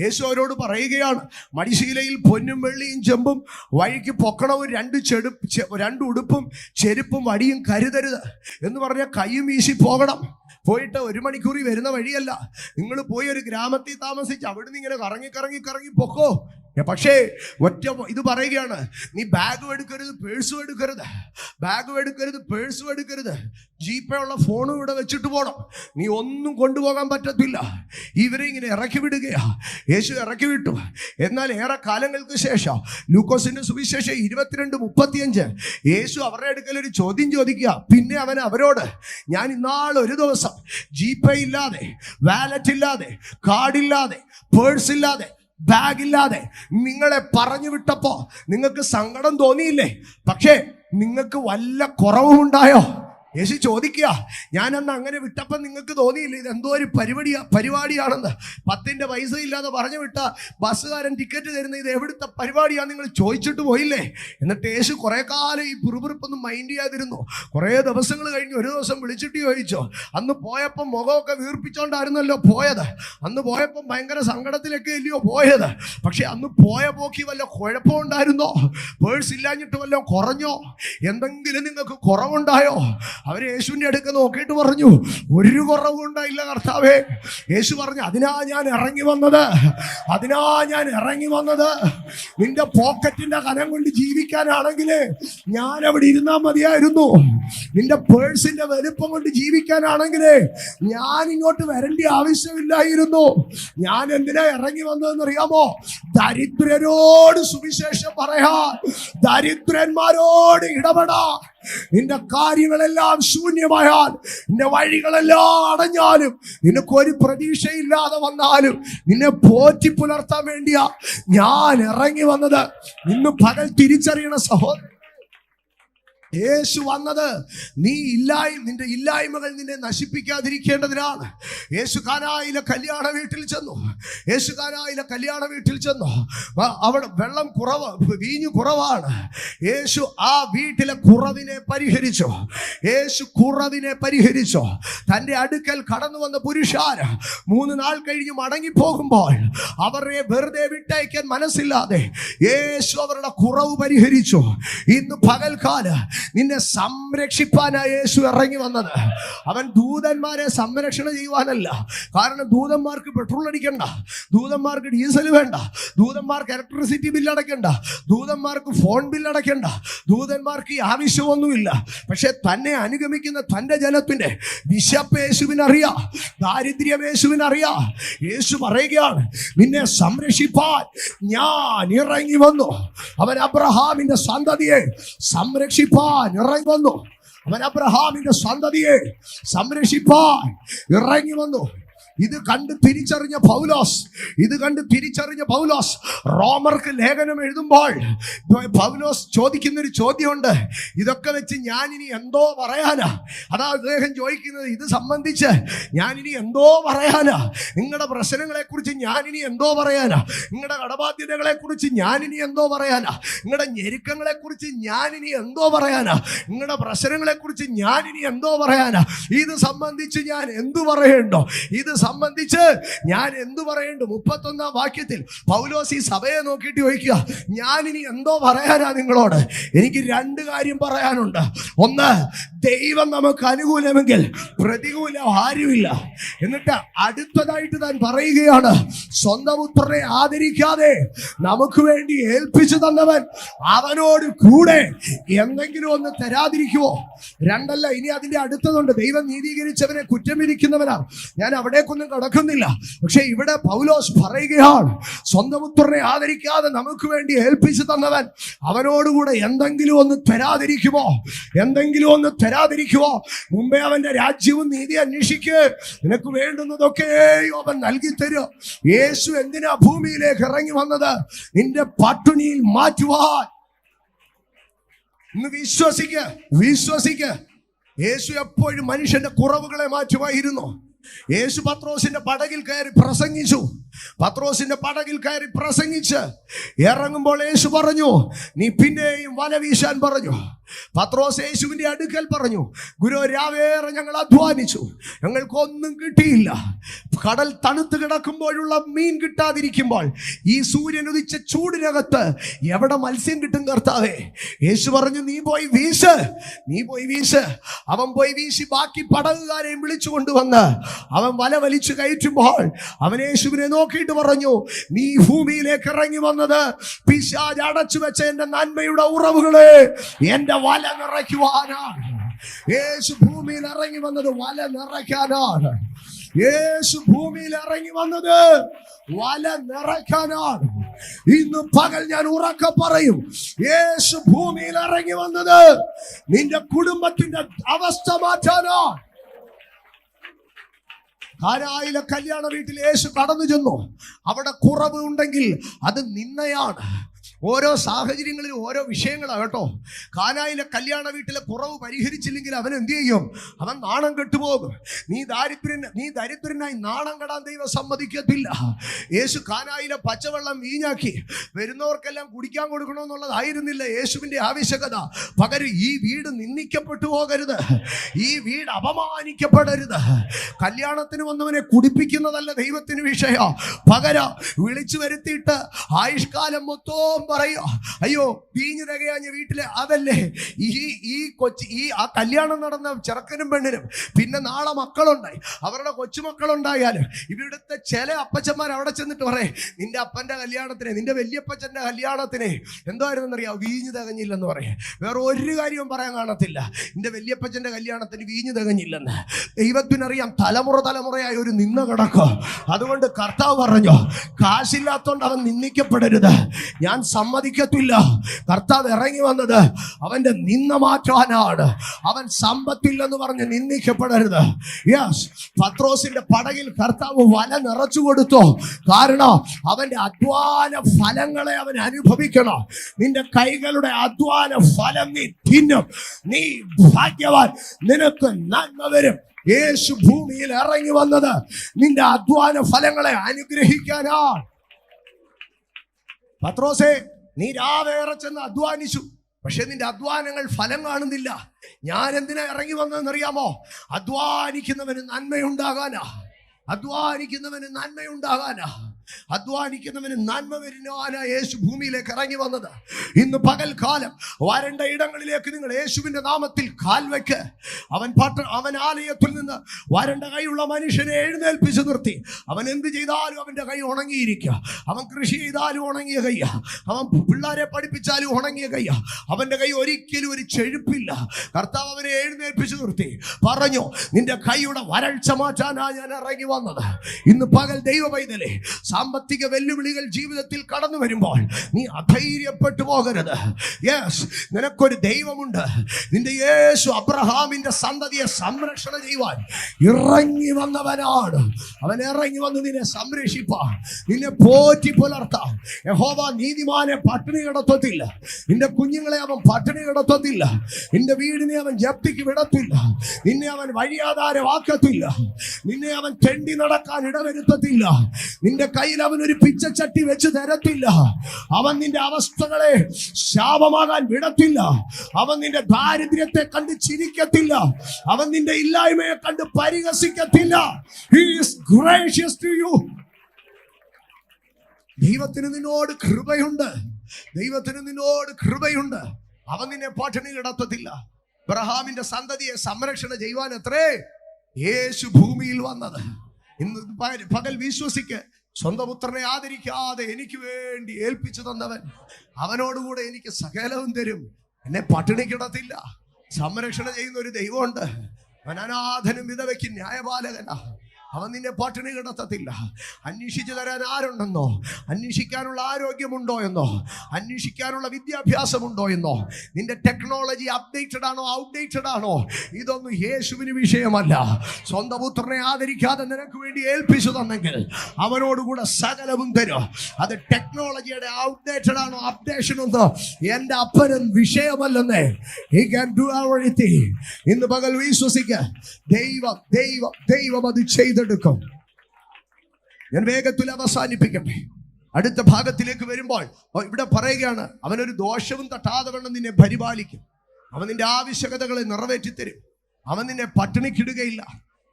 യേശു അവരോട് പറയുകയാണ്, മടിശീലയിൽ പൊന്നും വെള്ളിയും ചെമ്പും വഴിക്ക് പൊക്കണവും 2 ഉടുപ്പും ചെരുപ്പും വടിയും കരുതരുത് എന്ന് പറഞ്ഞാൽ കൈയും വീശി പോകണം. പോയിട്ട് 1 മണിക്കൂറിൽ വരുന്ന വഴിയല്ല. നിങ്ങൾ പോയി ഒരു ഗ്രാമത്തിൽ താമസിച്ച് അവിടുന്ന് ഇങ്ങനെ കറങ്ങി പൊക്കോ. പക്ഷേ ഒറ്റ ഇത് പറയുകയാണ്, നീ ബാഗും എടുക്കരുത്, പേഴ്സും എടുക്കരുത്, ബാഗും എടുക്കരുത്, പേഴ്സും എടുക്കരുത്, ജീപ്പേ ഉള്ള ഫോണും ഇവിടെ വെച്ചിട്ട് പോകണം. നീ ഒന്നും കൊണ്ടുപോകാൻ പറ്റത്തില്ല. ഇവരെ ഇങ്ങനെ ഇറക്കി വിടുകയാ. യേശു ഇറക്കി വിട്ടു. എന്നാൽ ഏറെ കാലങ്ങൾക്ക് ശേഷം ലൂക്കോസിന്റെ സുവിശേഷം 22:35 യേശു അവരുടെ അടുക്കൽ ഒരു ചോദ്യം ചോദിക്കുക. പിന്നെ അവൻ അവരോട്, ഞാൻ ഇന്നാൾ ഒരു ദിവസം ജീപ്പേ ഇല്ലാതെ, വാലറ്റ് ഇല്ലാതെ, കാർഡില്ലാതെ, പേഴ്സ് ഇല്ലാതെ, ബാഗില്ലാതെ നിങ്ങളെ പറഞ്ഞു വിട്ടപ്പോ നിങ്ങൾക്ക് സങ്കടം തോന്നിയില്ലേ? പക്ഷേ നിങ്ങൾക്ക് വല്ല കുറവുമുണ്ടായോ? യേശു ചോദിക്കുക, ഞാൻ അന്ന് അങ്ങനെ വിട്ടപ്പം നിങ്ങൾക്ക് തോന്നിയില്ല ഇതെന്തോ ഒരു പരിപാടിയാണെന്ന്? 10 പൈസ ഇല്ലാതെ പറഞ്ഞു വിട്ട ബസ്സുകാരൻ ടിക്കറ്റ് തരുന്ന ഇത് എവിടുത്തെ പരിപാടിയാണെന്ന് നിങ്ങൾ ചോദിച്ചിട്ട് പോയില്ലേ? എന്നിട്ട് യേശു കുറെ കാലം ഈ പിറുപിറുപ്പൊന്നും മൈൻഡ് ചെയ്യാതിരുന്നു. കുറേ ദിവസങ്ങൾ കഴിഞ്ഞ് ഒരു ദിവസം വിളിച്ചിട്ട് ചോദിച്ചോ, അന്ന് പോയപ്പം മുഖമൊക്കെ വീർപ്പിച്ചോണ്ടായിരുന്നല്ലോ പോയത്, അന്ന് പോയപ്പം ഭയങ്കര സങ്കടത്തിലൊക്കെ ഇല്ലയോ പോയത്? പക്ഷെ അന്ന് പോയ പോക്കി വല്ല കുഴപ്പമുണ്ടായിരുന്നോ? പേഴ്സ് ഇല്ലാഞ്ഞിട്ട് വല്ലതും കുറഞ്ഞോ? എന്തെങ്കിലും നിങ്ങൾക്ക് കുറവുണ്ടായോ? അവര് യേശുവിന്റെ അടുക്ക് നോക്കിയിട്ട് പറഞ്ഞു, ഒരു കുറവും ഉണ്ടായില്ല കർത്താവേ. യേശു പറഞ്ഞു, അതിനാ ഞാൻ ഇറങ്ങി വന്നത്. നിന്റെ പോക്കറ്റിന്റെ കനം കൊണ്ട് ജീവിക്കാനാണെങ്കിൽ ഞാൻ അവിടെ ഇരുന്നാൽ മതിയായിരുന്നു. നിന്റെ പേഴ്സിന്റെ വലുപ്പം കൊണ്ട് ജീവിക്കാനാണെങ്കിൽ ഞാൻ ഇങ്ങോട്ട് വരേണ്ട ആവശ്യമില്ലായിരുന്നു. ഞാൻ എന്തിനാ ഇറങ്ങി വന്നതെന്ന് അറിയാമോ? ദരിദ്രരോട് സുവിശേഷം പറയാൻ, ദരിദ്രന്മാരോട് ഇടപെടാൻ. നിന്റെ കാര്യങ്ങളെല്ലാം ശൂന്യമായാൽ, നിന്റെ വഴികളെല്ലാം അടഞ്ഞാലും, നിനക്കൊരു പ്രതീക്ഷയില്ലാതെ വന്നാലും നിന്നെ പോറ്റി പുലർത്താൻ വേണ്ടിയാ ഞാൻ ഇറങ്ങി വന്നത്. ഇന്ന് പകൽ തിരിച്ചറിയണ സഹോദരൻ, യേശു വന്നത് നിന്റെ ഇല്ലായ്മകൾ നിന്നെ നശിപ്പിക്കാതിരിക്കേണ്ടതിനാണ്. യേശു കാനായിലെ കല്യാണ വീട്ടിൽ ചെന്നു. അവിടെ വെള്ളം കുറവ്, വീഞ്ഞു കുറവാണ്. യേശു ആ വീട്ടിലെ കുറവിനെ പരിഹരിച്ചു. തൻ്റെ അടുക്കൽ കടന്നു വന്ന പുരുഷാര് 3 നാൾ കഴിഞ്ഞ് മടങ്ങിപ്പോകുമ്പോൾ അവരെ വെറുതെ വിട്ടയക്കാൻ മനസ്സില്ലാതെ യേശു അവരുടെ കുറവ് പരിഹരിച്ചു. ഇന്ന് പകൽക്കാലം നിന്നെ സംരക്ഷിപ്പാനായി യേശു ഇറങ്ങി വന്നത്. അവൻ ദൂതന്മാരെ സംരക്ഷണം ചെയ്യുവാനല്ല. കാരണം ദൂതന്മാർക്ക് പെട്രോൾ അടിക്കണ്ട, ദൂതന്മാർക്ക് ഡീസൽ വേണ്ട, ദൂതന്മാർക്ക് ഇലക്ട്രിസിറ്റി ബില്ല് അടയ്ക്കണ്ട, ദൂതന്മാർക്ക് ഫോൺ ബില്ല് അടയ്ക്കണ്ട, ദൂതന്മാർക്ക് ഈ ആവശ്യമൊന്നുമില്ല. പക്ഷെ തന്നെ അനുഗമിക്കുന്ന തൻ്റെ ജനത്തിന്റെ വിശപ്പ് യേശുവിനറിയാം, ദാരിദ്ര്യം യേശുവിനറിയാം. യേശു പറയുകയാണ്, നിന്നെ സംരക്ഷിപ്പാൻ ഞാൻ ഇറങ്ങി വന്നു. അവൻ അബ്രഹാമിന്റെ സന്തതിയെ സംരക്ഷിപ്പാൻ ഇറങ്ങി വന്നു. അവൻ അബ്രഹാമിന്റെ സന്തതിയെ സംരക്ഷിപ്പാൻ ഇറങ്ങി വന്നു. ഇത് കണ്ട് തിരിച്ചറിഞ്ഞ പൗലോസ് റോമർക്ക് ലേഖനം എഴുതുമ്പോൾ പൗലോസ് ചോദിക്കുന്നൊരു ചോദ്യമുണ്ട്. ഇതൊക്കെ വെച്ച് ഞാൻ ഇനി എന്തോ പറയാനാ? അതാ അദ്ദേഹം ചോദിക്കുന്നത്, ഇത് സംബന്ധിച്ച് ഞാൻ ഇനി എന്തോ പറയാനാ? നിങ്ങളുടെ പ്രശ്നങ്ങളെ കുറിച്ച് ഞാൻ ഇനി എന്തോ പറയാനാ? നിങ്ങളുടെ കടബാധ്യതകളെ കുറിച്ച് ഞാൻ ഇനി എന്തോ പറയാനാ? നിങ്ങളുടെ ഞെരുക്കങ്ങളെ കുറിച്ച് ഞാൻ ഇനി എന്തോ പറയാനാ? നിങ്ങളുടെ പ്രശ്നങ്ങളെ കുറിച്ച് ഞാൻ ഇനി എന്തോ പറയാനാ? ഇത് സംബന്ധിച്ച് ഞാൻ എന്തു പറയണ്ടോ? ഇത് സംബന്ധിച്ച് ഞാൻ എന്തു പറയണ്ടു? 31-ാം വാക്യത്തിൽ പൗലോസ് ഈ സഭയെ നോക്കിയിട്ട് ചോദിക്കുക, ഞാൻ ഇനി എന്തോ പറയാനാ നിങ്ങളോട്? എനിക്ക് 2 കാര്യം പറയാനുണ്ട്. ഒന്ന്, ദൈവം നമുക്ക് അനുകൂലമെങ്കിൽ പ്രതികൂലം ആരുമില്ല. എന്നിട്ട് അടുത്തതായിട്ട് താൻ പറയുകയാണ്, സ്വന്തം പുത്രനെ ആദരിക്കാതെ നമുക്ക് വേണ്ടി ഏൽപ്പിച്ചു തന്നവൻ അവനോട് കൂടെ എന്തെങ്കിലും ഒന്ന് തരാതിരിക്കുവോ? 2 ഇനി അതിന്റെ അടുത്തതുണ്ട്. ദൈവം നീതീകരിച്ചവനെ കുറ്റം വിധിക്കുന്നവനാണ്. ഞാൻ അവിടേക്കൊന്നും കടക്കുന്നില്ല. പക്ഷെ ഇവിടെ പൗലോസ് പറയുകയാണ്, സ്വന്തം പുത്രനെ ആദരിക്കാതെ നമുക്ക് വേണ്ടി ഏൽപ്പിച്ചു തന്നവൻ അവനോടുകൂടെ എന്തെങ്കിലും ഒന്ന് തരാതിരിക്കുമോ? എന്തെങ്കിലും ഒന്ന് തരാതിരിക്കുമോ? മുമ്പേ അവന്റെ രാജ്യവും നീതി അന്വേഷിക്ക്, നിനക്ക് വേണ്ടുന്നതൊക്കെ അവൻ നൽകി തരും. യേശു എന്തിനാ ഭൂമിയിലേക്ക് ഇറങ്ങി വന്നത്? നിന്റെ പട്ടിണിയിൽ മാറ്റുവാൻ. ഇന്ന് വിശ്വസിക്ക്. യേശു എപ്പോഴും മനുഷ്യന്റെ കുറവുകളെ മാറ്റുമായിരുന്നു. യേശു പത്രോസിന്റെ പടകിൽ കയറി പ്രസംഗിച്ച് ഇറങ്ങുമ്പോൾ യേശു പറഞ്ഞു, നീ പിന്നെയും വല വീശാൻ പറഞ്ഞു. പത്രോസ് യേശുവിന്റെ അടുക്കൽ പറഞ്ഞു, ഗുരു, രാവേറെ ഞങ്ങൾ അധ്വാനിച്ചു, ഞങ്ങൾക്കൊന്നും കിട്ടിയില്ല. കടൽ തണുത്ത് കിടക്കുമ്പോഴുള്ള മീൻ കിട്ടാതിരിക്കുമ്പോൾ ഈ സൂര്യൻ ഉദിച്ച ചൂടിനകത്ത് എവിടെ മത്സ്യം കിട്ടും കർത്താവേ? യേശു പറഞ്ഞു, നീ പോയി വീശ്. അവൻ പോയി വീശി ബാക്കി പടകുകാരെയും വിളിച്ചു കൊണ്ടുവന്ന് അവൻ വല വലിച്ചു കയറ്റുമ്പോൾ അവൻ യേശുവിനെ നോക്കിയിട്ട് പറഞ്ഞു, നീ ഭൂമിയിലേക്ക് ഇറങ്ങി വന്നത് പിശാച് അടച്ചു വെച്ച എന്റെ നന്മയുടെ ഉറവുകളെ എന്റെ വല നിറയ്ക്കുവാനാണ്. യേശു ഭൂമിയിൽ ഇറങ്ങി വന്നത് വല നിറയ്ക്കാനാണ്. ഇന്ന് പകൽ ഞാൻ ഉറക്കെ പറയും, യേശു ഭൂമിയിൽ ഇറങ്ങി വന്നത് നിന്റെ കുടുംബത്തിന്റെ അവസ്ഥ മാറ്റാനാണ്. കാനായിലെ കല്യാണ വീട്ടിൽ യേശു കടന്നു ചെന്നു. അവിടെ കുറവ് ഉണ്ടെങ്കിൽ അത് നിന്നയാണ്. ഓരോ സാഹചര്യങ്ങളിലും ഓരോ വിഷയങ്ങളാണ് കേട്ടോ. കാനായിലെ കല്യാണ വീട്ടിലെ കുറവ് പരിഹരിച്ചില്ലെങ്കിൽ അവൻ എന്ത് ചെയ്യും? അവൻ നാണം കെട്ടുപോകും. നീ ദരിദ്രനായി നാണം കെടാൻ ദൈവം സമ്മതിക്കത്തില്ല. യേശു കാനായിലെ പച്ചവെള്ളം വീഞ്ഞാക്കി വരുന്നവർക്കെല്ലാം കുടിക്കാൻ കൊടുക്കണമെന്നുള്ളതായിരുന്നില്ല യേശുവിന്റെ ആവശ്യകത. പകരം ഈ വീട് നിന്ദിക്കപ്പെട്ടു പോകരുത്, ഈ വീട് അപമാനിക്കപ്പെടരുത്. കല്യാണത്തിന് വന്നവനെ കുടിപ്പിക്കുന്നതല്ല ദൈവത്തിന് വിഷയം. പകരം വിളിച്ചു വരുത്തിയിട്ട് ആയുഷ്കാലം മൊത്തവും പറയോ, അയ്യോ വീഞ്ഞു തികയാഞ്ഞ വീട്ടിലെ അതല്ലേ ഈ ആ കല്യാണം നടന്ന ചെറുക്കനും പെണ്ണിനും പിന്നെ നാളെ മക്കളുണ്ടായി, അവരുടെ കൊച്ചുമക്കളുണ്ടായാലും ഇവിടുത്തെ ചില അപ്പച്ചന്മാർ അവിടെ ചെന്നിട്ട് പറയും, നിന്റെ അപ്പന്റെ കല്യാണത്തിന്, നിന്റെ വലിയപ്പച്ചന്റെ കല്യാണത്തിന് എന്തായിരുന്നെന്നറിയാം, വീഞ്ഞു തികഞ്ഞില്ലെന്ന് പറയും. വേറെ ഒരു കാര്യവും പറയാൻ കാണത്തില്ല, നിന്റെ വലിയപ്പച്ചന്റെ കല്യാണത്തിന് വീഞ്ഞു തികഞ്ഞില്ലെന്ന്. ദൈവത്തിനറിയാം തലമുറയായി ഒരു നിന്ന കിടക്കും. അതുകൊണ്ട് കർത്താവ് പറഞ്ഞു, കാശില്ലാത്തോണ്ട് അവൻ നിന്ദിക്കപ്പെടരുത്, ഞാൻ സമ്മതിക്കത്തില്ല. കർത്താവ് ഇറങ്ങി വന്നത് അവന്റെ നിന്ന മാറ്റാനാണ്. അവൻ സമ്പത്തില്ലെന്ന് പറഞ്ഞ് നിന്ദിക്കപ്പെടരുത്. യെസ്, പത്രോസിന്റെ പടകിൽ കർത്താവ് വല നിറച്ചു കൊടുത്തു. കാരണം അവന്റെ അധ്വാന ഫലങ്ങളെ അവൻ അനുഭവിക്കണം. നിന്റെ കൈകളുടെ അധ്വാന ഫലം നീ തിന്നും, നീ ഭാഗ്യവാൻ, നിനക്ക് നന്മ വരും. യേശു ഭൂമിയിൽ ഇറങ്ങി വന്നത് നിന്റെ അധ്വാന ഫലങ്ങളെ അനുഗ്രഹിക്കാനാണ്. പത്രോസേ, നീ രാവേറെ ചെന്ന് അധ്വാനിച്ചു, പക്ഷെ നിന്റെ അധ്വാനങ്ങൾ ഫലം കാണുന്നില്ല. ഞാൻ എന്തിനാ ഇറങ്ങി വന്നതെന്നറിയാമോ? അധ്വാനിക്കുന്നവന് നന്മയുണ്ടാകാനാ. അധ്വാനിക്കുന്നവന് നന്മ വരുവാനാ യേശു ഭൂമിയിലേക്ക് ഇറങ്ങി വന്നത്. ഇന്ന് പകൽക്കാലം വരണ്ട ഇടങ്ങളിലേക്ക് നിങ്ങൾ യേശുവിന്റെ നാമത്തിൽ കാൽവെക്ക്. അവൻ ആലയത്തിൽ നിന്ന് വരണ്ട കൈയുള്ള മനുഷ്യനെ എഴുന്നേൽപ്പിച്ചു നിർത്തി. അവൻ എന്ത് ചെയ്താലും അവന്റെ കൈ ഉണങ്ങിയിരിക്കുക. അവൻ കൃഷി ചെയ്താലും ഉണങ്ങിയ കയ്യ, അവൻ പിള്ളേരെ പഠിപ്പിച്ചാലും ഉണങ്ങിയ കയ്യ. അവന്റെ കൈ ഒരിക്കലും ഒരു ചെഴുപ്പില്ല. കർത്താവ് അവനെ എഴുന്നേൽപ്പിച്ചു നിർത്തി, പറഞ്ഞു, നിന്റെ കൈയുടെ വരൾച്ച മാറ്റാനാ ഞാൻ ഇറങ്ങി വന്നത്. ഇന്ന് പകൽ ദൈവ പൈതലേ, സാമ്പത്തിക വെല്ലുവിളികൾ ജീവിതത്തിൽ കടന്നു വരുമ്പോൾ നീ അധൈര്യപ്പെട്ടു പോകരുത്. യെസ്, നിനക്കൊരു ദൈവമുണ്ട്. നിന്റെ യേശു അബ്രഹാമിന്റെ സന്തതിയെ സംരക്ഷണം ചെയ്യുവാൻ ഇറങ്ങി വന്നവനാണ്. അവൻ ഇറങ്ങി വന്ന് നിന്നെ സംരക്ഷിപ്പാൻ, നിന്നെ പോറ്റി പുലർത്താൻ. യഹോവ നീതിമാനെ പട്ടിണി കിടത്തത്തില്ല, നിന്റെ കുഞ്ഞുങ്ങളെ അവൻ പട്ടിണി കിടത്തത്തില്ല, നിന്റെ വീടിനെ അവൻ ജപ്തിക്ക് വിടത്തില്ല, നിന്നെ അവൻ വഴിയാധാരമാക്കത്തില്ല, നിന്നെ അവൻ തെണ്ടി നടക്കാൻ ഇടവരുത്തത്തില്ല. നിന്റെ കൈ കയ്യിൽ അവൻ ഒരു പിച്ചച്ചട്ടി വെച്ച് തരത്തില്ല. അവൻ നിന്റെ അവസ്ഥകളെ ശാപമാകാൻ വിടത്തില്ല. അവൻ നിന്റെ ദാരിദ്ര്യത്തെ കണ്ട് ചിരിക്കത്തില്ല. അവൻ നിന്റെ ഇല്ലായ്മയെ കണ്ട് പരിഹസിക്കത്തില്ല. He is gracious to you. ദൈവത്തിന് നിന്നോട് കൃപയുണ്ട്. ദൈവത്തിന് നിന്നോട് കൃപയുണ്ട്. അവൻ നിന്നെ പട്ടിണി കിടത്തത്തില്ല. അബ്രഹാമിന്റെ സന്തതിയെ സംരക്ഷണ ചെയ്യുവാൻ അത്രേ യേശു ഭൂമിയിൽ വന്നത്. ഇന്ന് പകൽ വിശ്വസിക്ക്, സ്വന്തം പുത്രനെ ആദരിക്കാതെ എനിക്ക് വേണ്ടി ഏൽപ്പിച്ചു തന്നവൻ അവനോടുകൂടെ എനിക്ക് സകലവും തരും. എന്നെ പട്ടിണി കിടത്തില്ല. സംരക്ഷണ ചെയ്യുന്ന ഒരു ദൈവമുണ്ട്. അവൻ അനാഥനും വിധവയ്ക്ക് ന്യായപാലകനാ. അവൻ നിന്നെ പട്ടിണി കിടത്തത്തില്ല. അന്വേഷിച്ചു തരാൻ ആരുണ്ടെന്നോ, അന്വേഷിക്കാനുള്ള ആരോഗ്യമുണ്ടോ എന്നോ, അന്വേഷിക്കാനുള്ള വിദ്യാഭ്യാസമുണ്ടോ എന്നോ, നിന്റെ ടെക്നോളജി അപ്ഡേറ്റഡ് ആണോ ഔട്ട്ഡേറ്റഡ് ആണോ, ഇതൊന്നും യേശുവിന് വിഷയമല്ല. സ്വന്തം പുത്രനെ ആദരിക്കാതെ നിനക്ക് വേണ്ടി ഏൽപ്പിച്ചു തന്നെങ്കിൽ അവനോടുകൂടെ സകലവും തരും. അത് ടെക്നോളജിയുടെ ഔട്ട്ഡേറ്റഡ് ആണോ അപ്ഡേഷൻ ഒന്നോ എന്റെ അപ്പനും വിഷയമല്ലെന്നേ. He can do everything. ഇന്ന് പകൽ വിശ്വസിക്കുക, ദൈവം ദൈവം ദൈവം അത് ചെയ്തെടുക്കും. ഞാൻ വേഗത്തിൽ അവസാനിപ്പിക്കട്ടെ. അടുത്ത ഭാഗത്തിലേക്ക് വരുമ്പോൾ ഇവിടെ പറയുകയാണ്, അവനൊരു ദോഷവും തട്ടാതെ വേണം നിന്നെ പരിപാലിക്കും. അവൻ നിന്റെ ആവശ്യകതകളെ നിറവേറ്റിത്തരും. അവൻ നിന്നെ പട്ടിണിക്കിടുകയില്ല.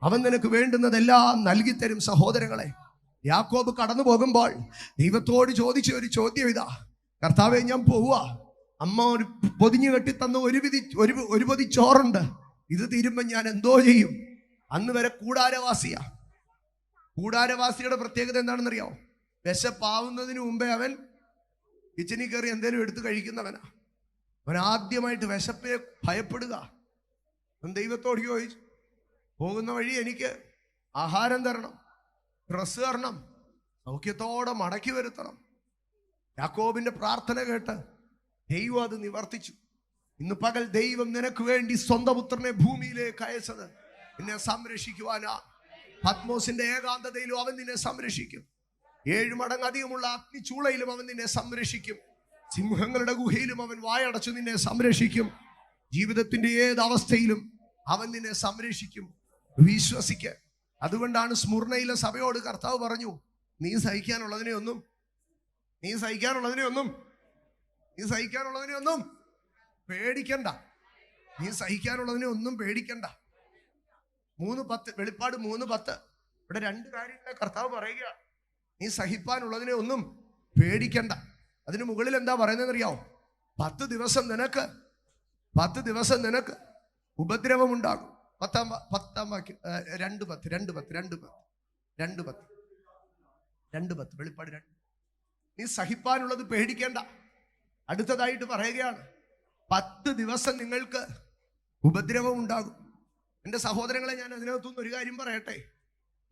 അവൻ നിനക്ക് വേണ്ടുന്നതെല്ലാം നൽകിത്തരും. സഹോദരങ്ങളെ, യാക്കോബ് കടന്നു പോകുമ്പോൾ ദൈവത്തോട് ചോദിച്ച ഒരു ചോദ്യം ഇതാ: കർത്താവേ, ഞാൻ പോവുക. അമ്മ ഒരു പൊതിഞ്ഞു കെട്ടിത്തന്ന ഒരു പൊതി ചോറുണ്ട്. ഇത് തീരുമ്പോൾ ഞാൻ എന്തോ ചെയ്യും? അന്ന് വരെ കൂടാരവാസിയാ. കൂടാരവാസിയുടെ പ്രത്യേകത എന്താണെന്നറിയാമോ? വിശപ്പാവുന്നതിന് മുമ്പേ അവൻ കിച്ചണിൽ കയറി എന്തേലും എടുത്ത് കഴിക്കുന്നവനാ. അവൻ ആദ്യമായിട്ട് വിശപ്പിനെ ഭയപ്പെടുക. അവൻ ദൈവത്തോട് ചോദിച്ചു, പോകുന്ന വഴി എനിക്ക് ആഹാരം തരണം, ഡ്രസ്സ് തരണം, സൗഖ്യത്തോടെ മടക്കി വരുത്തണം. യാക്കോബിന്റെ പ്രാർത്ഥന കേട്ട് ദൈവം അത് നിവർത്തിച്ചു. ഇന്ന് പകൽ ദൈവം നിനക്ക് വേണ്ടി സ്വന്തം പുത്രനെ ഭൂമിയിലേക്ക് അയച്ചത് നിന്നെ സംരക്ഷിക്കുവാനാ. പത്മോസിന്റെ ഏകാന്തതയിലും അവൻ നിന്നെ സംരക്ഷിക്കും. 7 മടങ്ങ് അധികമുള്ള അഗ്നിച്ചൂളയിലും അവൻ നിന്നെ സംരക്ഷിക്കും. സിംഹങ്ങളുടെ ഗുഹയിലും അവൻ വായടച്ചു നിന്നെ സംരക്ഷിക്കും. ജീവിതത്തിന്റെ ഏത് അവസ്ഥയിലും അവൻ നിന്നെ സംരക്ഷിക്കും. വിശ്വസിക്ക്. അതുകൊണ്ടാണ് സ്മുർണയിലെ സഭയോട് കർത്താവ് പറഞ്ഞു, നീ സഹിക്കാനുള്ളതിനെ ഒന്നും പേടിക്കണ്ട. നീ സഹിക്കാനുള്ളതിനെ ഒന്നും പേടിക്കണ്ട. 3:10 വെളിപ്പാട് 3:10. ഇവിടെ 2 കാര്യങ്ങളെ കർത്താവ് പറയുക. നീ സഹിപ്പാനുള്ളതിനെ ഒന്നും പേടിക്കണ്ട. അതിന് മുകളിൽ എന്താ പറയുന്നത് അറിയാവോ? 10 ദിവസം നിനക്ക് ഉപദ്രവം ഉണ്ടാകും. 10-ാം വാക്യം 2:10 വെളിപ്പാട് 2. നീ സഹിപ്പാനുള്ളത് പേടിക്കേണ്ട. അടുത്തതായിട്ട് പറയുകയാണ്, 10 ദിവസം നിങ്ങൾക്ക് ഉപദ്രവം ഉണ്ടാകും. എൻ്റെ സഹോദരങ്ങളെ, ഞാൻ അതിനകത്തുനിന്ന് ഒരു കാര്യം പറയട്ടെ.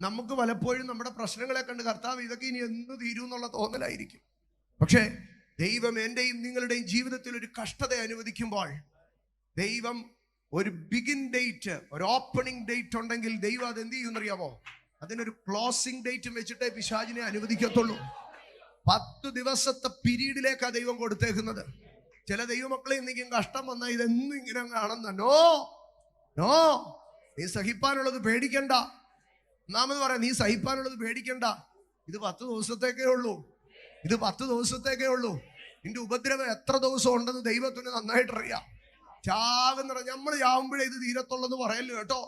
നമുക്ക് പലപ്പോഴും നമ്മുടെ പ്രശ്നങ്ങളെ കണ്ട് കർത്താവ് ഇതൊക്കെ ഇനി എന്ന് തീരും എന്നുള്ള തോന്നലായിരിക്കും. പക്ഷേ ദൈവം എൻ്റെയും നിങ്ങളുടെയും ജീവിതത്തിൽ ഒരു കഷ്ടത അനുവദിക്കുമ്പോൾ ദൈവം ഒരു ബിഗിൻ ഡേറ്റ്, ഒരു ഓപ്പണിംഗ് ഡേറ്റ് ഉണ്ടെങ്കിൽ ദൈവം അത് എന്ത് ചെയ്യുമെന്നറിയാമോ? അതിനൊരു ക്ലോസിംഗ് ഡേറ്റും വെച്ചിട്ടേ പിശാചിനെ അനുവദിക്കത്തുള്ളൂ. 10 ദിവസത്തെ പീരീഡിലേക്കാണ് ദൈവം കൊടുത്തേക്കുന്നത്. ചില ദൈവമക്കളെ എന്തെങ്കിലും കഷ്ടം വന്നാൽ ഇതെന്നും ഇങ്ങനെ കാണുന്ന നോ നീ സഹിപ്പാനുള്ളത് പേടിക്കണ്ട. ഒന്നാമത് പറയാം, നീ സഹിപ്പാനുള്ളത് പേടിക്കണ്ട. ഇത് 10 ദിവസത്തേക്കേ ഉള്ളൂ. നിന്റെ ഉപദ്രവം എത്ര ദിവസം ഉണ്ടെന്ന് ദൈവത്തിന് നന്നായിട്ട് അറിയാം. ചാകുന്ന നമ്മൾ ചാവുമ്പോഴേ ഇത് തീരത്തുള്ളെന്ന് പറയല്ലോ കേട്ടോ.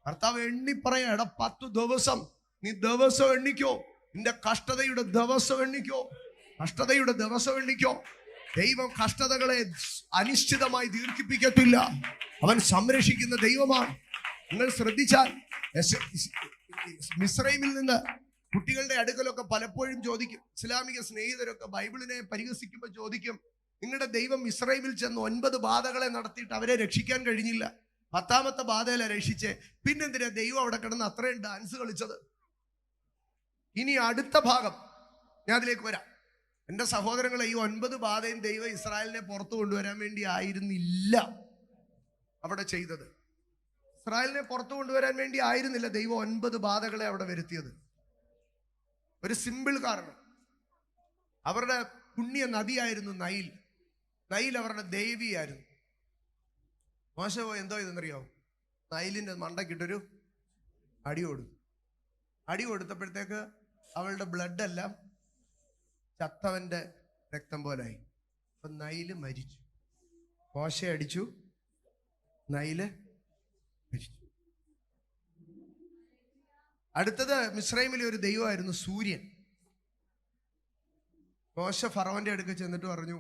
കർത്താവ് എണ്ണി പറയാ, 10 ദിവസം നീ ദിവസം എണ്ണിക്കോ. നിന്റെ കഷ്ടതയുടെ ദിവസം എണ്ണിക്കോ. ദൈവം കഷ്ടതകളെ അനിശ്ചിതമായി ദീർഘിപ്പിക്കത്തില്ല. അവൻ സംരക്ഷിക്കുന്ന ദൈവമാണ്. നിങ്ങൾ ശ്രദ്ധിച്ചാൽ മിസ്രൈമിൽ നിന്ന് കുട്ടികളുടെ അടുക്കലൊക്കെ പലപ്പോഴും ചോദിക്കും, ഇസ്ലാമിക സ്നേഹിതരൊക്കെ ബൈബിളിനെ പരിഹസിക്കുമ്പോൾ ചോദിക്കും, നിങ്ങളുടെ ദൈവം മിസ്രൈമിൽ ചെന്ന് 9 ബാധകളെ നടത്തിയിട്ട് അവരെ രക്ഷിക്കാൻ കഴിഞ്ഞില്ല, 10ാമത്തെ ബാധയിലെ രക്ഷിച്ച്, പിന്നെന്തിനാ ദൈവം അവിടെ കിടന്ന് അത്രയും ഡാൻസ് കളിച്ചത്? ഇനി അടുത്ത ഭാഗം ഞാൻ അതിലേക്ക് വരാം. എൻ്റെ സഹോദരങ്ങളെ, ഈ 9 ബാധയും ദൈവം ഇസ്രായേലിനെ പുറത്തു കൊണ്ടുവരാൻ വേണ്ടി ആയിരുന്നില്ല അവിടെ ചെയ്തത്. ഇസ്രായേലിനെ പുറത്തു കൊണ്ടുവരാൻ വേണ്ടി ആയിരുന്നില്ല ദൈവം 9 ബാധകളെ അവിടെ വരുത്തിയത്. ഒരു സിമ്പിൾ കാരണം, അവരുടെ പുണ്യ നദിയായിരുന്നു നൈൽ അവരുടെ ദേവിയായിരുന്നു. മോശമോ എന്തോ ഇതെന്നറിയാവോ? നൈലിൻ്റെ മണ്ടക്കിട്ടൊരു അടി കൊടുത്തപ്പോഴത്തേക്ക് അവളുടെ ബ്ലഡ് എല്ലാം ചത്തവന്റെ രക്തം പോലായി. അപ്പൊ നൈല് മരിച്ചു. മോശ അടിച്ചു, നൈല് മരിച്ചു. അടുത്തത് മിസ്രൈമിലെ ഒരു ദൈവമായിരുന്നു സൂര്യൻ. മോശ ഫറവന്റെ അടുക്ക് ചെന്നിട്ട് പറഞ്ഞു,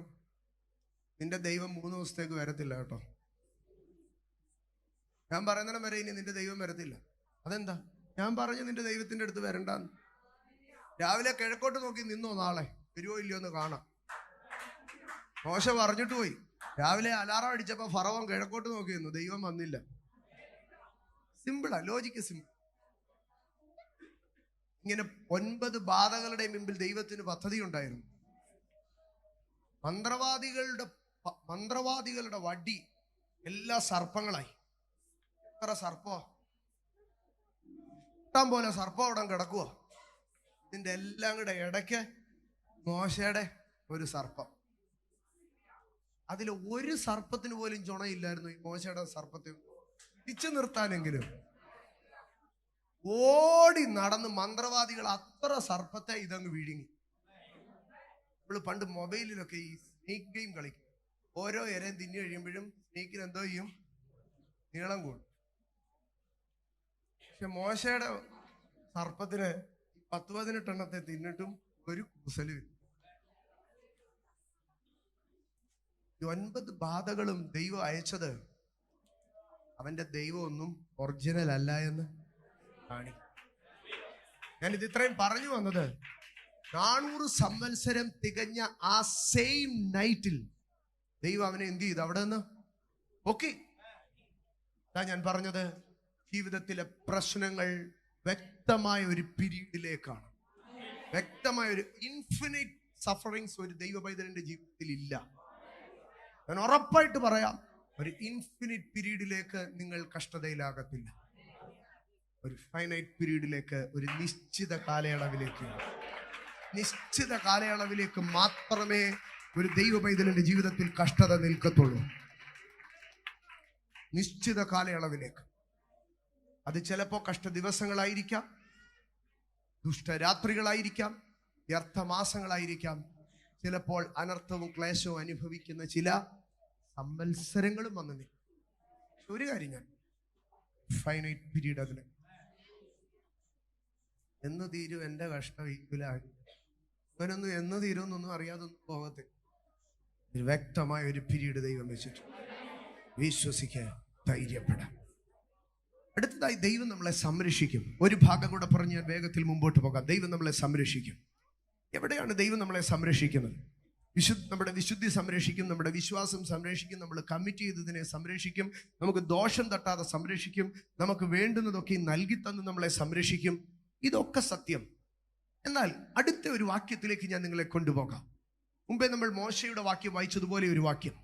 നിന്റെ ദൈവം 3 ദിവസത്തേക്ക് വരത്തില്ല കേട്ടോ. ഞാൻ പറയുന്നിടം വരെ ഇനി നിന്റെ ദൈവം വരത്തില്ല. അതെന്താ? ഞാൻ പറഞ്ഞു നിന്റെ ദൈവത്തിന്റെ അടുത്ത് വരണ്ടാന്ന്. രാവിലെ കിഴക്കോട്ട് നോക്കി നിന്നോ, നാളെ വരുവോ ഇല്ലയോ എന്ന് കാണാം. മോശ പറഞ്ഞിട്ട് പോയി. രാവിലെ അലാറം അടിച്ചപ്പോ ഫറവൻ കിഴക്കോട്ട് നോക്കി നിന്നു, ദൈവം വന്നില്ല. സിമ്പിളാ, ലോജിക്ക് സിമ്പിൾ. ഇങ്ങനെ 9 ബാധകളുടെ മുമ്പിൽ ദൈവത്തിന് പദ്ധതി ഉണ്ടായിരുന്നു. മന്ത്രവാദികളുടെ വടി എല്ലാ സർപ്പങ്ങളായി. എത്ര സർപ്പോ, ഇഷ്ടം പോലെ സർപ്പം അവിടെ കിടക്കുക. ഇതിന്റെ എല്ലാം കൂടെ ഇടയ്ക്ക് മോശയുടെ ഒരു സർപ്പം. അതിൽ ഒരു സർപ്പത്തിന് പോലും ചുണയില്ലായിരുന്നു. ഈ മോശയുടെ സർപ്പത്തെ പിടിച്ചു നിർത്താനെങ്കിലും ഓടി നടന്ന് മന്ത്രവാദികൾ അത്ര സർപ്പത്തെ ഇതങ്ങ് വിഴുങ്ങി. നമ്മൾ പണ്ട് മൊബൈലിലൊക്കെ ഈ സ്നേക്ക് ഗെയിം കളിക്കും. ഓരോ ഇരയും തിന്നു കഴിയുമ്പോഴും സ്നേക്കിന് എന്തോ ചെയ്യും, നീളം കൂടും. പക്ഷെ മോശയുടെ സർപ്പത്തിന് 10-18 എണ്ണത്തെ തിന്നിട്ടും ഒരു കുസലും. 9 ബാധകളും ദൈവം അയച്ചത് അവന്റെ ദൈവം ഒന്നും ഒറിജിനൽ അല്ല എന്ന് കാണി. ഞാനിത് ഇത്രയും പറഞ്ഞു വന്നത് 400 സംവത്സരം തികഞ്ഞ ആ സെയിം നൈറ്റിൽ ദൈവം അവനെ എന്ത് ചെയ്തു? അവിടെ നിന്ന് ഓക്കെ. ഞാൻ പറഞ്ഞത് ജീവിതത്തിലെ പ്രശ്നങ്ങൾ വ്യക്തമായ ഒരു പീരീഡിലേക്കാണ്. വ്യക്തമായ ഒരു ഇൻഫിനിറ്റ് സഫറിങ്സ് ഒരു ദൈവ പൈതലിന്റെ ജീവിതത്തിൽ ഇല്ല. ഞാൻ ഉറപ്പായിട്ട് പറയാം, ഒരു ഇൻഫിനിറ്റ് പീരീഡിലേക്ക് നിങ്ങൾ കഷ്ടതയിലാകത്തില്ല. ഒരു ഫൈനൈറ്റ് പീരീഡിലേക്ക്, ഒരു നിശ്ചിത കാലയളവിലേക്ക് മാത്രമേ ഒരു ദൈവ പൈതലിന്റെ ജീവിതത്തിൽ കഷ്ടത നിൽക്കത്തുള്ളൂ. നിശ്ചിത കാലയളവിലേക്ക്. അത് ചിലപ്പോ കഷ്ട ദിവസങ്ങളായിരിക്കാം, ദുഷ്ടരാത്രികളായിരിക്കാം, വ്യർത്ഥമാസങ്ങളായിരിക്കാം, ചിലപ്പോൾ അനർത്ഥവും ക്ലേശവും അനുഭവിക്കുന്ന ചില സംവത്സരങ്ങളും വന്നു നിൽക്കും. ഒരു കാര്യം, ഞാൻ ഫൈനൈറ്റ് പീരീഡ് അതിന് എന്ന് തീരും എന്റെ കഷ്ടം അങ്ങനൊന്നും എന്ന് തീരുമെന്നൊന്നും അറിയാതൊന്നും പോകത്തില്ല. ഒരു വ്യക്തമായ ഒരു പീരീഡ് ദൈവം വെച്ചിട്ട് വിശ്വസിക്കാൻ ധൈര്യപ്പെടാം. അടുത്തതായി ദൈവം നമ്മളെ സംരക്ഷിക്കും. ഒരു ഭാഗം കൂടെ പറഞ്ഞ് ഞാൻ വേഗത്തിൽ മുമ്പോട്ട് പോകാം. ദൈവം നമ്മളെ സംരക്ഷിക്കും. എവിടെയാണ് ദൈവം നമ്മളെ സംരക്ഷിക്കുന്നത്? നമ്മുടെ വിശുദ്ധി സംരക്ഷിക്കും, നമ്മുടെ വിശ്വാസം സംരക്ഷിക്കും, നമ്മൾ കമ്മിറ്റ് ചെയ്തതിനെ സംരക്ഷിക്കും, നമുക്ക് ദോഷം തട്ടാതെ സംരക്ഷിക്കും, നമുക്ക് വേണ്ടുന്നതൊക്കെ നൽകി തന്ന് നമ്മളെ സംരക്ഷിക്കും. ഇതൊക്കെ സത്യം. എന്നാൽ അടുത്ത ഒരു വാക്യത്തിലേക്ക് ഞാൻ നിങ്ങളെ കൊണ്ടുപോകാം. മുമ്പേ നമ്മൾ മോശയുടെ വാക്യം വായിച്ചതുപോലെ ഒരു വാക്യം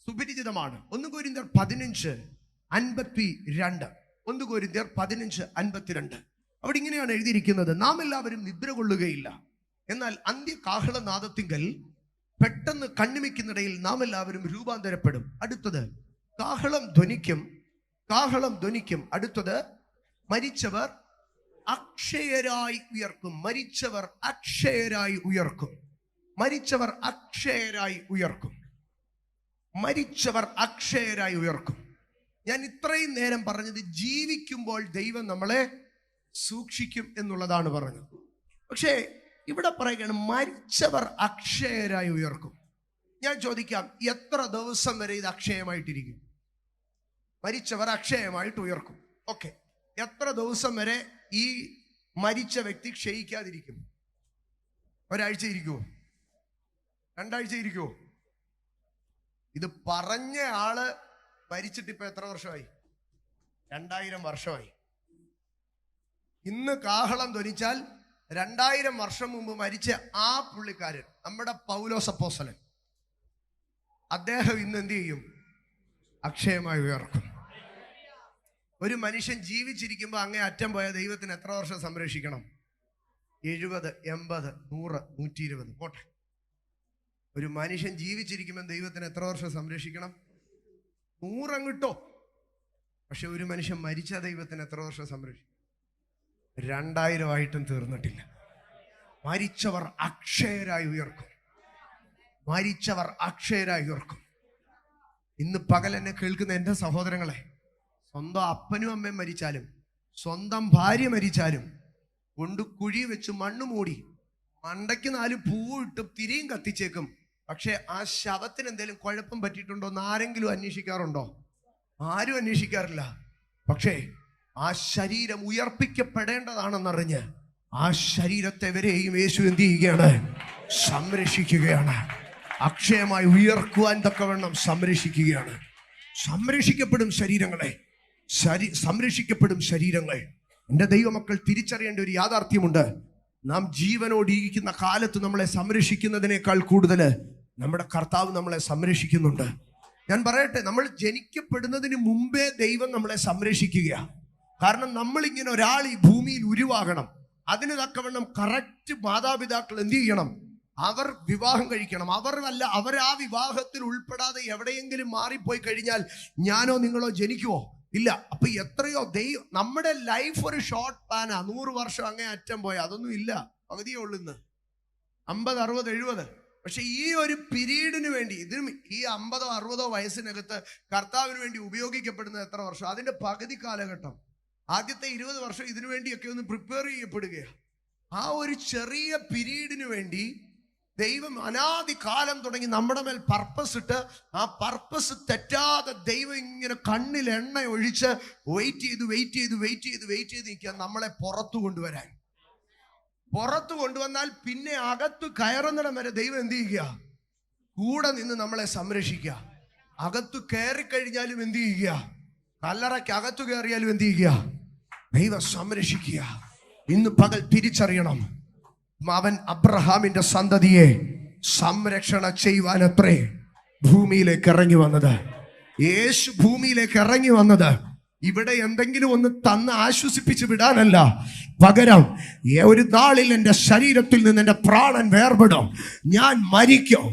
സുപരിചിതമാണ്. 1 കൊരിന്ത്യർ 15:52. 1 കൊരിന്ത്യർ 15:52. അവിടെ ഇങ്ങനെയാണ് എഴുതിയിരിക്കുന്നത്: നാം എല്ലാവരും നിദ്ര കൊള്ളുകയില്ല, എന്നാൽ അന്ത്യകാഹളനാദത്തിങ്കൽ പെട്ടെന്ന് കണ്ണിമയ്ക്കുന്നിടയിൽ നാം എല്ലാവരും രൂപാന്തരപ്പെടും. അടുത്തത് കാഹളം ധ്വനിക്കും. അടുത്തത് മരിച്ചവർ അക്ഷയരായി ഉയർക്കും. മരിച്ചവർ അക്ഷയരായി ഉയർക്കും. ഞാൻ ഇത്രയും നേരം പറഞ്ഞത് ജീവിക്കുമ്പോൾ ദൈവം നമ്മളെ സൂക്ഷിക്കും എന്നുള്ളതാണ് പറഞ്ഞത്. പക്ഷേ ഇവിടെ പറയുകയാണ് മരിച്ചവർ അക്ഷയരായി ഉയർക്കും. ഞാൻ ചോദിക്കാം, എത്ര ദിവസം വരെ ഇത് അക്ഷയമായിട്ടിരിക്കും? മരിച്ചവർ അക്ഷയമായിട്ട് ഉയർക്കും. ഓക്കെ, എത്ര ദിവസം വരെ ഈ മരിച്ച വ്യക്തി ക്ഷയിക്കാതിരിക്കും? ഒരാഴ്ച ഇരിക്കുവോ? 2 ആഴ്ച ഇരിക്കുവോ? ഇത് പറഞ്ഞ ആള് മരിച്ചിട്ട് ഇപ്പൊ എത്ര വർഷമായി? 2000 വർഷമായി. ഇന്ന് കാഹളം ധ്വനിച്ചാൽ 2000 വർഷം മുമ്പ് മരിച്ച ആ പുള്ളിക്കാരൻ, നമ്മുടെ പൗലോസ് അപ്പോസ്തലൻ, അദ്ദേഹം ഇന്ന് എന്ത് ചെയ്യും? അക്ഷയമായി ഉയർക്കും. ഒരു മനുഷ്യൻ ജീവിച്ചിരിക്കുമ്പോൾ അങ്ങേ അറ്റം പോയ ദൈവത്തിന് എത്ര വർഷം സംരക്ഷിക്കണം? 70, 80, 100, 120 പോട്ടെ. ഒരു മനുഷ്യൻ ജീവിച്ചിരിക്കുമ്പോൾ ദൈവത്തിന് എത്ര വർഷം സംരക്ഷിക്കണം? 100 അങ്ങിട്ടോ. പക്ഷെ ഒരു മനുഷ്യൻ മരിച്ച ദൈവത്തിന് എത്ര വർഷം സംരക്ഷിക്കും? 2000 ആയിട്ടും തീർന്നിട്ടില്ല. മരിച്ചവർ അക്ഷയരായി ഉയർക്കും. മരിച്ചവർ അക്ഷയരായി ഉയർക്കും. ഇന്ന് പകൽ എന്നെ കേൾക്കുന്ന എൻ്റെ സഹോദരങ്ങളെ, സ്വന്തം അപ്പനും അമ്മയും മരിച്ചാലും സ്വന്തം ഭാര്യ മരിച്ചാലും കൊണ്ട് കുഴി വെച്ച് മണ്ണ് മൂടി മണ്ടയ്ക്ക് 4 പൂവിട്ട് തിരിയും കത്തിച്ചേക്കും. പക്ഷെ ആ ശവത്തിന് എന്തെങ്കിലും കുഴപ്പം പറ്റിയിട്ടുണ്ടോ എന്ന് ആരെങ്കിലും അന്വേഷിക്കാറുണ്ടോ? ആരും അന്വേഷിക്കാറില്ല. പക്ഷേ ആ ശരീരം ഉയർപ്പിക്കപ്പെടേണ്ടതാണെന്നറിഞ്ഞ് ആ ശരീരത്തെ വരെയും യേശു എന്ത് ചെയ്യുകയാണ്? സംരക്ഷിക്കുകയാണ്. അക്ഷയമായി ഉയർക്കുവാൻ തക്കവണ്ണം സംരക്ഷിക്കുകയാണ്. സംരക്ഷിക്കപ്പെടും ശരീരങ്ങളെ, സംരക്ഷിക്കപ്പെടും ശരീരങ്ങൾ. എൻ്റെ ദൈവമക്കൾ തിരിച്ചറിയേണ്ട ഒരു യാഥാർത്ഥ്യമുണ്ട്. നാം ജീവനോടിയിരിക്കുന്ന കാലത്ത് നമ്മളെ സംരക്ഷിക്കുന്നതിനേക്കാൾ കൂടുതൽ നമ്മുടെ കർത്താവ് നമ്മളെ സംരക്ഷിക്കുന്നുണ്ട്. ഞാൻ പറയട്ടെ, നമ്മൾ ജനിക്കപ്പെടുന്നതിന് മുമ്പേ ദൈവം നമ്മളെ സംരക്ഷിക്കുകയാണ്. കാരണം നമ്മളിങ്ങനെ ഒരാൾ ഈ ഭൂമിയിൽ ഉരുവാകണം. അതിന് തക്കവണ്ണം കറക്റ്റ് മാതാപിതാക്കൾ എന്ത് ചെയ്യണം? അവർ വിവാഹം കഴിക്കണം. അവർ ആ വിവാഹത്തിൽ ഉൾപ്പെടാതെ എവിടെയെങ്കിലും മാറിപ്പോയി കഴിഞ്ഞാൽ ഞാനോ നിങ്ങളോ ജനിക്കുവോ? ഇല്ല. അപ്പൊ എത്രയോ ദൈവം, നമ്മുടെ ലൈഫ് ഒരു ഷോർട്ട് പ്ലാനാ. 100 വർഷം അങ്ങേ അറ്റം പോയ അതൊന്നും ഇല്ല, പകുതിയേ ഉള്ളൂ. ഇന്ന് 50, 60, 70. പക്ഷെ ഈ ഒരു പീരീഡിന് വേണ്ടി, ഇതിന് ഈ 50, 60 വയസ്സിനകത്ത് കർത്താവിന് വേണ്ടി ഉപയോഗിക്കപ്പെടുന്ന എത്ര വർഷം? അതിന്റെ പകുതി കാലഘട്ടം, ആദ്യത്തെ 20 വർഷം ഇതിനു വേണ്ടിയൊക്കെ ഒന്ന് പ്രിപ്പയർ ചെയ്യപ്പെടുകയാണ്. ആ ഒരു ചെറിയ പീരീഡിന് വേണ്ടി ദൈവം അനാദി കാലം തുടങ്ങി നമ്മുടെ മേൽ പർപ്പസ് ഇട്ട്, ആ പർപ്പസ് തെറ്റാതെ ദൈവം ഇങ്ങനെ കണ്ണിൽ എണ്ണ ഒഴിച്ച് വെയിറ്റ് ചെയ്ത് നിൽക്കുക നമ്മളെ പുറത്തു കൊണ്ടുവരാൻ. പുറത്തു കൊണ്ടുവന്നാൽ പിന്നെ അകത്ത് കയറുന്നിടം വരെ ദൈവം എന്ത് ചെയ്യുക? കൂടെ നിന്ന് നമ്മളെ സംരക്ഷിക്കുക. അകത്തു കയറിക്കഴിഞ്ഞാലും എന്ത് ചെയ്യുക? കല്ലറയ്ക്ക് അകത്തു കയറിയാലും എന്ത് ചെയ്യുക? ദൈവം സംരക്ഷിക്കുക. ഇന്ന് പകൽ തിരിച്ചറിയണം, അവൻ അബ്രഹാമിന്റെ സന്തതിയെ സംരക്ഷണ ചെയ്യുവാനത്രേ ഭൂമിയിലേക്ക് ഇറങ്ങി വന്നത്. യേശു ഭൂമിയിലേക്ക് ഇറങ്ങി വന്നത് ഇവിടെ എന്തെങ്കിലും ഒന്ന് തന്ന് ആശ്വസിപ്പിച്ച് വിടാനല്ല. പകരം ഒരു നാളിൽ എൻ്റെ ശരീരത്തിൽ നിന്ന് എൻ്റെ പ്രാണൻ വേർപെടും, ഞാൻ മരിക്കും.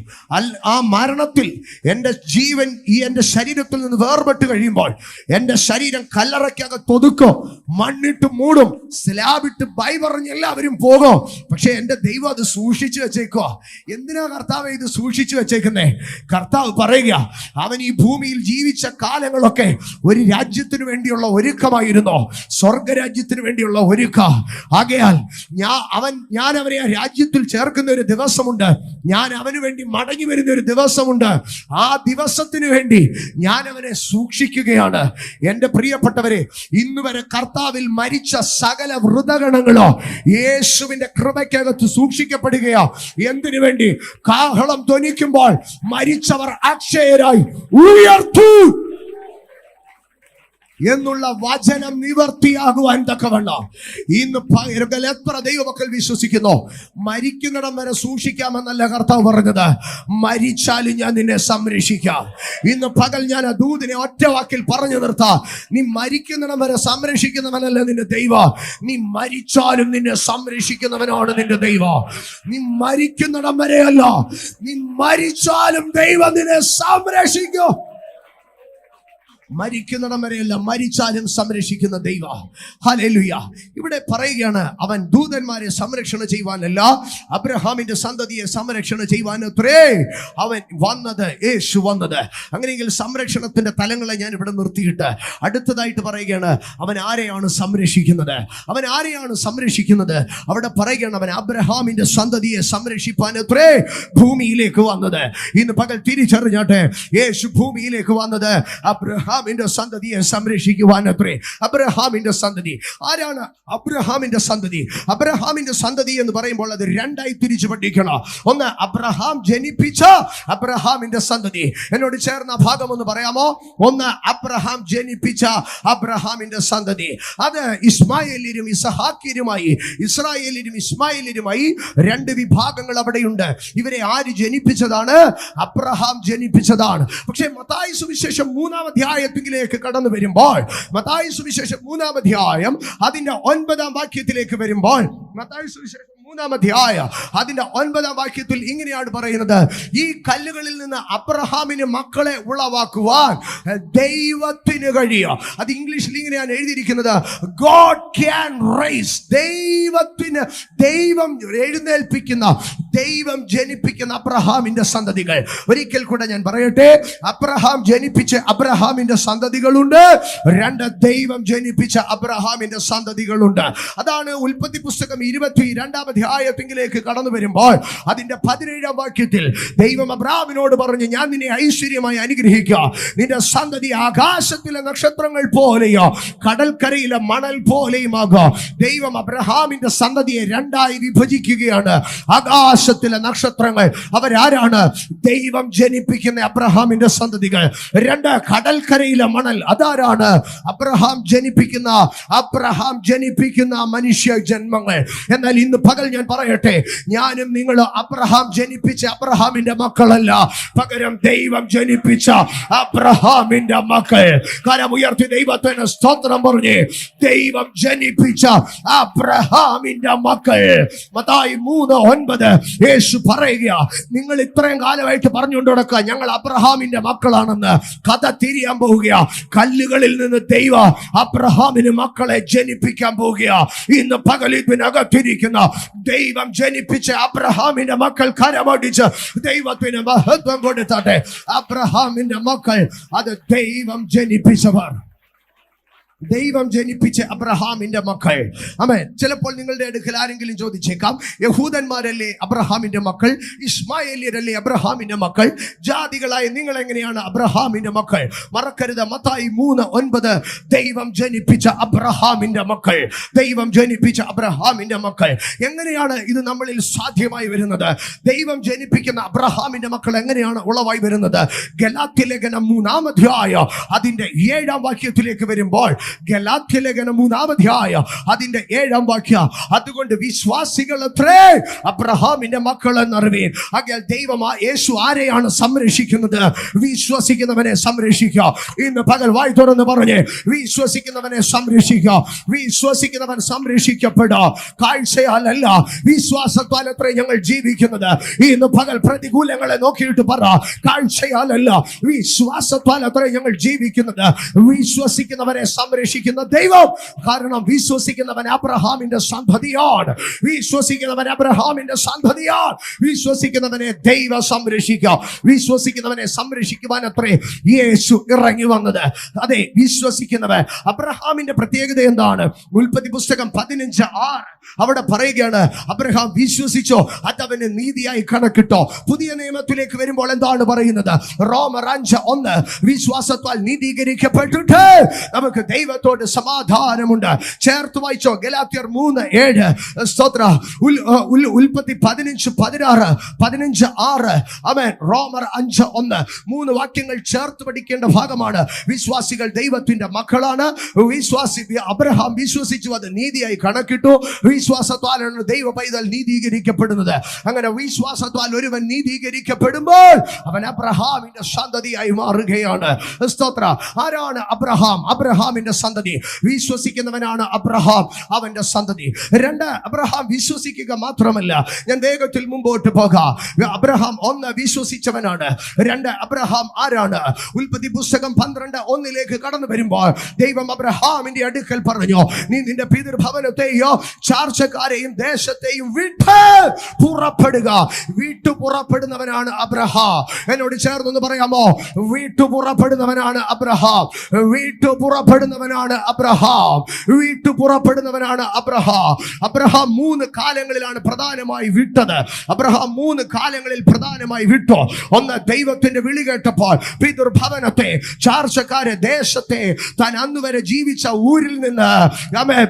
ആ മരണത്തിൽ എൻ്റെ ജീവൻ എൻ്റെ ശരീരത്തിൽ നിന്ന് വേർപെട്ട് കഴിയുമ്പോൾ എൻ്റെ ശരീരം കല്ലറയ്ക്കകത്ത് ഒതുക്കും, മണ്ണിട്ട് മൂടും, സ്ലാബിട്ട് ബൈ പറഞ്ഞ് എല്ലാവരും പോകും. പക്ഷെ എൻ്റെ ദൈവം അത് സൂക്ഷിച്ചു വെച്ചേക്കോ. എന്തിനാ കർത്താവ് ഇത് സൂക്ഷിച്ചു വെച്ചേക്കുന്നേ? കർത്താവ് പറയുക, അവൻ ഈ ഭൂമിയിൽ ജീവിച്ച കാലങ്ങളൊക്കെ ഒരു രാജ്യത്തിന് വേണ്ടിയുള്ള ഒരുക്കമായിരുന്നു, സ്വർഗരാജ്യത്തിന് വേണ്ടിയുള്ള ഒരുക്കം. ആകയാൽ ഞാൻ അവരെ ആ രാജ്യത്തിൽ ചേർക്കുന്ന ഒരു ദിവസമുണ്ട്, ഞാൻ അവന് വേണ്ടി മടങ്ങി വരുന്ന ഒരു ദിവസമുണ്ട്. ആ ദിവസത്തിന് വേണ്ടി ഞാൻ അവനെ സൂക്ഷിക്കുകയാണ്. എൻ്റെ പ്രിയപ്പെട്ടവരെ, ഇന്ന് വരെ കർത്താവിൽ മരിച്ച സകല വൃതഗണങ്ങളോ യേശുവിന്റെ കൃപയ്ക്കകത്ത് സൂക്ഷിക്കപ്പെടുകയോ. എന്തിനു വേണ്ടി? കാഹളം ധ്വനിക്കുമ്പോൾ മരിച്ചവർ അക്ഷയരായി ഉയർത്തു എന്നുള്ള വചനം നിവർത്തിയാകുവാൻ തക്കവണ്ണം ഇന്ന് എത്ര ദൈവമക്കൾ വിശ്വസിക്കുന്നു? മരിക്കുന്നിടം വരെ സൂക്ഷിക്കാമെന്നല്ല കർത്താവ് പറഞ്ഞത്, മരിച്ചാലും ഞാൻ നിന്നെ സംരക്ഷിക്കാം. ഇന്ന് പകൽ ഞാൻ ആ ദൂതിനെ ഒറ്റ വാക്കിൽ പറഞ്ഞു നിർത്താം. നീ മരിക്കുന്നിടം വരെ സംരക്ഷിക്കുന്നവനല്ല നിന്റെ ദൈവം, നീ മരിച്ചാലും നിന്നെ സംരക്ഷിക്കുന്നവനാണ് നിന്റെ ദൈവം. നീ മരിക്കുന്നിടം വരെയല്ല, നീ മരിച്ചാലും ദൈവം നിന്നെ സംരക്ഷിക്കും. മരിക്കുന്നിടം വരെയല്ല, മരിച്ചാലും സംരക്ഷിക്കുന്ന ദൈവം. ഹല്ലേലൂയ. ഇവിടെ പറയുകയാണ്, അവൻ ദൂതന്മാരെ സംരക്ഷണ ചെയ്യുവാനല്ല, അബ്രഹാമിന്റെ സന്തതിയെ സംരക്ഷണ ചെയ്യുവാനത്രേ അവൻ വന്നത്, യേശു വന്നത്. അങ്ങനെയെങ്കിൽ സംരക്ഷണത്തിന്റെ തലങ്ങളെ ഞാൻ ഇവിടെ നിർത്തിയിട്ട് അടുത്തതായിട്ട് പറയുകയാണ്, അവൻ ആരെയാണ് സംരക്ഷിക്കുന്നത്? അവൻ ആരെയാണ് സംരക്ഷിക്കുന്നത്? അവിടെ പറയുകയാണ്, അവൻ അബ്രഹാമിന്റെ സന്തതിയെ സംരക്ഷിപ്പാനത്രേ ഭൂമിയിലേക്ക് വന്നത്. ഇന്ന് പകൽ തിരിച്ചറിഞ്ഞാട്ടെ, യേശു ഭൂമിയിലേക്ക് വന്നത് അബ്രഹാമിന്റെ സന്തതിയെ സംരക്ഷിക്കുവാനത്രേ. അബ്രഹാമിന്റെ സന്തതി ആരാണ്? അബ്രഹാമിന്റെ സന്തതി. അബ്രഹാമിന്റെ സന്തതി എന്ന് പറയുമ്പോൾ അത് രണ്ടായി തിരിച്ചു പഠിക്കണം. ഒന്ന്, അബ്രഹാം ജനിപ്പിച്ച അബ്രഹാമിന്റെ സന്തതി. എന്നോട് ചേർന്ന ഭാഗം ഒന്ന് പറയാമോ? ഒന്ന്, അബ്രഹാം ജനിപ്പിച്ച അബ്രഹാമിന്റെ സന്തതി. അത് ഇസ്മായേലിലും ഇസഹാക്കിലുമായി, ഇസ്രായേലിലും ഇസ്മായേലിലുമായി രണ്ട് വിഭാഗങ്ങൾ അവിടെയുണ്ട്. ഇവരെ ആര് ജനിപ്പിച്ചതാണ്? അബ്രഹാം ജനിപ്പിച്ചതാണ്. പക്ഷേ മത്തായി സുവിശേഷം 3-ാം അധ്യായത്തിലേക്ക് കടന്നു വരുമ്പോൾ, മത്തായി സുവിശേഷം 3-ാം അധ്യായം അതിന്റെ 9-ാം വാക്യത്തിലേക്ക് വരുമ്പോൾ, മത്തായി സുവിശേഷം 3-ാം അധ്യായം അതിന്റെ 9-ാം വാക്യത്തിൽ ഇങ്ങനെയാണ് പറയുന്നത്, ഈ കല്ലുകളിൽ നിന്ന് അബ്രഹാമിന് മക്കളെ ഉളവാക്കുവാൻ ദൈവത്തിന് കഴിയും. അത് ഇംഗ്ലീഷിൽ ഇങ്ങനെയാണ് എഴുതിയിരിക്കുന്നത്, God can raise. ദൈവം എഴുന്നേൽപ്പിക്കുന്ന, ദൈവം ജനിപ്പിക്കുന്ന അബ്രഹാമിന്റെ സന്തതികൾ. ഒരിക്കൽ കൂടെ ഞാൻ പറയട്ടെ, അബ്രഹാം ജനിപ്പിച്ച അബ്രഹാമിന്റെ സന്തതികളുണ്ട്, 2 ദൈവം ജനിപ്പിച്ച അബ്രഹാമിന്റെ സന്തതികളുണ്ട്. അതാണ് ഉൽപ്പത്തി പുസ്തകം 22-ാം അധ്യായത്തിലേക്ക് കടന്നു വരുമ്പോൾ അതിന്റെ 17-ാം വാക്യത്തിൽ ദൈവം അബ്രഹാമിനോട് പറഞ്ഞു, ഞാൻ നിന്നെ ഐശ്വര്യമായി അനുഗ്രഹിക്കുക, നിന്റെ സന്തതി ആകാശത്തിലെ നക്ഷത്രങ്ങൾ പോലെയോ കടൽക്കരയിലെ മണൽ പോലെയുമാകും. ദൈവം അബ്രഹാമിന്റെ സന്തതിയെ 2ആയി വിഭജിക്കുകയാണ്. ആകാശത്തിലെ നക്ഷത്രങ്ങൾ അവരാരാണ്? ദൈവം ജനിപ്പിക്കുന്ന അബ്രഹാമിന്റെ സന്തതികൾ. 2 കടൽക്കരയിലെ മണൽ അതാരാണ്? അബ്രഹാം ജനിപ്പിക്കുന്ന മനുഷ്യ ജന്മങ്ങൾ. എന്നാൽ ഇന്ന് പകൽ ഞാൻ പറയട്ടെ, ഞാനും നിങ്ങളും അബ്രഹാം ജനിപ്പിച്ച അബ്രഹാമിന്റെ മക്കളല്ല, പകരം ദൈവം ജനിപ്പിച്ച അബ്രഹാമിന്റെ മക്കൾ. കരം ഉയർത്തി ദൈവത്തിന് സ്തോത്രം പറഞ്ഞ്, ദൈവം ജനിപ്പിച്ച അബ്രഹാമിന്റെ മക്കൾ. മത്തായി 3:9 യേശു പറയുക, നിങ്ങൾ ഇത്രയും കാലമായിട്ട് പറഞ്ഞുകൊണ്ട് നടക്കുക ഞങ്ങൾ അബ്രഹാമിന്റെ മക്കളാണെന്ന്. കഥ തിരിയാൻ പോവുക. കല്ലുകളിൽ നിന്ന് ദൈവം അബ്രഹാമിന് മക്കളെ ജനിപ്പിക്കാൻ പോവുക. ഇന്ന് പകൽ ഇതിനകത്തിരിക്കുന്ന ദൈവം ജനിപ്പിച്ച അബ്രഹാമിന്റെ മക്കൾ കരമടിച്ച് ദൈവത്തിന് മഹത്വം കൊടുത്തട്ടെ. അബ്രഹാമിന്റെ മക്കൾ അത് ദൈവം ജനിപ്പിച്ചവർ, ദൈവം ജനിപ്പിച്ച അബ്രഹാമിന്റെ മക്കൾ. ആമേൻ. ചിലപ്പോൾ നിങ്ങളുടെ അടുക്കൽ ആരെങ്കിലും ചോദിച്ചേക്കാം, യഹൂദന്മാരല്ലേ അബ്രഹാമിന്റെ മക്കൾ, ഇസ്മായേല്യരല്ലേ അബ്രഹാമിന്റെ മക്കൾ, ജാതികളായ നിങ്ങൾ എങ്ങനെയാണ് അബ്രഹാമിന്റെ മക്കൾ? മറക്കരുത്, മത്തായി 3:9 ദൈവം ജനിപ്പിച്ച അബ്രഹാമിന്റെ മക്കൾ, ദൈവം ജനിപ്പിച്ച അബ്രഹാമിന്റെ മക്കൾ. എങ്ങനെയാണ് ഇത് നമ്മളിൽ സാധ്യമായി വരുന്നത്? ദൈവം ജനിപ്പിക്കുന്ന അബ്രഹാമിന്റെ മക്കൾ എങ്ങനെയാണ് ഉളവായി വരുന്നത്? ഗലാത്യലേഖനം 3-ാം അധ്യായം അതിന്റെ 7-ാം വാക്യത്തിലേക്ക് വരുമ്പോൾ, ഗലാത്യലേഖനം 3-ാം അധ്യായം അതിന്റെ 7-ാം വാക്യം, അതുകൊണ്ട് വിശ്വാസികൾ അത്രേ അബ്രഹാമിന്റെ മക്കൾ എന്നറിവീൻ. ആകയാൽ ദൈവം യേശു ആരെയാണ് സംരക്ഷിക്കുന്നത്? വിശ്വസിക്കുന്നവനെ സംരക്ഷിക്കുക. ഇന്ന് പകൽ വായി തുറന്ന് പറഞ്ഞ്, വിശ്വസിക്കുന്നവനെ സംരക്ഷിക്കുക. വിശ്വസിക്കുന്നവൻ സംരക്ഷിക്കപ്പെടുക. കാഴ്ചയാലല്ല, വിശ്വാസത്താൽ അത്രേ ഞങ്ങൾ ജീവിക്കുന്നത്. ഇന്ന് പകൽ പ്രതികൂലങ്ങളെ നോക്കിയിട്ട് പറ, കാഴ്ചയാലല്ല വിശ്വാസത്താൽ അത്രേ ഞങ്ങൾ ജീവിക്കുന്നത്. വിശ്വസിക്കുന്നവരെ സംരക്ഷിക്കുന്ന ദൈവം. കാരണം വിശ്വസിക്കുന്നവൻ അബ്രഹാമിന്റെ സന്തതിയാണ്. വിശ്വസിക്കുന്നവൻ അബ്രഹാമിന്റെ സന്തതിയാണ്. വിശ്വസിക്കുന്നവനെ ദൈവം സംരക്ഷിക്കുക. വിശ്വസിക്കുന്നവനെ സംരക്ഷിക്കുവാൻ അത്രേ യേശു ഇറങ്ങി വന്നത്. അതെ, വിശ്വസിക്കുന്നവൻ. അബ്രഹാമിന്റെ പ്രത്യേകത എന്താണ്? ഉൽപ്പത്തി പുസ്തകം 15:6 അവിടെ പറയുകയാണ്, അബ്രഹാം വിശ്വസിച്ചോ, അതവന് നീതിയായി കണക്കിട്ടോ. പുതിയ നിയമത്തിലേക്ക് വരുമ്പോൾ എന്താണ് പറയുന്നത്? റോമർ 5:1 വിശ്വാസത്താൽ നീതീകരിക്കപ്പെട്ടിട്ട് നമുക്ക് ദൈവത്തോട് സമാധാനമുണ്ട്. ചേർത്ത് വായിച്ചോ, ഗലാത്യർ 3:7. സ്തോത്ര. ഉൽപ്പത്തി 15:6. ആമേൻ. റോമർ 5:1. 3 വാക്യങ്ങൾ ചേർത്ത് പഠിക്കേണ്ട ഭാഗമാണ്. വിശ്വാസികൾ ദൈവത്തിന്റെ മക്കളാണ്. അബ്രഹാം വിശ്വസിച്ചു, അത് നീതിയായി കണക്കിട്ടു. വിശ്വാസത്താലാണ് ദൈവ പൈതൽ നീതീകരിക്കപ്പെടുന്നത്. അങ്ങനെ വിശ്വാസത്താൽ ഒരുവൻ നീതീകരിക്കപ്പെടുമ്പോൾ അവൻ അബ്രഹാമിന്റെ സന്തതിയായി മാറുകയാണ്. സ്തോത്ര. ആരാണ് അബ്രഹാം? അബ്രഹാമിന്റെ സന്തതി. വിശ്വസിക്കുന്നവനാണ് അബ്രഹാം, അവന്റെ സന്തതി. 2, അബ്രഹാം വിശ്വസിക്കുക മാത്രമല്ല. ഞാൻ വേഗത്തിൽ മുമ്പോട്ട് പോകാം. അബ്രഹാം 1 വിശ്വസിച്ചവനാണ്. 2, അബ്രഹാം ആരാണ്? ഉൽപ്പത്തി പുസ്തകം 12:1 കടന്നു വരുമ്പോൾ ദൈവം അബ്രഹാമിന്റെ അടുക്കൽ പറഞ്ഞു, നീ നിന്റെ പിതൃഭവനത്തെയോ ചാർച്ചക്കാരെയും ദേശത്തെയും വിട്ട് പുറപ്പെടുക. വിട്ടു പുറപ്പെടുന്നവനാണ് അബ്രഹാം. എന്നോട് ചേർന്നൊന്ന് പറയാമോ? വിട്ടു പുറപ്പെടുന്നവനാണ് അബ്രഹാം. വിട്ടു പുറപ്പെടുന്നവനാണ് അബ്രഹാം. വിട്ടു പുറപ്പെടുന്നവനാണ് അബ്രഹാം. അബ്രഹാം 3 കാലങ്ങളിലാണ് പ്രധാനമായി വിട്ടത്. അബ്രഹാം 3 കാലങ്ങളിൽ പ്രധാനമായി വിട്ടു. 1, ദൈവത്തിന്റെ വിളി കേട്ടപ്പോൾ പിതൃഭവനത്തെ, ചാർച്ചക്കാരെ, ദേശത്തെ, താൻ അന്നുവരെ ജീവിച്ച ഊരിൽ നിന്ന്,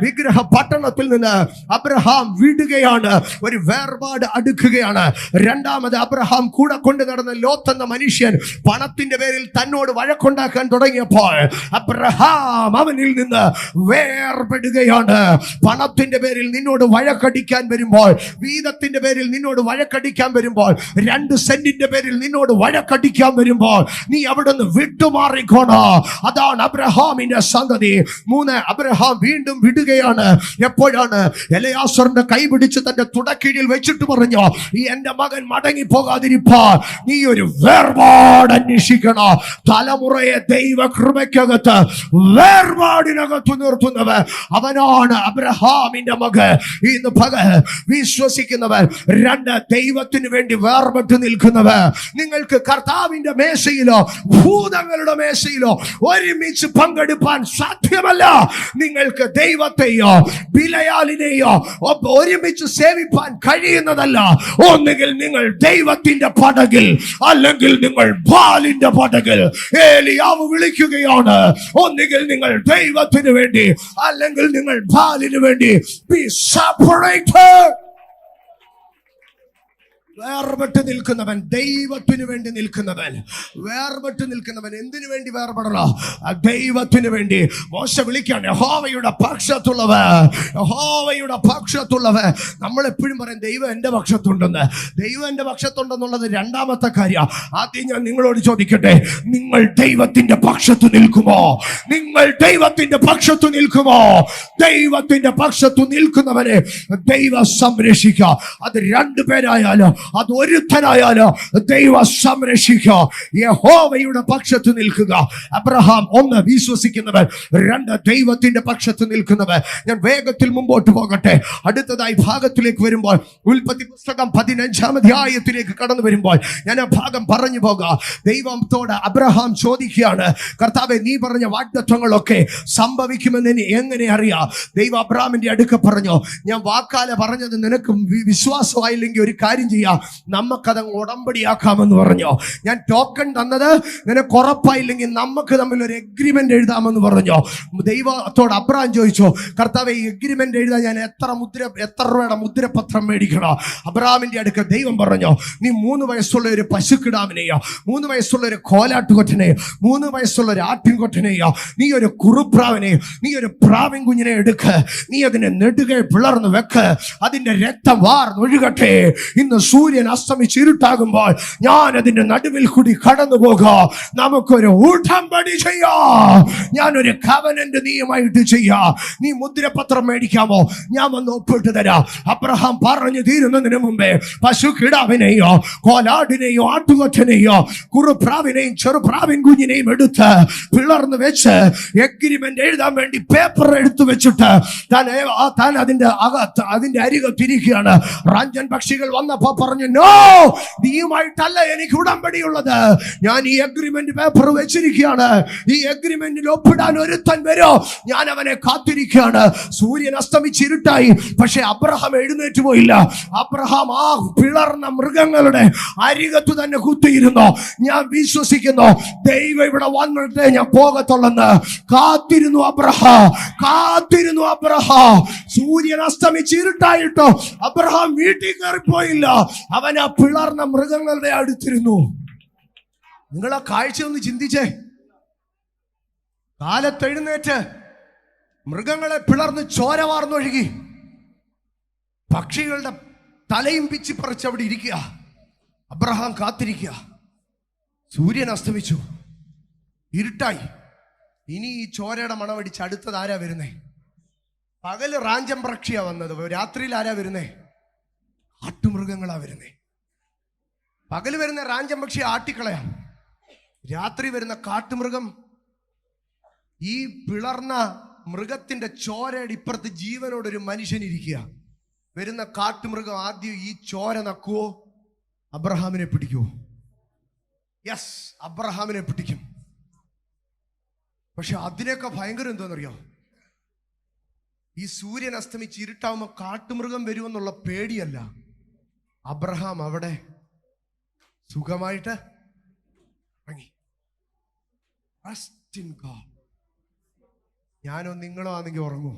വിഗ്രഹ പട്ടണത്തിൽ നിന്ന് അബ്രഹാം വിടുകയാണ്. ഒരു വേർപാട് അടുക്കുകയാണ്. 2, അബ്രഹാം കൂടെ കൊണ്ട് നടന്ന ലോത്ത് എന്ന മനുഷ്യൻ പണത്തിന്റെ പേരിൽ തന്നോട് വഴക്കുണ്ടാക്കാൻ തുടങ്ങിയപ്പോൾ അബ്രഹാം അവനിൽ നിന്ന് വേർപെടുകയാണ്. പണത്തിന്റെ പേരിൽ നിന്നോട് വഴക്കടിക്കാൻ വരുമ്പോൾ, വീതത്തിന്റെ പേരിൽ നിന്നോട് വഴക്കടിക്കാൻ വരുമ്പോൾ, 2 സെന്റിന്റെ പേരിൽ നിന്നോട് വഴക്കടിക്കാൻ വരുമ്പോൾ നീ അവിടുന്ന് വിട്ടുമാറിക്കോണോ. അതാണ് അബ്രഹാമിന്റെ സന്തതി. 3, അബ്രഹാം വീണ്ടും വിടുകയാണ്. എപ്പോഴാണ്? എലയാസറിന്റെ കൈ പിടിച്ച് തന്റെ തുടക്കീഴിൽ വെച്ചിട്ട് പറഞ്ഞു, ഈ എന്റെ മകൻ മടങ്ങി പോകാതിരിപ്പാൻ നീ ഒരു വേർപാട് അന്വേഷിക്കണം. തലമുറയെ ദൈവകൃപയ്ക്കകത്ത് വേർപാടിനകത്ത് നിർത്തുന്നവൻ അവനാണ് അബ്രഹാമിന്റെ മകൻ. ഇന്ന് പകൽ വിശ്വസിക്കുന്നവർ 2, ദൈവത്തിന് വേണ്ടി വേർപെട്ട് നിൽക്കുന്നവർ. നിങ്ങൾക്ക് കർത്താവിന്റെ മേശയിലോ ഭൂതങ്ങളുടെ മേശയിലോ ഒരുമിച്ച് പങ്കെടുപ്പാൻ സാധ്യമല്ല. നിങ്ങൾക്ക് ദൈവത്തെയോ ബിലയാലിനെയോ ഒരുമിച്ച് സേവിപ്പാൻ കഴിയുന്നതല്ല. ഒന്നുകിൽ നിങ്ങൾ ദൈവത്തിന്റെ പടകിൽ, അല്ലെങ്കിൽ നിങ്ങൾ ബാലിന്റെ പടകിൽ. ഏലിയാവ് വിളിക്കുകയാണ്, ഒന്നുകിൽ നിങ്ങൾ ദൈവത്തിന് വേണ്ടി, അല്ലെങ്കിൽ നിങ്ങൾ ബാലിന് വേണ്ടി. Be separated. വേർപെട്ട് നിൽക്കുന്നവൻ, ദൈവത്തിന് വേണ്ടി നിൽക്കുന്നവൻ. വേർപെട്ട് നിൽക്കുന്നവൻ എന്തിനു വേണ്ടി വേർപെടണം? ദൈവത്തിന് വേണ്ടി. മോശ വിളിക്കാണ്, യഹോവയുടെ പക്ഷത്തുള്ളവൻ, യഹോവയുടെ പക്ഷത്തുള്ളവൻ. നമ്മൾ എപ്പോഴും പറയും ദൈവം എന്റെ പക്ഷത്തുണ്ടെന്ന്. ദൈവം എന്റെ പക്ഷത്തുണ്ടെന്നുള്ളത് രണ്ടാമത്തെ കാര്യം. ആദ്യം ഞാൻ നിങ്ങളോട് ചോദിക്കട്ടെ, നിങ്ങൾ ദൈവത്തിന്റെ പക്ഷത്ത് നിൽക്കുമോ? നിങ്ങൾ ദൈവത്തിന്റെ പക്ഷത്ത് നിൽക്കുമോ? ദൈവത്തിന്റെ പക്ഷത്ത് നിൽക്കുന്നവനെ ദൈവം സംരക്ഷിക്കുക. അത് 2 പേരായാലും അത് ഒരുത്തനായാലും ദൈവം സംരക്ഷിക്കുക. യഹോവയുടെ പക്ഷത്ത് നിൽക്കുക. അബ്രഹാം 1 വിശ്വസിക്കുന്നവൻ, 2 ദൈവത്തിന്റെ പക്ഷത്ത് നിൽക്കുന്നവൻ. ഞാൻ വേഗത്തിൽ മുമ്പോട്ട് പോകട്ടെ. അടുത്തതായി ഭാഗത്തിലേക്ക് വരുമ്പോൾ, ഉൽപ്പത്തി പുസ്തകം 15-ാം അധ്യായത്തിലേക്ക് കടന്നു വരുമ്പോൾ ഞാൻ ആ ഭാഗം പറഞ്ഞു പോകാം. ദൈവത്തോട് അബ്രഹാം ചോദിക്കുകയാണ്, കർത്താവേ, നീ പറഞ്ഞ വാഗ്ദത്തങ്ങളൊക്കെ സംഭവിക്കുമെന്ന് എങ്ങനെ അറിയാം? ദൈവം അബ്രഹാമിന്റെ അടുക്ക പറഞ്ഞു, ഞാൻ വാക്കാല പറഞ്ഞത് നിനക്ക് വിശ്വാസമായില്ലെങ്കിൽ ഒരു കാര്യം ചെയ്യാം, നമുക്കതങ്ങ് ഉടമ്പടിയാക്കാമെന്ന് പറഞ്ഞു. ഞാൻ ടോക്കൺ തന്നത് നിനക്ക് ഉറപ്പായില്ലെങ്കിൽ നമുക്ക് തമ്മിൽ ഒരു എഗ്രിമെന്റ് എഴുതാമെന്ന് പറഞ്ഞു. ദൈവത്തോട് അബ്രഹാം ചോദിച്ചു, കർത്താവേ, ഈ എഗ്രിമെന്റ് എഴുതാൻ ഞാൻ എത്ര രൂപയുടെ മുദ്രപത്രം മേടിക്കണോ? അബ്രഹാമിന്റെ അടുക്ക ദൈവം പറഞ്ഞു, നീ 3 വയസ്സുള്ള ഒരു പശുക്കിടാവിനെയോ, 3 വയസ്സുള്ള ഒരു കോലാട്ടുകൊറ്റനെയോ, 3 വയസ്സുള്ള ഒരു ആട്ടിൻകൊറ്റനെയോ, നീ ഒരു കുറുപ്രാവിനെയോ, നീ ഒരു പ്രാവിൻ കുഞ്ഞിനെ എടുക്ക്, നീ അതിനെ നെടുകെ പിളർന്ന് വെക്ക്, അതിന്റെ രക്തം വാർന്നൊഴുകട്ടെ. ഇന്ന് സൂര്യൻ അസ്തമിച്ച് ഇരുട്ടാകുമ്പോൾ ഞാൻ അതിന്റെ നടുവിൽ കൂടി കടന്നു പോകാം. നമുക്കൊരു ഉടമ്പടി ചെയ്യാം. ഞാനൊരു കവനന്റ് നീയുമായിട്ട് ചെയ്യാം. നീ മുദ്രപത്രം മേടിക്കാമോ? ഞാൻ വന്ന് ഒപ്പിട്ട് തരാം. അബ്രഹാം പറഞ്ഞു തീരുന്നതിന് മുമ്പേ പശുക്കിടാവിനെയോ കോലാടിനെയോ ആട്ടുകൊറ്റനെയോ കുറുപ്രാവിനെയും ചെറുപ്രാവിൻ കുഞ്ഞിനെയും എടുത്ത് പിളർന്ന് വെച്ച് എഗ്രിമെന്റ് എഴുതാൻ വേണ്ടി പേപ്പർ എടുത്തു വെച്ചിട്ട് താൻ അതിന്റെ അരികത്തിരിക്കുകയാണ്. റാഞ്ചൻ പക്ഷികൾ വന്നപ്പോ പറഞ്ഞു, നോ, നീയുമായിട്ടല്ല എനിക്ക് ഉടമ്പടിയുള്ളത്. ഞാൻ ഈ അഗ്രിമെന്റ് പേപ്പർ വെച്ചിരിക്കുകയാണ്. ഈ അഗ്രിമെന്റിൽ ഒപ്പിടാൻ ഒരുത്തൻ വരോ, ഞാൻ അവനെ കാത്തിരിക്കുകയാണ്. സൂര്യൻ അസ്തമിച്ചിരുട്ടായി, പക്ഷെ അബ്രഹാം എഴുന്നേറ്റ് പോയില്ല. അബ്രഹാം ആ പിളർന്ന മൃഗങ്ങളുടെ അരികത്ത് തന്നെ കുത്തിയിരുന്നു. ഞാൻ വിശ്വസിക്കുന്നു ദൈവം ഇവിടെ വന്നിട്ട് ഞാൻ പോകത്തുള്ളെന്ന്. കാത്തിരുന്നു അബ്രഹാം, കാത്തിരുന്നു അബ്രഹാം. സൂര്യൻ അസ്തമിച്ചിരുട്ടായിട്ടോ അബ്രഹാം വീട്ടിൽ കയറിപ്പോയില്ല. അവൻ ആ പിളർന്ന മൃഗങ്ങളുടെ അടുത്തിരുന്നു. നിങ്ങൾ ആ കാഴ്ച ഒന്ന് ചിന്തിച്ചേ. കാലത്തെഴുന്നേറ്റ് മൃഗങ്ങളെ പിളർന്ന് ചോര വാർന്നൊഴുകി, പക്ഷികളുടെ തലയും പിച്ചി പറിച്ച് അവിടെ ഇരിക്കുക. അബ്രഹാം കാത്തിരിക്കുക. സൂര്യൻ അസ്തമിച്ചു, ഇരുട്ടായി. ഇനി ഈ ചോരയുടെ മണമടിച്ച് അടുത്തത് ആരാ വരുന്നേ? പകല് റാഞ്ചം പക്ഷിയാ വന്നത്, രാത്രിയിൽ ആരാ വരുന്നേ? ആട്ടുമൃഗങ്ങളാ വരുന്നേ. പകല് വരുന്ന റാഞ്ചം പക്ഷി ആട്ടിക്കളയാം, രാത്രി വരുന്ന കാട്ടുമൃഗം. ഈ പിളർന്ന മൃഗത്തിന്റെ ചോരയുടെ ഇപ്പുറത്ത് ജീവനോടൊരു മനുഷ്യൻ ഇരിക്കുക. വരുന്ന കാട്ടുമൃഗം ആദ്യം ഈ ചോര നക്കുവോ? അബ്രഹാമിനെ പിടിക്കുവോ? യെസ്, അബ്രഹാമിനെ പിടിക്കും. പക്ഷെ അതിനൊക്കെ ഭയങ്കരം എന്തോന്നറിയോ? ഈ സൂര്യൻ അസ്തമിച്ച് ഇരുട്ടാവുമ്പോൾ കാട്ടുമൃഗം വരുമെന്നുള്ള പേടിയല്ല. അബ്രഹാം അവിടെ സുഖമായിട്ട് ഇറങ്ങി. ഞാനോ നിങ്ങളോ ആണെങ്കിൽ ഉറങ്ങുമോ?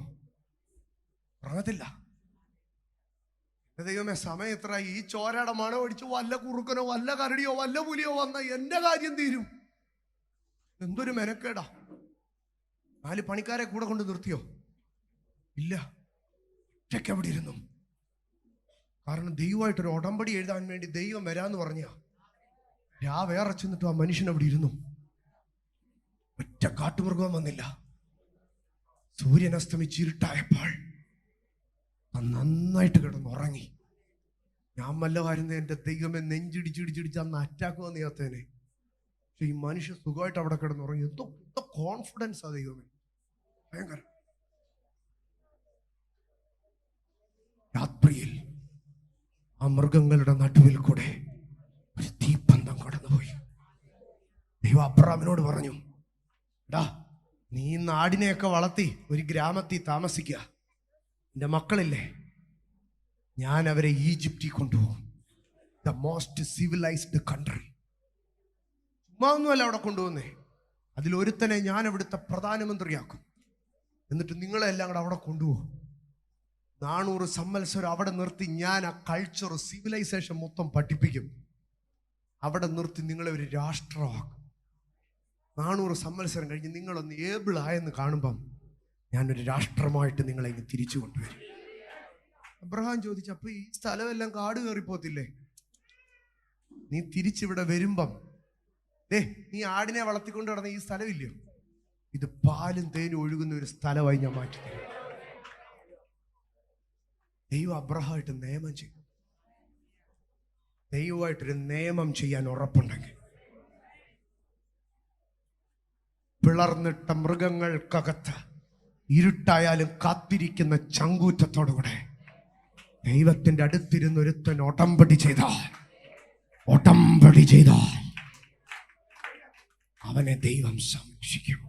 ഉറങ്ങത്തില്ല. ദൈവമേ, സമയം എത്ര? ഈ ചോരയുടെ മണം അടിച്ച് വല്ല കുറുക്കനോ വല്ല കരടിയോ വല്ല പുലിയോ വന്ന എന്റെ കാര്യം തീരും. എന്തൊരു മെനക്കേടാ. 4 പണിക്കാരെ കൂടെ കൊണ്ട് നിർത്തിയോ? ഇല്ല, ഒറ്റയ്ക്ക് അവിടെ ഇരുന്നു. കാരണം ദൈവമായിട്ടൊരു ഉടമ്പടി എഴുതാൻ വേണ്ടി ദൈവം വരാന്ന് പറഞ്ഞ വേറെ ചെന്നിട്ട് ആ മനുഷ്യൻ അവിടെ ഇരുന്നു. ഒറ്റ കാട്ടുമൃഗവും വന്നില്ല. സൂര്യൻ അസ്തമിച്ചിരുട്ടായപ്പോൾ നന്നായിട്ട് കിടന്നുറങ്ങി. ഞാൻ വല്ലവായിരുന്നു എൻ്റെ ദൈവമേ, നെഞ്ചിടിച്ചിടിച്ചിടിച്ച് അന്ന് അറ്റാക്ക് വന്ന് ചേർത്തേനെ. പക്ഷെ ഈ മനുഷ്യൻ സുഖമായിട്ട് അവിടെ കിടന്നുറങ്ങി. എന്തോ കോൺഫിഡൻസ് ആ ദൈവമേ, ഭയങ്കര. രാത്രിയിൽ ആ മൃഗങ്ങളുടെ നടുവിൽ കൂടെ ഒരു തീപ്പന്തം കടന്നുപോയി. ദൈവം അബ്രാമിനോട് പറഞ്ഞു, എടാ, നീ നാടിനെയൊക്കെ വളർത്തി ഒരു ഗ്രാമത്തിൽ താമസിക്കുക. എൻ്റെ മക്കളില്ലേ, ഞാൻ അവരെ ഈജിപ്തിൽ കൊണ്ടുപോകും. The most civilised country. ചുമ്മാ ഒന്നുമല്ല അവിടെ കൊണ്ടുപോകുന്നേ. അതിലൊരുത്തനെ ഞാൻ അവിടുത്തെ പ്രധാനമന്ത്രിയാക്കും. എന്നിട്ട് നിങ്ങളെല്ലാം കൂടെ അവിടെ കൊണ്ടുപോകും. 400 സംവത്സരം അവിടെ നിർത്തി ഞാൻ ആ കൾച്ചർ, സിവിലൈസേഷൻ മൊത്തം പഠിപ്പിക്കും. അവിടെ നിർത്തി നിങ്ങളെ ഒരു രാഷ്ട്രമാക്കും. 400 സംവത്സരം കഴിഞ്ഞ് നിങ്ങളൊന്ന് ഏബിൾ ആയെന്ന് കാണുമ്പം ഞാനൊരു രാഷ്ട്രമായിട്ട് നിങ്ങളെ ഇങ്ങ് തിരിച്ചു കൊണ്ടുവരും. അബ്രഹാം ചോദിച്ചു, അപ്പൊ ഈ സ്ഥലമെല്ലാം കാട് കയറിപ്പോത്തില്ലേ? നീ തിരിച്ചിവിടെ വരുമ്പം നീ ആടിനെ വളർത്തിക്കൊണ്ട് നടന്ന ഈ സ്ഥലമില്ലയോ, ഇത് പാലും തേനും ഒഴുകുന്ന ഒരു സ്ഥലമായി ഞാൻ മാറ്റി തരും. ദൈവം അബ്രഹാമായിട്ട് നിയമം ചെയ്യും. ദൈവമായിട്ടൊരു നിയമം ചെയ്യാൻ ഉറപ്പുണ്ടെങ്കിൽ പിളർന്നിട്ട മൃഗങ്ങൾക്കകത്ത് ഇരുട്ടായാലും കാത്തിരിക്കുന്ന ചങ്കൂറ്റത്തോടുകൂടെ ദൈവത്തിന്റെ അടുത്തിരുന്ന് ഒരുത്തൻ ഉടമ്പടി ചെയ്താൽ അവനെ ദൈവം സംരക്ഷിക്കും.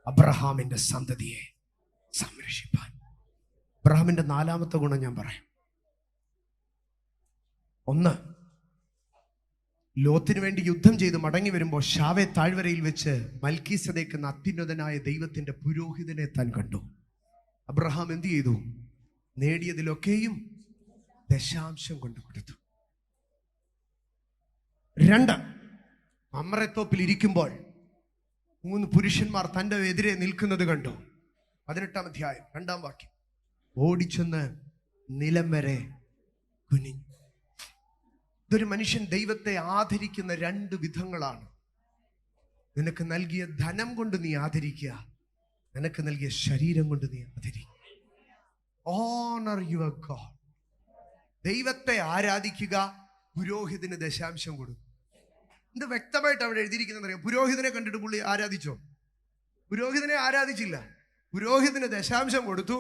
അബ്രഹാമിന്റെ സന്തതിയെ സംരക്ഷിപ്പാൻ. അബ്രഹാമിന്റെ 4-ാമത്തെ ഗുണം ഞാൻ പറയാം. 1, ലോത്തിന് വേണ്ടി യുദ്ധം ചെയ്ത് മടങ്ങി വരുമ്പോൾ ഷാവെ താഴ്വരയിൽ വെച്ച് മൽക്കീസദേക്ക് എന്ന അത്യുന്നതനായ ദൈവത്തിന്റെ പുരോഹിതനെ താൻ കണ്ടു. അബ്രഹാം എന്ത് ചെയ്തു? നേടിയതിലൊക്കെയും ദശാംശം കൊണ്ട് കൊടുത്തു. 2, മമ്രത്തോപ്പിൽ ഇരിക്കുമ്പോൾ 3 പുരുഷന്മാർ തൻ്റെ എതിരെ നിൽക്കുന്നത് കണ്ടു. 18-ാം അധ്യായം 2-ാം വാക്യം. ഓടിച്ചെന്ന് നിലം വരെ കുനിഞ്ഞു. ഇതൊരു മനുഷ്യൻ ദൈവത്തെ ആദരിക്കുന്ന 2 വിധങ്ങളാണ്. നിനക്ക് നൽകിയ ധനം കൊണ്ട് നീ ആദരിക്കുക, നിനക്ക് നൽകിയ ശരീരം കൊണ്ട് നീ ആദരിക്കുക. Honour your God. ദൈവത്തെ ആരാധിക്കുക, പുരോഹിതന് ദശാംശം കൊടുക്കും. ഇത് വ്യക്തമായിട്ട് അവിടെ എഴുതിയിരിക്കുന്നത് അറിയാം. പുരോഹിതനെ കണ്ടിട്ട് പുള്ളി ആരാധിച്ചോ? പുരോഹിതനെ ആരാധിച്ചില്ല. പുരോഹിതന് ദശാംശം കൊടുത്തു.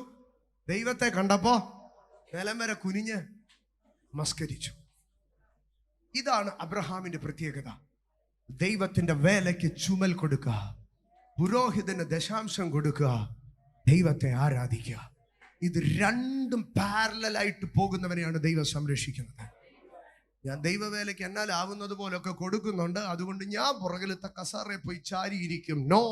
ദൈവത്തെ കണ്ടപ്പോ നിലം വരെ കുനിഞ്ഞ് നമസ്കരിച്ചു. ഇതാണ് അബ്രഹാമിന്റെ പ്രത്യേകത. ദൈവത്തിന്റെ വേലയ്ക്ക് ചുമൽ കൊടുക്കുക, പുരോഹിതന് ദശാംശം കൊടുക്കുക, ദൈവത്തെ ആരാധിക്കുക. ഇത് 2ഉം പാരലലായിട്ട് പോകുന്നവനെയാണ് ദൈവം സംരക്ഷിക്കുന്നത്. ഞാൻ ദൈവവേലയ്ക്ക് എന്നാലാവുന്നത് പോലൊക്കെ കൊടുക്കുന്നുണ്ട്, അതുകൊണ്ട് ഞാൻ പുറകിലത്തെ കസാറയെ പോയി ചാരിയിരിക്കും. നോ,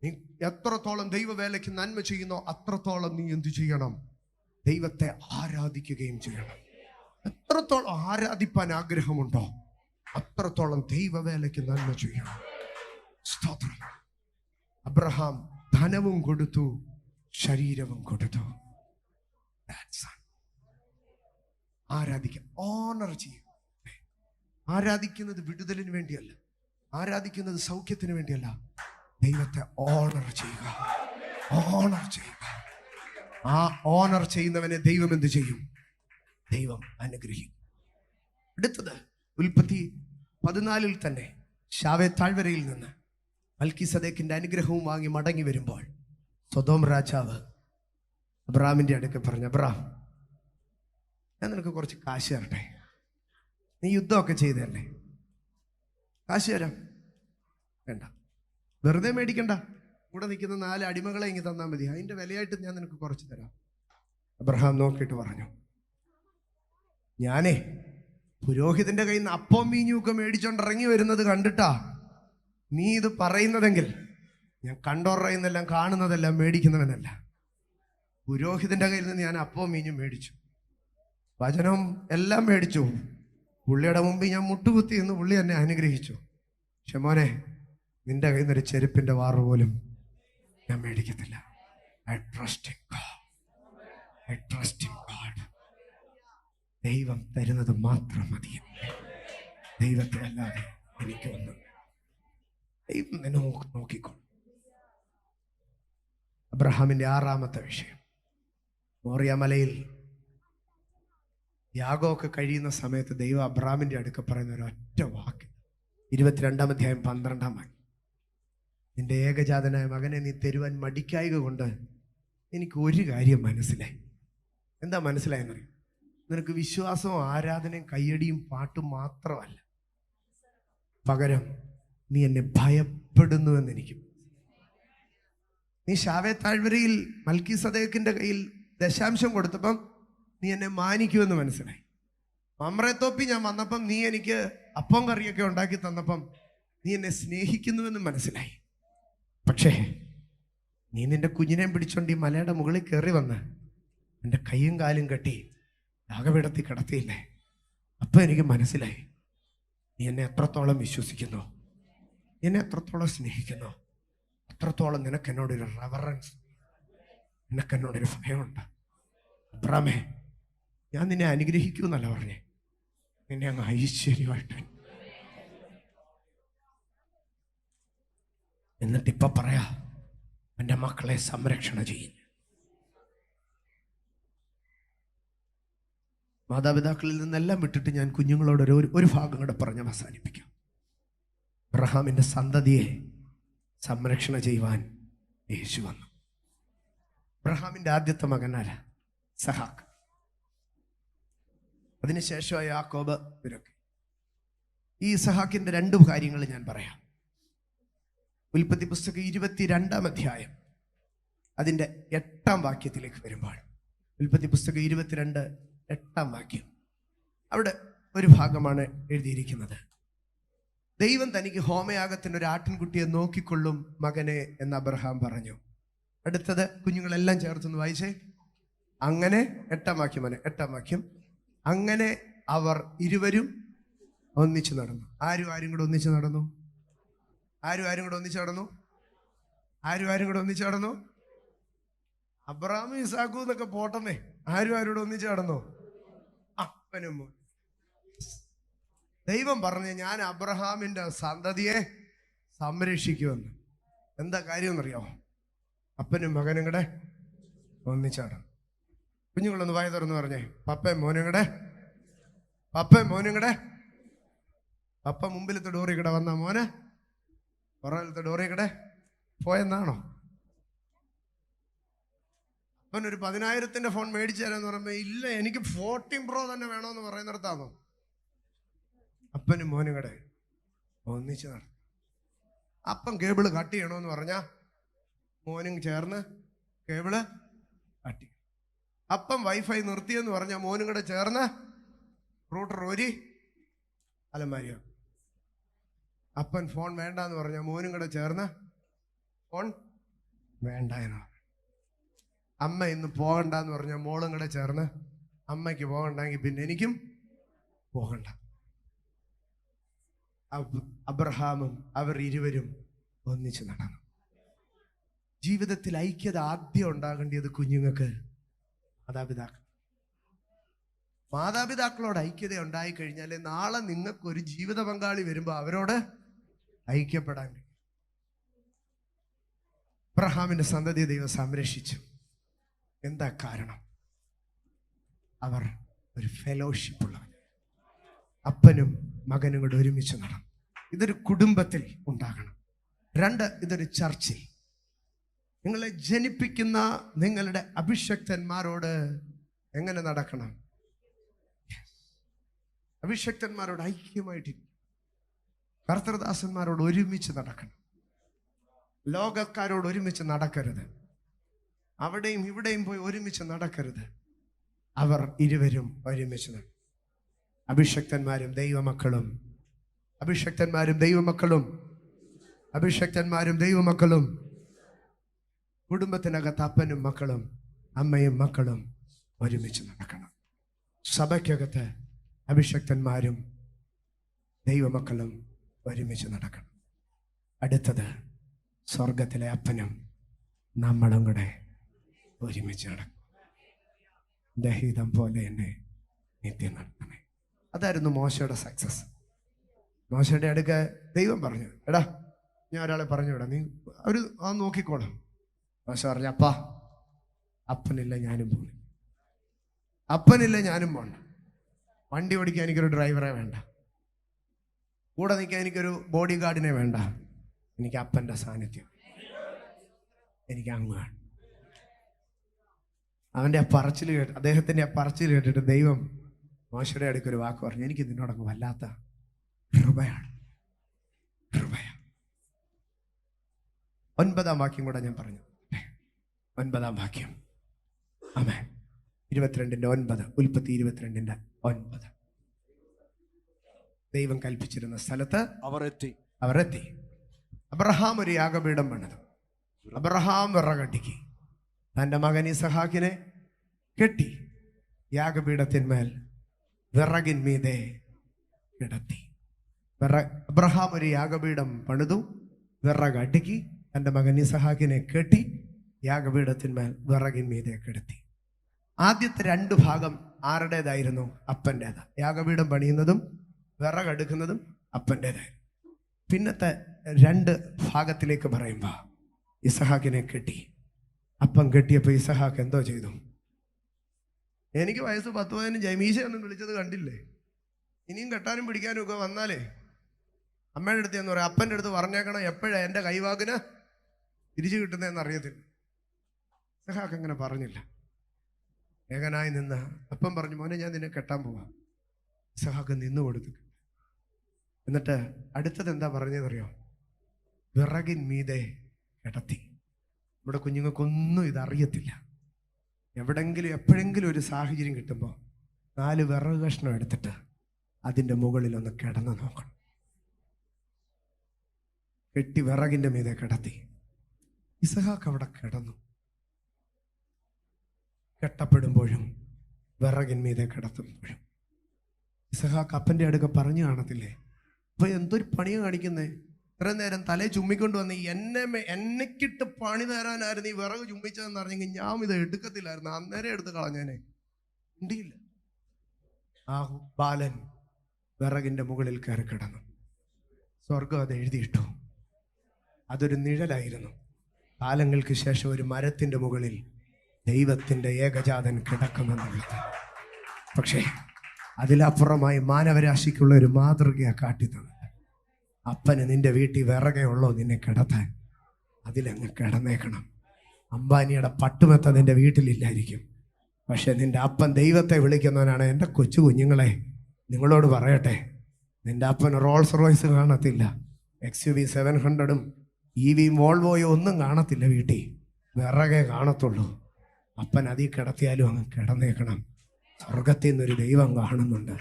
നീ എത്രത്തോളം ദൈവവേലയ്ക്ക് നന്മ ചെയ്യുന്നോ അത്രത്തോളം നീ എന്തു ചെയ്യണം? ദൈവത്തെ ആരാധിക്കുകയും ചെയ്യണം. എത്രത്തോളം ആരാധിപ്പാൻ ആഗ്രഹമുണ്ടോ അത്രത്തോളം ദൈവവേലയ്ക്ക് നന്മ ചെയ്യണം. സ്തോത്രം. അബ്രഹാം ധനവും കൊടുത്തു, ശരീരവും കൊടുത്തു. ആരാധിക്കാം, ഓണർ ചെയ്യും. ആരാധിക്കുന്നത് വിടുതലിന് വേണ്ടിയല്ല, ആരാധിക്കുന്നത് സൗഖ്യത്തിന് വേണ്ടിയല്ല. ദൈവത്തെ ഓണർ ചെയ്യുക, ഓണർ ചെയ്യുക. ആ ഓണർ ചെയ്യുന്നവനെ ദൈവം എന്ത് ചെയ്യും? ദൈവം അനുഗ്രഹിക്കും. അടുത്തത് ഉൽപ്പത്തി 14 തന്നെ ഷാവെ താഴ്വരയിൽ നിന്ന് മൽക്കീസദേക്കിന്റെ അനുഗ്രഹവും വാങ്ങി മടങ്ങി വരുമ്പോൾ സൊദോം രാജാവ് അബ്രാമിന്റെ അടുക്കൽ പറഞ്ഞു, അബ്രാം, ഞാൻ നിനക്ക് കുറച്ച് കാശ് തരട്ടെ. നീ യുദ്ധമൊക്കെ ചെയ്തല്ലേ, കാശ് തരാം. വേണ്ട, വെറുതെ മേടിക്കണ്ട. കൂടെ നിൽക്കുന്ന 4 അടിമകളെ ഇങ്ങ് തന്നാൽ മതി, അതിന്റെ വിലയായിട്ട് ഞാൻ നിനക്ക് കുറച്ച് തരാം. അബ്രഹാം നോക്കിയിട്ട് പറഞ്ഞു, ഞാനേ പുരോഹിതന്റെ കയ്യിൽ നിന്ന് അപ്പം മീഞ്ഞുമൊക്കെ മേടിച്ചോണ്ട് ഇറങ്ങി വരുന്നത് കണ്ടിട്ടാ നീ ഇത് പറയുന്നതെങ്കിൽ ഞാൻ കണ്ടോറയുന്നെല്ലാം കാണുന്നതെല്ലാം മേടിക്കുന്നവനല്ല. പുരോഹിതന്റെ കയ്യിൽ നിന്ന് ഞാൻ അപ്പം മീഞ്ഞും മേടിച്ചു, വചനം എല്ലാം മേടിച്ചു. പുള്ളിയുടെ മുമ്പിൽ ഞാൻ മുട്ടുകുത്തി എന്ന് പുള്ളി എന്നെ അനുഗ്രഹിച്ചു. പക്ഷെ മോനെ, നിന്റെ കയ്യിൽ നിന്നൊരു ചെരുപ്പിന്റെ വാറ് പോലും ഞാൻ മേടിക്കത്തില്ല. I trust in God. I trust in God. ദൈവം തരുന്നത് മാത്രം മതി. ദൈവത്തെ അല്ലാതെ എനിക്ക് ഒന്നും. ദൈവം നിന്നെ നോക്കിക്കോളും. അബ്രഹാമിന്റെ 6ാമത്തെ വിഷയം, മോറിയ മലയിൽ യാഗമൊക്കെ കഴിയുന്ന സമയത്ത് ദൈവം അബ്രഹാമിന്റെ അടുക്ക പറയുന്ന ഒരു ഒറ്റ വാക്ക്, 22-ാം അധ്യായം 12-ാം വാക്യം, നിന്റെ ഏകജാതനായ മകനെ നീ തരുവാൻ മടിക്കായക കൊണ്ട് എനിക്ക് ഒരു കാര്യം മനസ്സിലായി. എന്താ മനസ്സിലായെന്നറിയും? നിനക്ക് വിശ്വാസവും ആരാധനയും കയ്യടിയും പാട്ടും മാത്രമല്ല, പകരം നീ എന്നെ ഭയപ്പെടുന്നുവെന്ന് എനിക്ക്. നീ ശാവേ താഴ്വരയിൽ മൽക്കീസദേക്കിന്റെ കയ്യിൽ ദശാംശം കൊടുത്തപ്പം നീ എന്നെ മാനിക്കുമെന്ന് മനസ്സിലായി. മമ്രത്തോപ്പി ഞാൻ വന്നപ്പം നീ എനിക്ക് അപ്പം കറിയൊക്കെ ഉണ്ടാക്കി തന്നപ്പം നീ എന്നെ സ്നേഹിക്കുന്നുവെന്ന് മനസ്സിലായി. പക്ഷേ നീ നിന്റെ കുഞ്ഞിനെയും പിടിച്ചോണ്ട് ഈ മലയുടെ മുകളിൽ കയറി വന്ന് എൻ്റെ കൈയും കാലും കെട്ടി യാഗപീഠത്തിൽ കിടത്തിയില്ലേ? അപ്പം എനിക്ക് മനസ്സിലായി നീ എന്നെ എത്രത്തോളം വിശ്വസിക്കുന്നു, എന്നെ എത്രത്തോളം സ്നേഹിക്കുന്നു, അത്രത്തോളം നിനക്ക് എന്നോടൊരു റെവറൻസ്, നിനക്ക് എന്നോടൊരു ഭയമുണ്ട്. അബ്രാമേ, ഞാൻ നിന്നെ അനുഗ്രഹിക്കൂ എന്നല്ല പറഞ്ഞേ, നിന്നെ അങ്ങ് ഐശ്വര്യമായിട്ട്. എന്നിട്ടിപ്പൊ പറയാ, എൻ്റെ മക്കളെ സംരക്ഷണ ചെയ്യും. മാതാപിതാക്കളിൽ നിന്നെല്ലാം വിട്ടിട്ട് ഞാൻ കുഞ്ഞുങ്ങളോട് ഒരു ഭാഗം കൂടെ പറഞ്ഞ് അവസാനിപ്പിക്കാം. അബ്രഹാമിൻ്റെ സന്തതിയെ സംരക്ഷണ ചെയ്യുവാൻ യേശു വന്നു. അബ്രഹാമിൻ്റെ ആദ്യത്തെ മകനാരാ? സഹാക്ക്. അതിനുശേഷമായ യാക്കോബ്, ഇവരൊക്കെ. ഈ ഇസഹാക്കിന്റെ 2 കാര്യങ്ങൾ ഞാൻ പറയാം. ഉൽപ്പത്തി പുസ്തകം 22-ാം അധ്യായം അതിൻ്റെ 8-ാം വാക്യത്തിലേക്ക് വരുമ്പോൾ, ഉൽപ്പത്തി പുസ്തകം 22:8 വാക്യം, അവിടെ ഒരു ഭാഗമാണ് എഴുതിയിരിക്കുന്നത്. ദൈവം തനിക്ക് ഹോമയാഗത്തിന് ഒരു ആട്ടിൻകുട്ടിയെ നോക്കിക്കൊള്ളും മകനെ എന്ന് അബ്രഹാം പറഞ്ഞു. അടുത്തത് കുഞ്ഞുങ്ങളെല്ലാം ചേർത്തൊന്ന് വായിച്ചേ. അങ്ങനെ 8-ാം വാക്യം, അങ്ങനെ അവർ ഇരുവരും ഒന്നിച്ചു നടന്നു. ആരും കൂടെ ഒന്നിച്ചു നടന്നു? ആരും കൂടെ ഒന്നിച്ചു നടന്നു? അബ്രഹാം ഇസാഖു എന്നൊക്കെ പോട്ടെന്നേ, ആരും കൂടെ ഒന്നിച്ചു നടന്നു? അപ്പനും മോനും. ദൈവം പറഞ്ഞ് ഞാൻ അബ്രഹാമിന്റെ സന്തതിയെ സംരക്ഷിക്കുമെന്ന്. എന്താ കാര്യം എന്നറിയാമോ? അപ്പനും മകനും കൂടെ ഒന്നിച്ചാണ്. കുഞ്ഞുങ്ങളൊന്ന് വായ തുറന്ന് പറഞ്ഞേ, പപ്പയും മോനും കൂടെ. പപ്പ മുമ്പിലത്തെ ഡോറി കൂടെ വന്ന മോന് പുറകിലത്തെ ഡോറി കൂടെ പോയെന്നാണോ? അപ്പനൊരു 10,000-ന്റെ ഫോൺ മേടിച്ചു തരാന്ന് പറയുമ്പോ ഇല്ല എനിക്ക് 14 Pro തന്നെ വേണമെന്ന് പറയുന്നിടത്താണോ? അപ്പനും മോനും കൂടെ ഒന്നിച്ച് നടന്നു. അപ്പം കേബിള് കട്ട് ചെയ്യണമെന്ന് പറഞ്ഞാ മോനും ചേർന്ന് കേബിള് കട്ട്. അപ്പം വൈഫൈ നിർത്തിയെന്ന് പറഞ്ഞാൽ മോനും കൂടെ ചേർന്ന് റൂട്ടർ ഒരു അലമാരിയോ. അപ്പൻ ഫോൺ വേണ്ടെന്ന് പറഞ്ഞാൽ മോനും കൂടെ ചേർന്ന് ഫോൺ വേണ്ട എന്ന് പറഞ്ഞു. അമ്മ ഇന്ന് പോകണ്ടെന്ന് പറഞ്ഞാൽ മോളും കൂടെ ചേർന്ന് അമ്മയ്ക്ക് പോകണ്ടെങ്കിൽ പിന്നെ എനിക്കും പോകണ്ട. അബ്രഹാമും അവർ ഇരുവരും ഒന്നിച്ച് നടന്നു. ജീവിതത്തിൽ ഐക്യത ആദ്യം ഉണ്ടാകേണ്ടത് കുഞ്ഞുങ്ങൾക്ക് മാതാപിതാക്കളോട് ഐക്യത ഉണ്ടായിക്കഴിഞ്ഞാൽ നാളെ നിങ്ങൾക്ക് ഒരു ജീവിത പങ്കാളി വരുമ്പോൾ അവരോട് ഐക്യപ്പെടാൻ. അബ്രഹാമിന്റെ സന്തതി ദൈവം സംരക്ഷിച്ചു. എന്താ കാരണം? അവർ ഒരു ഫെലോഷിപ്പ് ഉള്ളവർ, അപ്പനും മകനും കൂടെ ഒരുമിച്ച് നടന്നു. ഇതൊരു കുടുംബത്തിൽ ഉണ്ടാകണം. 2, ഇതൊരു ചർച്ചിൽ. നിങ്ങളെ ജനിപ്പിക്കുന്ന നിങ്ങളുടെ അഭിഷക്തന്മാരോട് എങ്ങനെ നടക്കണം? അഭിഷക്തന്മാരോട് ഐക്യമായിട്ടിരിക്കും. കർത്തൃദാസന്മാരോട് ഒരുമിച്ച് നടക്കണം. ലോകക്കാരോട് ഒരുമിച്ച് നടക്കരുത്. അവിടെയും ഇവിടെയും പോയി ഒരുമിച്ച് നടക്കരുത്. അവർ ഇരുവരും ഒരുമിച്ച് നടക്കും. അഭിഷക്തന്മാരും ദൈവമക്കളും കുടുംബത്തിനകത്ത് അപ്പനും മക്കളും അമ്മയും മക്കളും ഒരുമിച്ച് നടക്കണം. സഭയ്ക്കകത്ത് അഭിഷക്തന്മാരും ദൈവമക്കളും ഒരുമിച്ച് നടക്കണം. അടുത്തത് സ്വർഗത്തിലെ അപ്പനും നമ്മളും കൂടെ ഒരുമിച്ച് നടക്കും. ദഹിതം പോലെ എന്നെ നിത്യം നടത്തണേ. അതായിരുന്നു മോശയുടെ സക്സസ്. മോശയുടെ അടുക്ക ദൈവം പറഞ്ഞു, എടാ ഞാൻ ഒരാളെ പറഞ്ഞു വിടാം, നീ അവർ നോക്കിക്കോളാം. മോശ പറഞ്ഞു, അപ്പാ അപ്പനില്ല ഞാനും പോകണം, അപ്പനില്ല ഞാനും പോകണ്ട. വണ്ടി ഓടിക്കാൻ എനിക്കൊരു ഡ്രൈവറെ വേണ്ട, കൂടെ നിൽക്കാൻ എനിക്കൊരു ബോഡി ഗാർഡിനെ വേണ്ട, എനിക്ക് അപ്പൻ്റെ സാന്നിധ്യം, എനിക്ക് അങ്ങ് വേണം. അവൻ്റെ ആ പറച്ചിൽ കേട്ട്, അദ്ദേഹത്തിൻ്റെ ആ പറച്ചിൽ കേട്ടിട്ട് ദൈവം മോശയുടെ അടുക്കൊരു വാക്ക് പറഞ്ഞു, എനിക്ക് നിന്നോടൊക്കെ വല്ലാത്ത കൃപയാണ്, കൃപയാണ്. 9-ാം വാക്യം കൂടെ ഞാൻ പറഞ്ഞു. 9-ാം വാക്യം, ആമേൻ. 22:9, ഉൽപ്പത്തി 22:9. ദൈവം കൽപ്പിച്ചിരുന്ന സ്ഥലത്ത് അവർ എത്തി. അബ്രഹാം ഒരു യാഗപീഠം പണിതു. അബ്രഹാം വിറകട്ടിക്ക് തൻ്റെ മകൻ ഇസഹാക്കിനെ കെട്ടി യാഗപീഠത്തിന്മേൽ വിറകിന്മീതെ കിടത്തി. അബ്രഹാം ഒരു യാഗപീഠം പണിതു, വിറകടുക്കി തൻ്റെ മകൻ ഇസഹാക്കിനെ കെട്ടി യാഗപീഠത്തിന്മേൽ വിറകിന്മീതെ കിടത്തി. ആദ്യത്തെ 2 ഭാഗം ആരുടേതായിരുന്നു? അപ്പൻ്റേതാ. യാഗപീഠം പണിയുന്നതും വിറകെടുക്കുന്നതും അപ്പൻ്റേതായിരുന്നു. പിന്നത്തെ 2 ഭാഗത്തിലേക്ക് പറയുമ്പോൾ ഇസഹാക്കിനെ കെട്ടി. അപ്പം കെട്ടിയപ്പോൾ ഇസഹാക്ക് എന്തോ ചെയ്തു? എനിക്ക് വയസ്സ് 10-15, ജമീശയൊന്നും വിളിച്ചത് കണ്ടില്ലേ? ഇനിയും കെട്ടാനും പിടിക്കാനും ഒക്കെ വന്നാലേ അമ്മയുടെ അടുത്ത് എന്ന് പറയാം, അപ്പൻ്റെ അടുത്ത് പറഞ്ഞേക്കണം എപ്പോഴാണ് എൻ്റെ കൈവാക്കിന് തിരിച്ചു കിട്ടുന്നതെന്ന് അറിയത്തില്ല. ഇസഹാക്ക് അങ്ങനെ പറഞ്ഞില്ല. ഏകനായി നിന്ന് അപ്പം പറഞ്ഞു, മോനെ ഞാൻ നിന്നെ കെട്ടാൻ പോവാം. ഇസഹാക്ക് നിന്നു കൊടുത്തു. എന്നിട്ട് അടുത്തത് എന്താ പറഞ്ഞതെന്നറിയോ? വിറകിൻ മീതെ കിടത്തി. നമ്മുടെ കുഞ്ഞുങ്ങൾക്കൊന്നും ഇതറിയത്തില്ല. എപ്പോഴെങ്കിലും ഒരു സാഹചര്യം കിട്ടുമ്പോൾ 4 വിറക് കഷ്ണം എടുത്തിട്ട് അതിൻ്റെ മുകളിൽ ഒന്ന് കിടന്ന് നോക്കണം. കെട്ടി വിറകിൻ്റെ മീതെ കിടത്തി. ഇസഹാക്ക് അവിടെ കിടന്നു. കെട്ടപ്പെടുമ്പോഴും വിറകിൻ മീതെ കിടത്തുമ്പോഴും ഇസഹാക്ക് അപ്പൻ്റെ അടുക്ക പറഞ്ഞു കാണത്തില്ലേ, ഇപ്പൊ എന്തൊരു പണിയാ കാണിക്കുന്നേ? ഇത്രയും നേരം തലേ ചുമ്മിക്കൊണ്ട് വന്ന് എന്നെക്കിട്ട് പണി തരാനായിരുന്നു ഈ വിറക് ചുമ്മിച്ചതെന്ന് പറഞ്ഞെങ്കിൽ ഞാൻ ഇത് എടുക്കത്തില്ലായിരുന്നു, അന്നേരം എടുത്ത് കളഞ്ഞേനെ. ഉണ്ടിയില്ല. ആ ബാലൻ വിറകിൻ്റെ മുകളിൽ കയറി കിടന്നു. സ്വർഗം അത് എഴുതിയിട്ടു. അതൊരു നിഴലായിരുന്നു. കാലങ്ങൾക്ക് ശേഷം ഒരു മരത്തിൻ്റെ മുകളിൽ ദൈവത്തിൻ്റെ ഏകജാതൻ കിടക്കുമെന്നുള്ളത്. പക്ഷേ അതിലപ്പുറമായി മാനവരാശിക്കുള്ള ഒരു മാതൃകയാണ് കാട്ടിത്തന്നത്. അപ്പന് നിന്റെ വീട്ടിൽ വിറകേ ഉള്ളോ നിന്നെ കിടത്താൻ? അതിലങ്ങ് കിടന്നേക്കണം. അംബാനിയുടെ പട്ടുമെത്ത നിന്റെ വീട്ടിലില്ലായിരിക്കും, പക്ഷെ നിന്റെ അപ്പൻ ദൈവത്തെ വിളിക്കുന്നവനാണ്. എൻ്റെ കൊച്ചു കുഞ്ഞുങ്ങളെ നിങ്ങളോട് പറയട്ടെ, നിന്റെ അപ്പൻ റോൾസ് റോയ്സ് കാണത്തില്ല, XUV 700-ഉം EV-യും വോൾവോയും ഒന്നും കാണത്തില്ല. വീട്ടിൽ വിറകെ കാണത്തുള്ളൂ. അപ്പൻ അതിൽ കിടത്തിയാലും അങ്ങ് കിടന്നേക്കണം. സ്വർഗത്തിൽ നിന്നൊരു ദൈവം കാണുന്നുണ്ട്.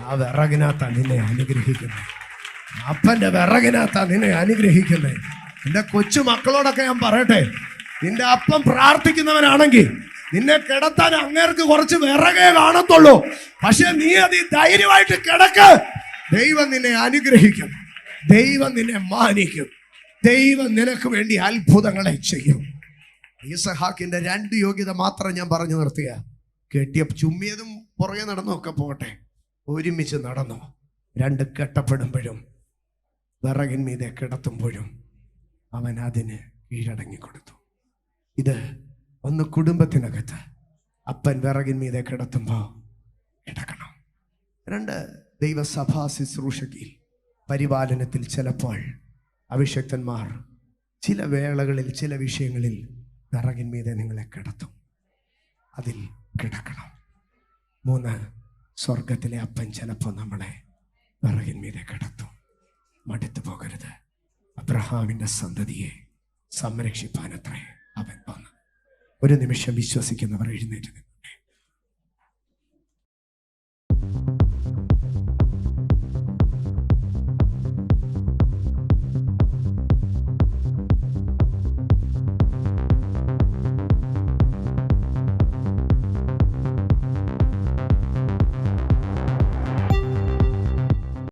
ആ വിറകിനകത്താണ് നിന്നെ അനുഗ്രഹിക്കുന്നത്. അപ്പൻ്റെ വിറകിനകത്താണ് നിന്നെ അനുഗ്രഹിക്കുന്നത്. എൻ്റെ കൊച്ചു മക്കളോടൊക്കെ ഞാൻ പറയട്ടെ, നിന്റെ അപ്പം പ്രാർത്ഥിക്കുന്നവനാണെങ്കിൽ നിന്നെ കിടത്താൻ അങ്ങേർക്ക് കുറച്ച് വിറകേ കാണത്തുള്ളൂ, പക്ഷെ നീ അത് ധൈര്യമായിട്ട് കിടക്ക്. ദൈവം നിന്നെ അനുഗ്രഹിക്കും, ദൈവം നിന്നെ മാനിക്കും, ദൈവം നിനക്ക് വേണ്ടി അത്ഭുതങ്ങളെ ചെയ്യും. ഇസഹാക്കിന്റെ 2 യോഗ്യത മാത്രം ഞാൻ പറഞ്ഞു നിർത്തിയ. കെട്ടിയ ചുമ്മിയതും പുറകെ നടന്നൊക്കെ പോട്ടെ, ഒരുമിച്ച് നടന്നു. 2 കെട്ടപ്പെടുമ്പോഴും വിറകിൻ മീതെ കിടത്തുമ്പോഴും അവൻ അതിന് കീഴടങ്ങി കൊടുത്തു. ഇത് ഒന്ന് കുടുംബത്തിനകത്ത് അപ്പൻ വിറകിൻ മീതെ കിടത്തുമ്പോൾ കിടക്കണം. 2 ദൈവസഭാ ശുശ്രൂഷയിൽ പരിപാലനത്തിൽ ചിലപ്പോൾ അഭിഷക്തന്മാർ ചില വേളകളിൽ ചില വിഷയങ്ങളിൽ വിറകിൻ മീതെ നിങ്ങളെ കിടത്തും. അതിൽ കിടക്കണം. 3 സ്വർഗത്തിലെ അപ്പൻ ചിലപ്പോൾ നമ്മളെ വിറകിൻ മീതെ കിടത്തും. മടുത്തു പോകരുത്. അബ്രഹാമിൻ്റെ സന്തതിയെ സംരക്ഷിപ്പാനത്രേ അവൻ വന്നു. ഒരു നിമിഷം വിശ്വസിക്കുന്നവർ എഴുന്നേറ്റ്